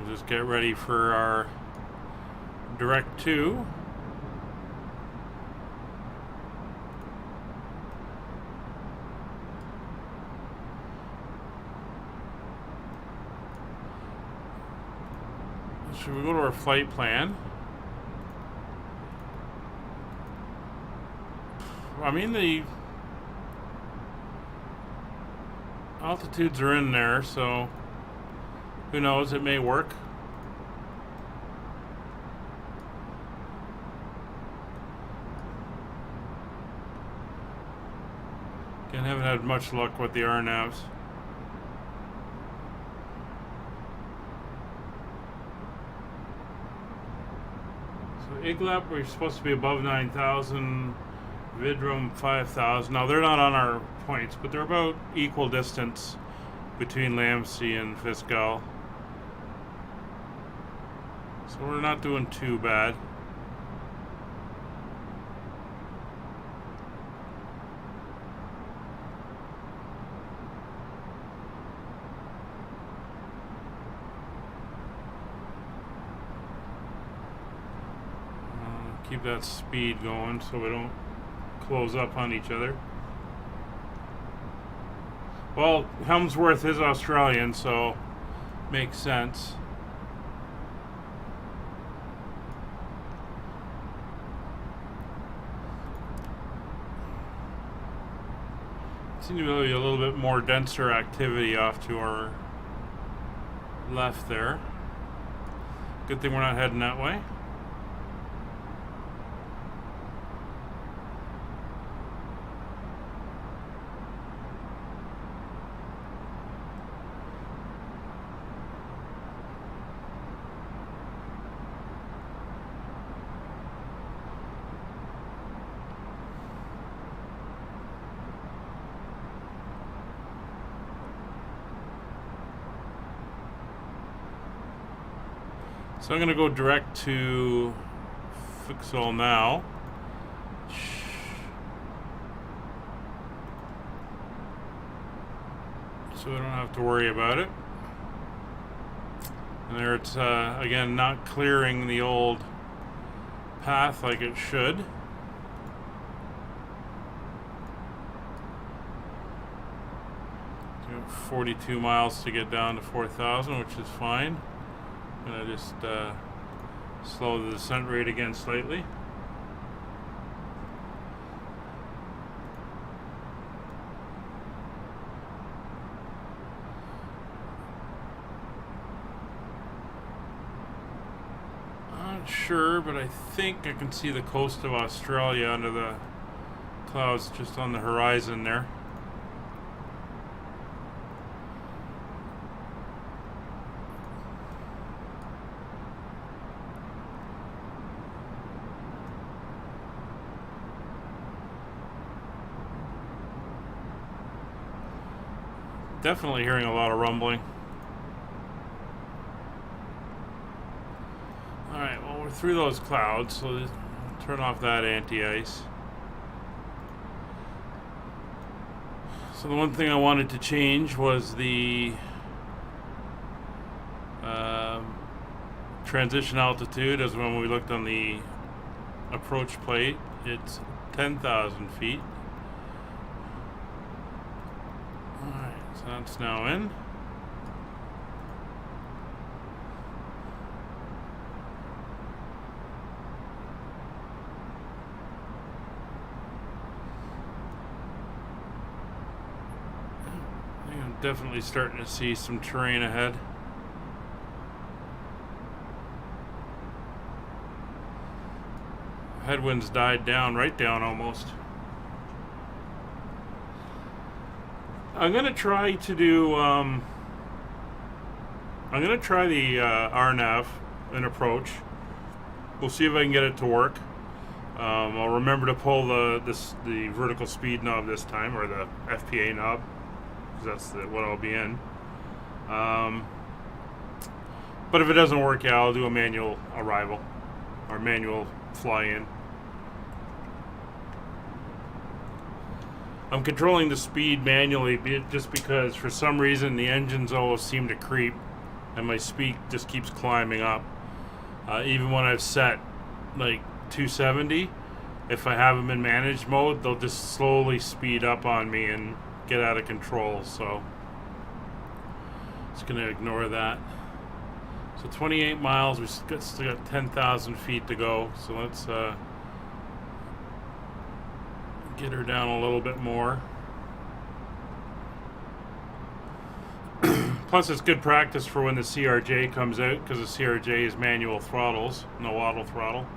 Just get ready for our direct to. Should we go to our flight plan? I mean, the altitudes are in there, so who knows, it may work. Again, haven't had much luck with the RNAVs. So IGLAP, we're supposed to be above 9,000. Vidrum 5,000. Now they're not on our points, but they're about equal distance between Lamsey and Fiscal. So we're not doing too bad. Keep that speed going so we don't close up on each other. Well, Helmsworth is Australian, so makes sense. Seems to be a little bit more denser activity off to our left there. Good thing we're not heading that way. So I'm going to go direct to Fixel now. So I don't have to worry about it. And there it's, again, not clearing the old path like it should. 42 miles to get down to 4,000, which is fine. I'm going to just slow the descent rate again slightly. Not sure, but I think I can see the coast of Australia under the clouds just on the horizon there. Definitely hearing a lot of rumbling. Alright, well, we're through those clouds, so let's turn off that anti-ice. So the one thing I wanted to change was the transition altitude, as when we looked on the approach plate. It's 10,000 feet. So that's now in. I think I'm definitely starting to see some terrain ahead. Headwinds died down, right down almost. I'm gonna try to do. I'm gonna try the RNAV in approach. We'll see if I can get it to work. I'll remember to pull the vertical speed knob this time, or the FPA knob, because that's what I'll be in. But if it doesn't work, yeah, I'll do a manual arrival or manual fly-in. I'm controlling the speed manually just because for some reason the engines always seem to creep and my speed just keeps climbing up. Even when I've set like 270, if I have them in managed mode, they'll just slowly speed up on me and get out of control. So just gonna ignore that. So 28 miles, we still got 10,000 feet to go. So let's get her down a little bit more. Plus it's good practice for when the CRJ comes out, because the CRJ is manual throttles, no auto throttle.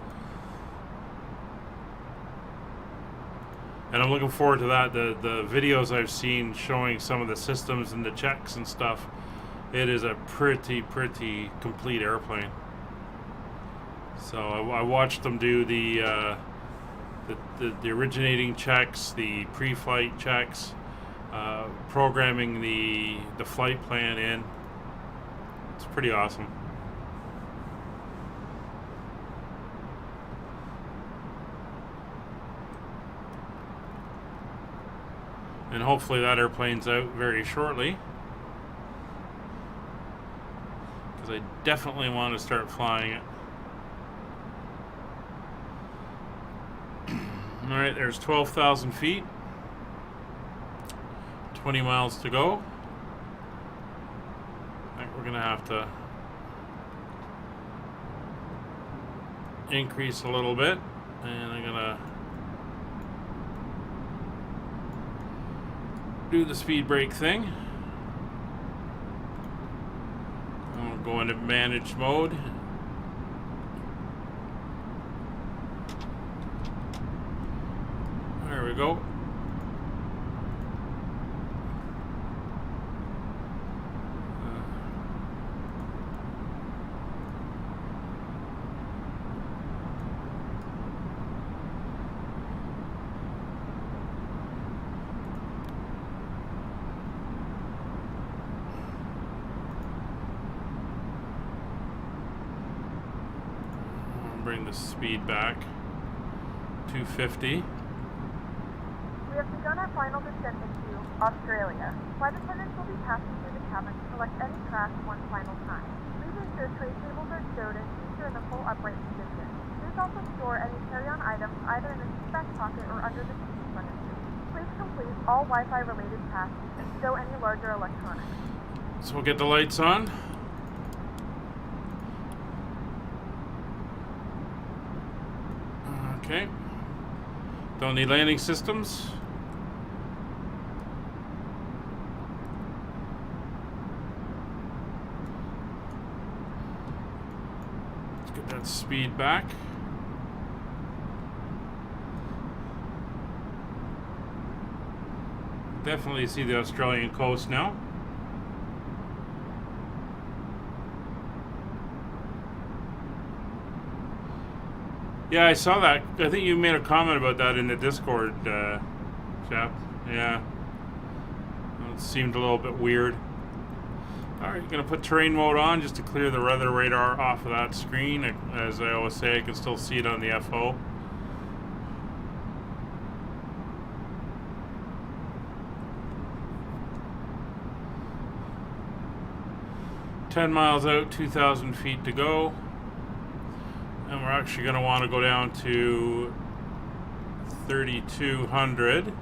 And I'm looking forward to that. The videos I've seen showing some of the systems and the checks and stuff, it is a pretty complete airplane. So I watched them do the originating checks, the pre-flight checks, programming the flight plan in. It's pretty awesome. And hopefully that airplane's out very shortly, because I definitely want to start flying it. Alright, there's 12,000 feet. 20 miles to go. I think we're going to have to increase a little bit. And I'm going to do the speed brake thing. I'll go into managed mode. There we go. Bring the speed back. 250. We have begun our final descent into Australia. Flight attendants will be passing through the cabin to collect any trash one final time. Please ensure tray tables are stowed and seats are in the full upright position. Please also store any carry-on items either in the seat back pocket or under the seat in front of you. Please complete all Wi-Fi related tasks and stow any larger electronics. So we'll get the lights on. Okay. Don't need landing systems. Let's get that speed back. Definitely see the Australian coast now. Yeah, I saw that. I think you made a comment about that in the Discord, chap. Yeah. It seemed a little bit weird. Alright, gonna put terrain mode on just to clear the weather radar off of that screen. As I always say, I can still see it on the FO. $10 miles out, 2,000 feet to go. And we're actually going to want to go down to 3,200.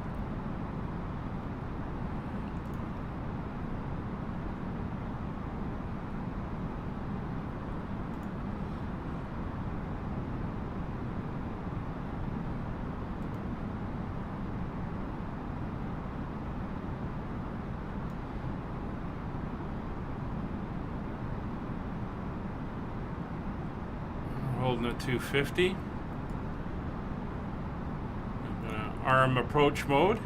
Holding at 250. I'm gonna arm approach mode.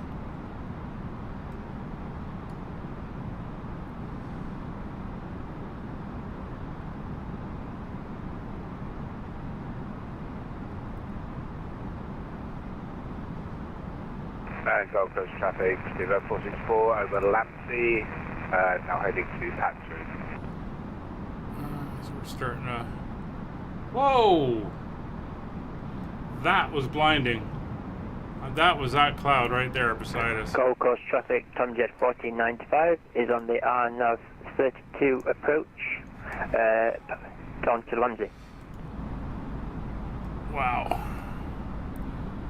And Gold Coast traffic, Steve 464 over Lampsey, now heading to Paxton. So we're starting to... Whoa! That was blinding. That was that cloud right there beside us. Gold Coast traffic, Tomjet 1495 is on the RNAV 32 approach, down to Lundy. Wow.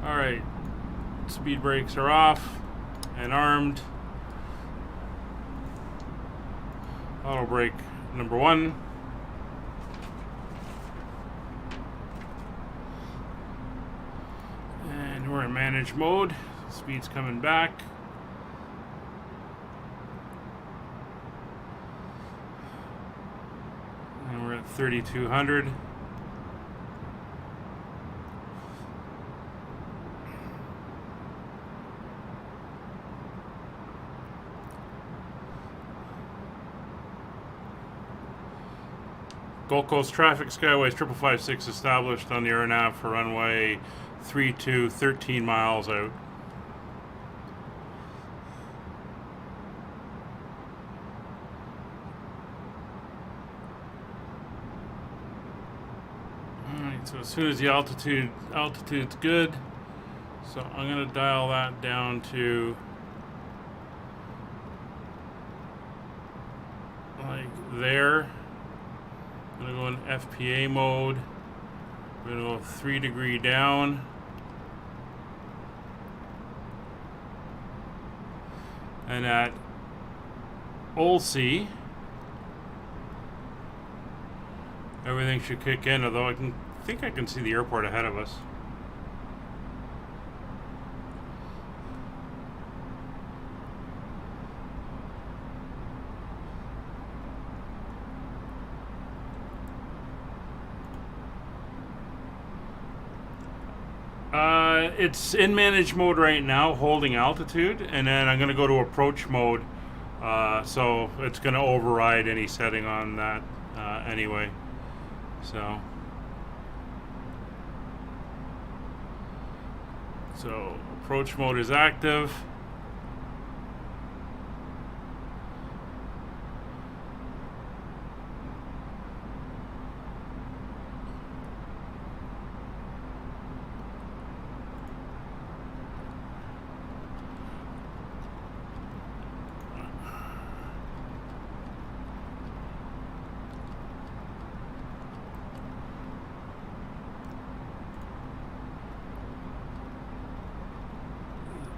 Alright. Speed brakes are off and armed. Auto brake number 1. And we're in manage mode. Speed's coming back. And we're at 3,200. Gold Coast traffic, Skyways 5556 established on the RNAV for runway 32, 13 miles out. Alright, so as soon as the altitude's good, so I'm gonna dial that down to like there. I'm gonna go in FPA mode. We're gonna go 3 degree down. And at Olsey, everything should kick in, although I think I can see the airport ahead of us. It's in manage mode right now, holding altitude, and then I'm going to go to approach mode, so it's going to override any setting on that anyway. So approach mode is active.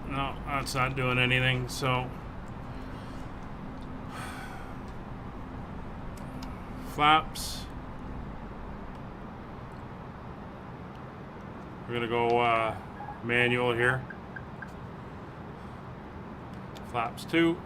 No, that's not doing anything, so flaps. We're gonna go manual here. Flaps 2.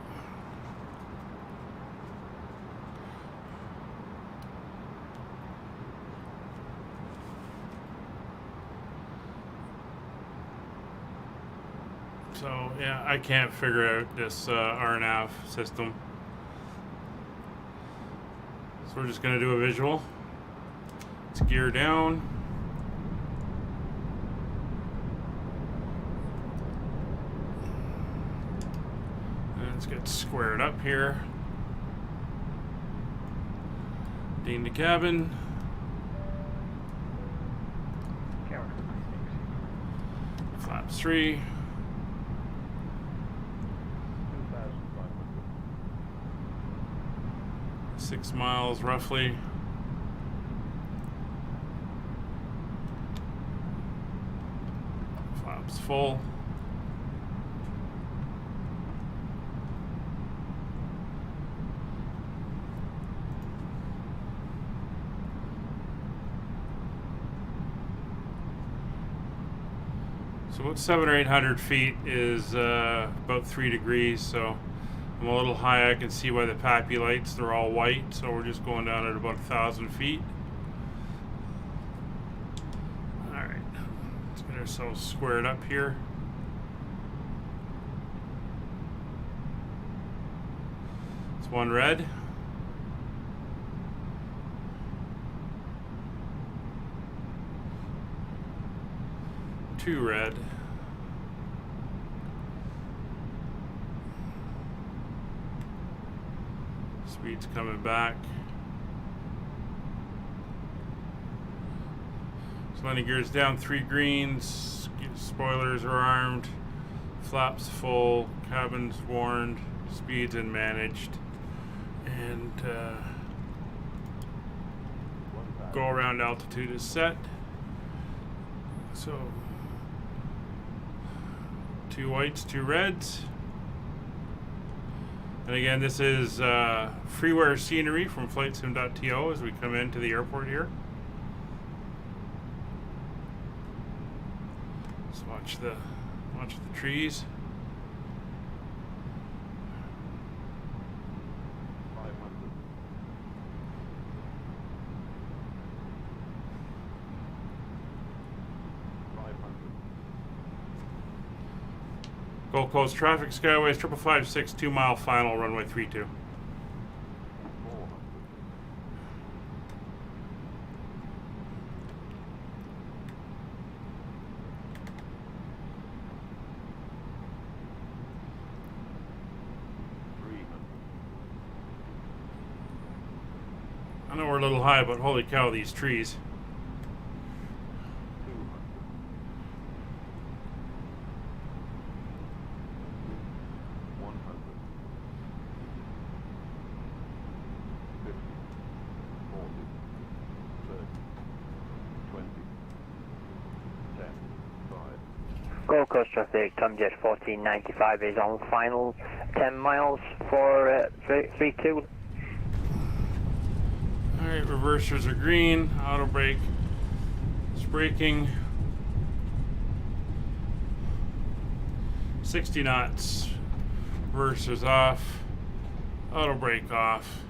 So yeah, I can't figure out this RNAV system. So we're just gonna do a visual. Let's gear down. And let's get squared up here. Dean to cabin. Flaps 3. 6 miles roughly. Flaps full. So about 700 or 800 feet is about 3 degrees, so I'm a little high. I can see by the PAPI lights, they're all white, so we're just going down at about 1,000 feet. Alright, let's get ourselves squared up here. It's 1 red. Two red. Speed's coming back. So landing gears down, 3 greens. Spoilers are armed. Flaps full. Cabin's warned. Speeds and managed. And go around altitude is set. So 2 whites, 2 reds. And again, this is freeware scenery from flightsim.to as we come into the airport here. Let's watch the trees. Gold Coast traffic, Skyways 5556, 2 mile final, runway 32. I know we're a little high, but holy cow, these trees. Gold Coast traffic, Tomjet 1495 is on final. 10 miles for 32. Alright, reversers are green. Auto brake is braking. 60 knots. Reversers off. Auto brake off.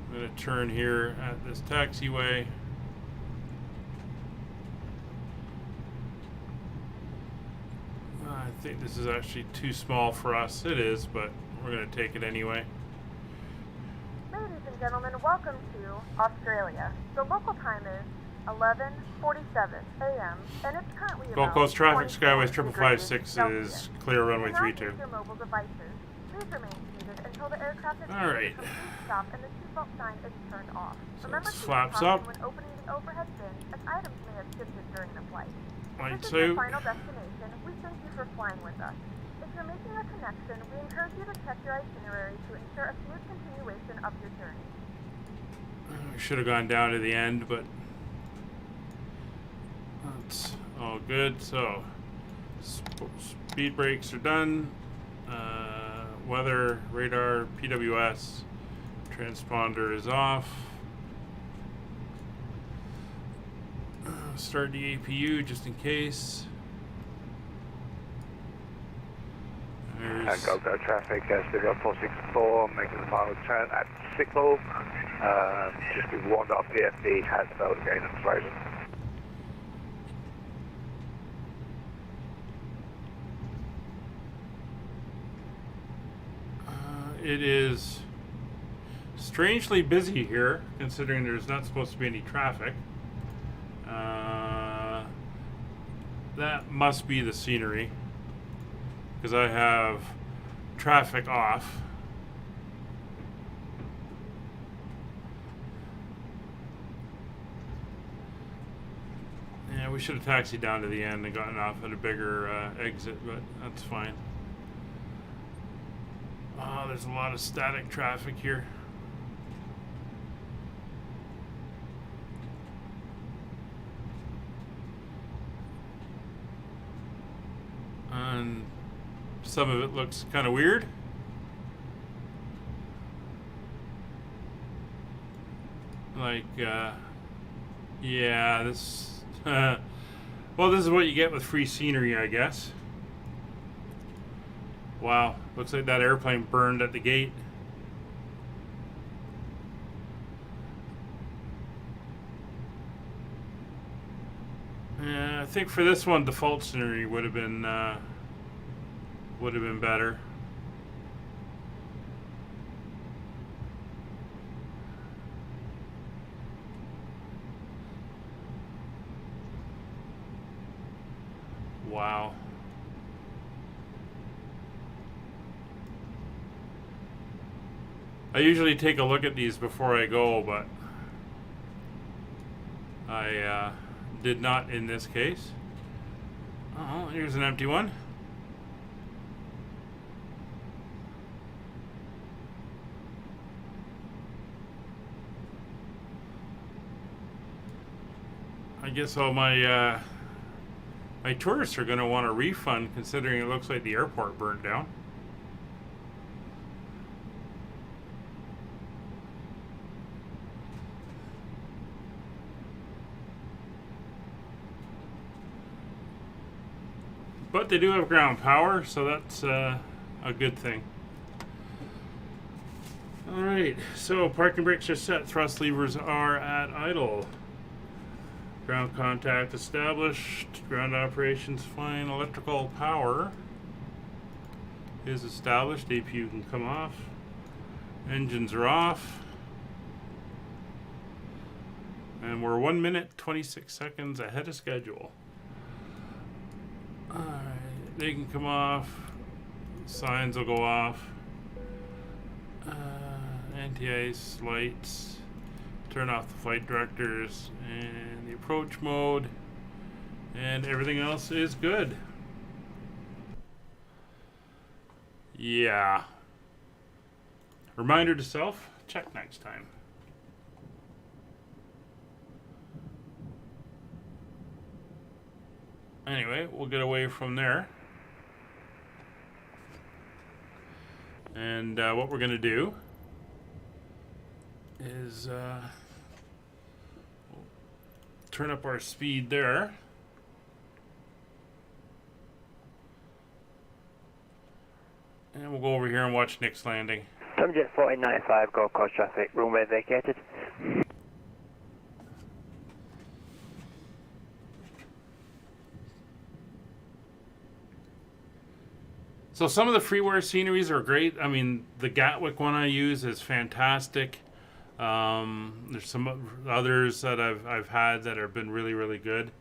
I'm going to turn here at this taxiway. I think this is actually too small for us. It is, but we're going to take it anyway. Ladies and gentlemen, welcome to Australia. The local time is 11:47 a.m. and it's currently Gold about Coast traffic, 24 Skyways degrees 5556 Celsius. is clear runway Do not use 32. your mobile devices. Please remain seated until the aircraft is All right. stop and the seatbelt sign is turned off. So Remember it to flaps use caution up. when opening the overhead bin, as items may have shifted during the flight. Like This is so. your final destination. We thank you for flying with us. If you're making a connection, we encourage you to check your itinerary to ensure a smooth continuation of your journey. We should have gone down to the end, but that's all good. So, speed brakes are done. Weather, radar, PWS, transponder is off. Start the APU just in case. Go traffic, Studio 464, making the final turn at signal. Just be warned off VFD, has belt again and frozen. It is strangely busy here, considering there's not supposed to be any traffic. That must be the scenery, because I have traffic off. Yeah, we should have taxied down to the end and gotten off at a bigger exit, but that's fine. Oh, there's a lot of static traffic here. And some of it looks kind of weird. Like, yeah, this, well, this is what you get with free scenery, I guess. Wow, looks like that airplane burned at the gate. Yeah, I think for this one, default scenery would have been better. Wow. I usually take a look at these before I go, but I did not in this case. Oh, here's an empty one. I guess all my my tourists are going to want a refund, considering it looks like the airport burnt down. But they do have ground power, so that's a good thing. Alright, so parking brakes are set, thrust levers are at idle. Ground contact established, ground operations fine, electrical power is established, APU can come off, engines are off, and we're 1 minute 26 seconds ahead of schedule. Alright, they can come off, signs will go off, anti-ice lights, turn off the flight directors and the approach mode, and everything else is good. Yeah. Reminder to self, check next time. Anyway, we'll get away from there. And what we're going to do is turn up our speed there. And we'll go over here and watch Nick's landing. Tomjet 1495, Gold Coast traffic, runway vacated. So some of the freeware sceneries are great. I mean, the Gatwick one I use is fantastic. There's some others that I've had that have been really, really good.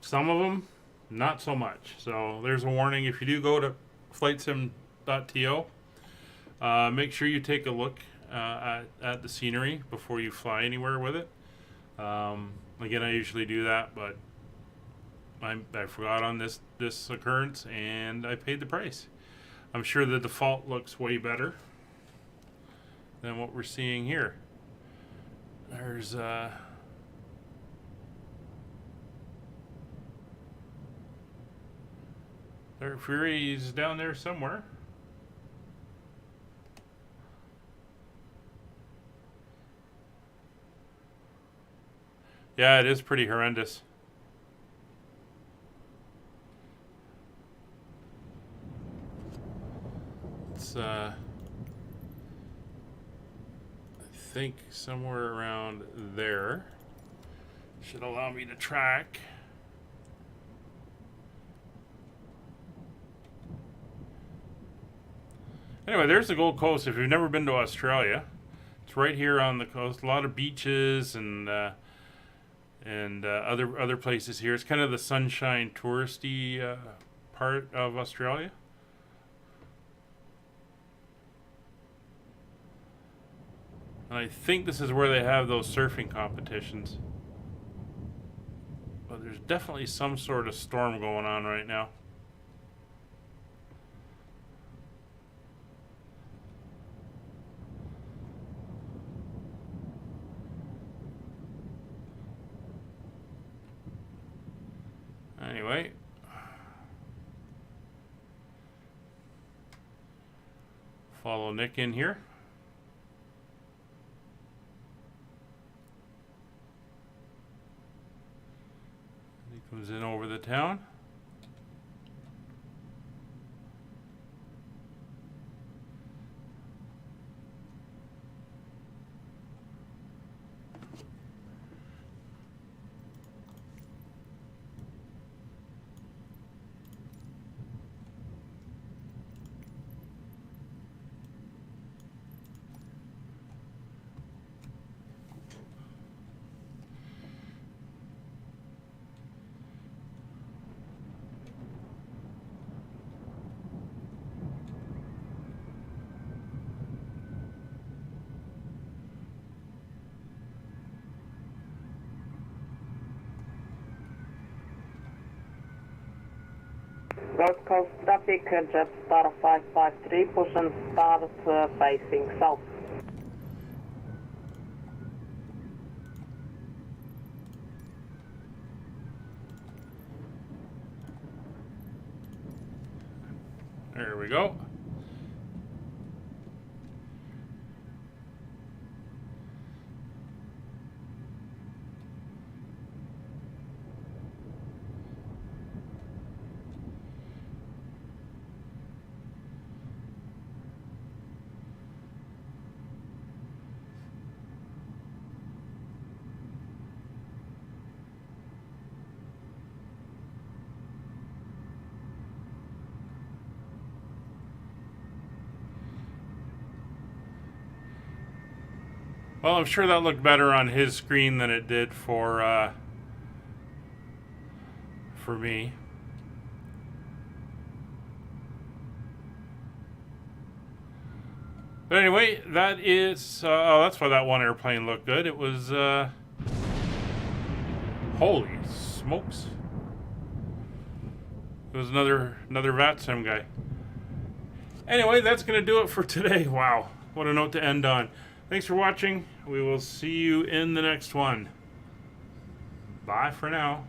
Some of them, not so much. So there's a warning. If you do go to flightsim.to, make sure you take a look at the scenery before you fly anywhere with it. Again, I usually do that, but I forgot on this occurrence, and I paid the price. I'm sure the default looks way better than what we're seeing here. There's there Fury's down there somewhere. Yeah, it is pretty horrendous. It's I think somewhere around there. Should allow me to track. Anyway, there's the Gold Coast. If you've never been to Australia, it's right here on the coast. A lot of beaches and other places here. It's kind of the sunshine touristy part of Australia. And I think this is where they have those surfing competitions. But there's definitely some sort of storm going on right now. Anyway, follow Nick in here. He comes in over the town. Gold Coast traffic, Jetstar 553, push and start facing south. There we go. Well, I'm sure that looked better on his screen than it did for me. But anyway, that is... oh, that's why that one airplane looked good. It was... holy smokes. It was another VATSIM guy. Anyway, that's going to do it for today. Wow, what a note to end on. Thanks for watching. We will see you in the next one. Bye for now.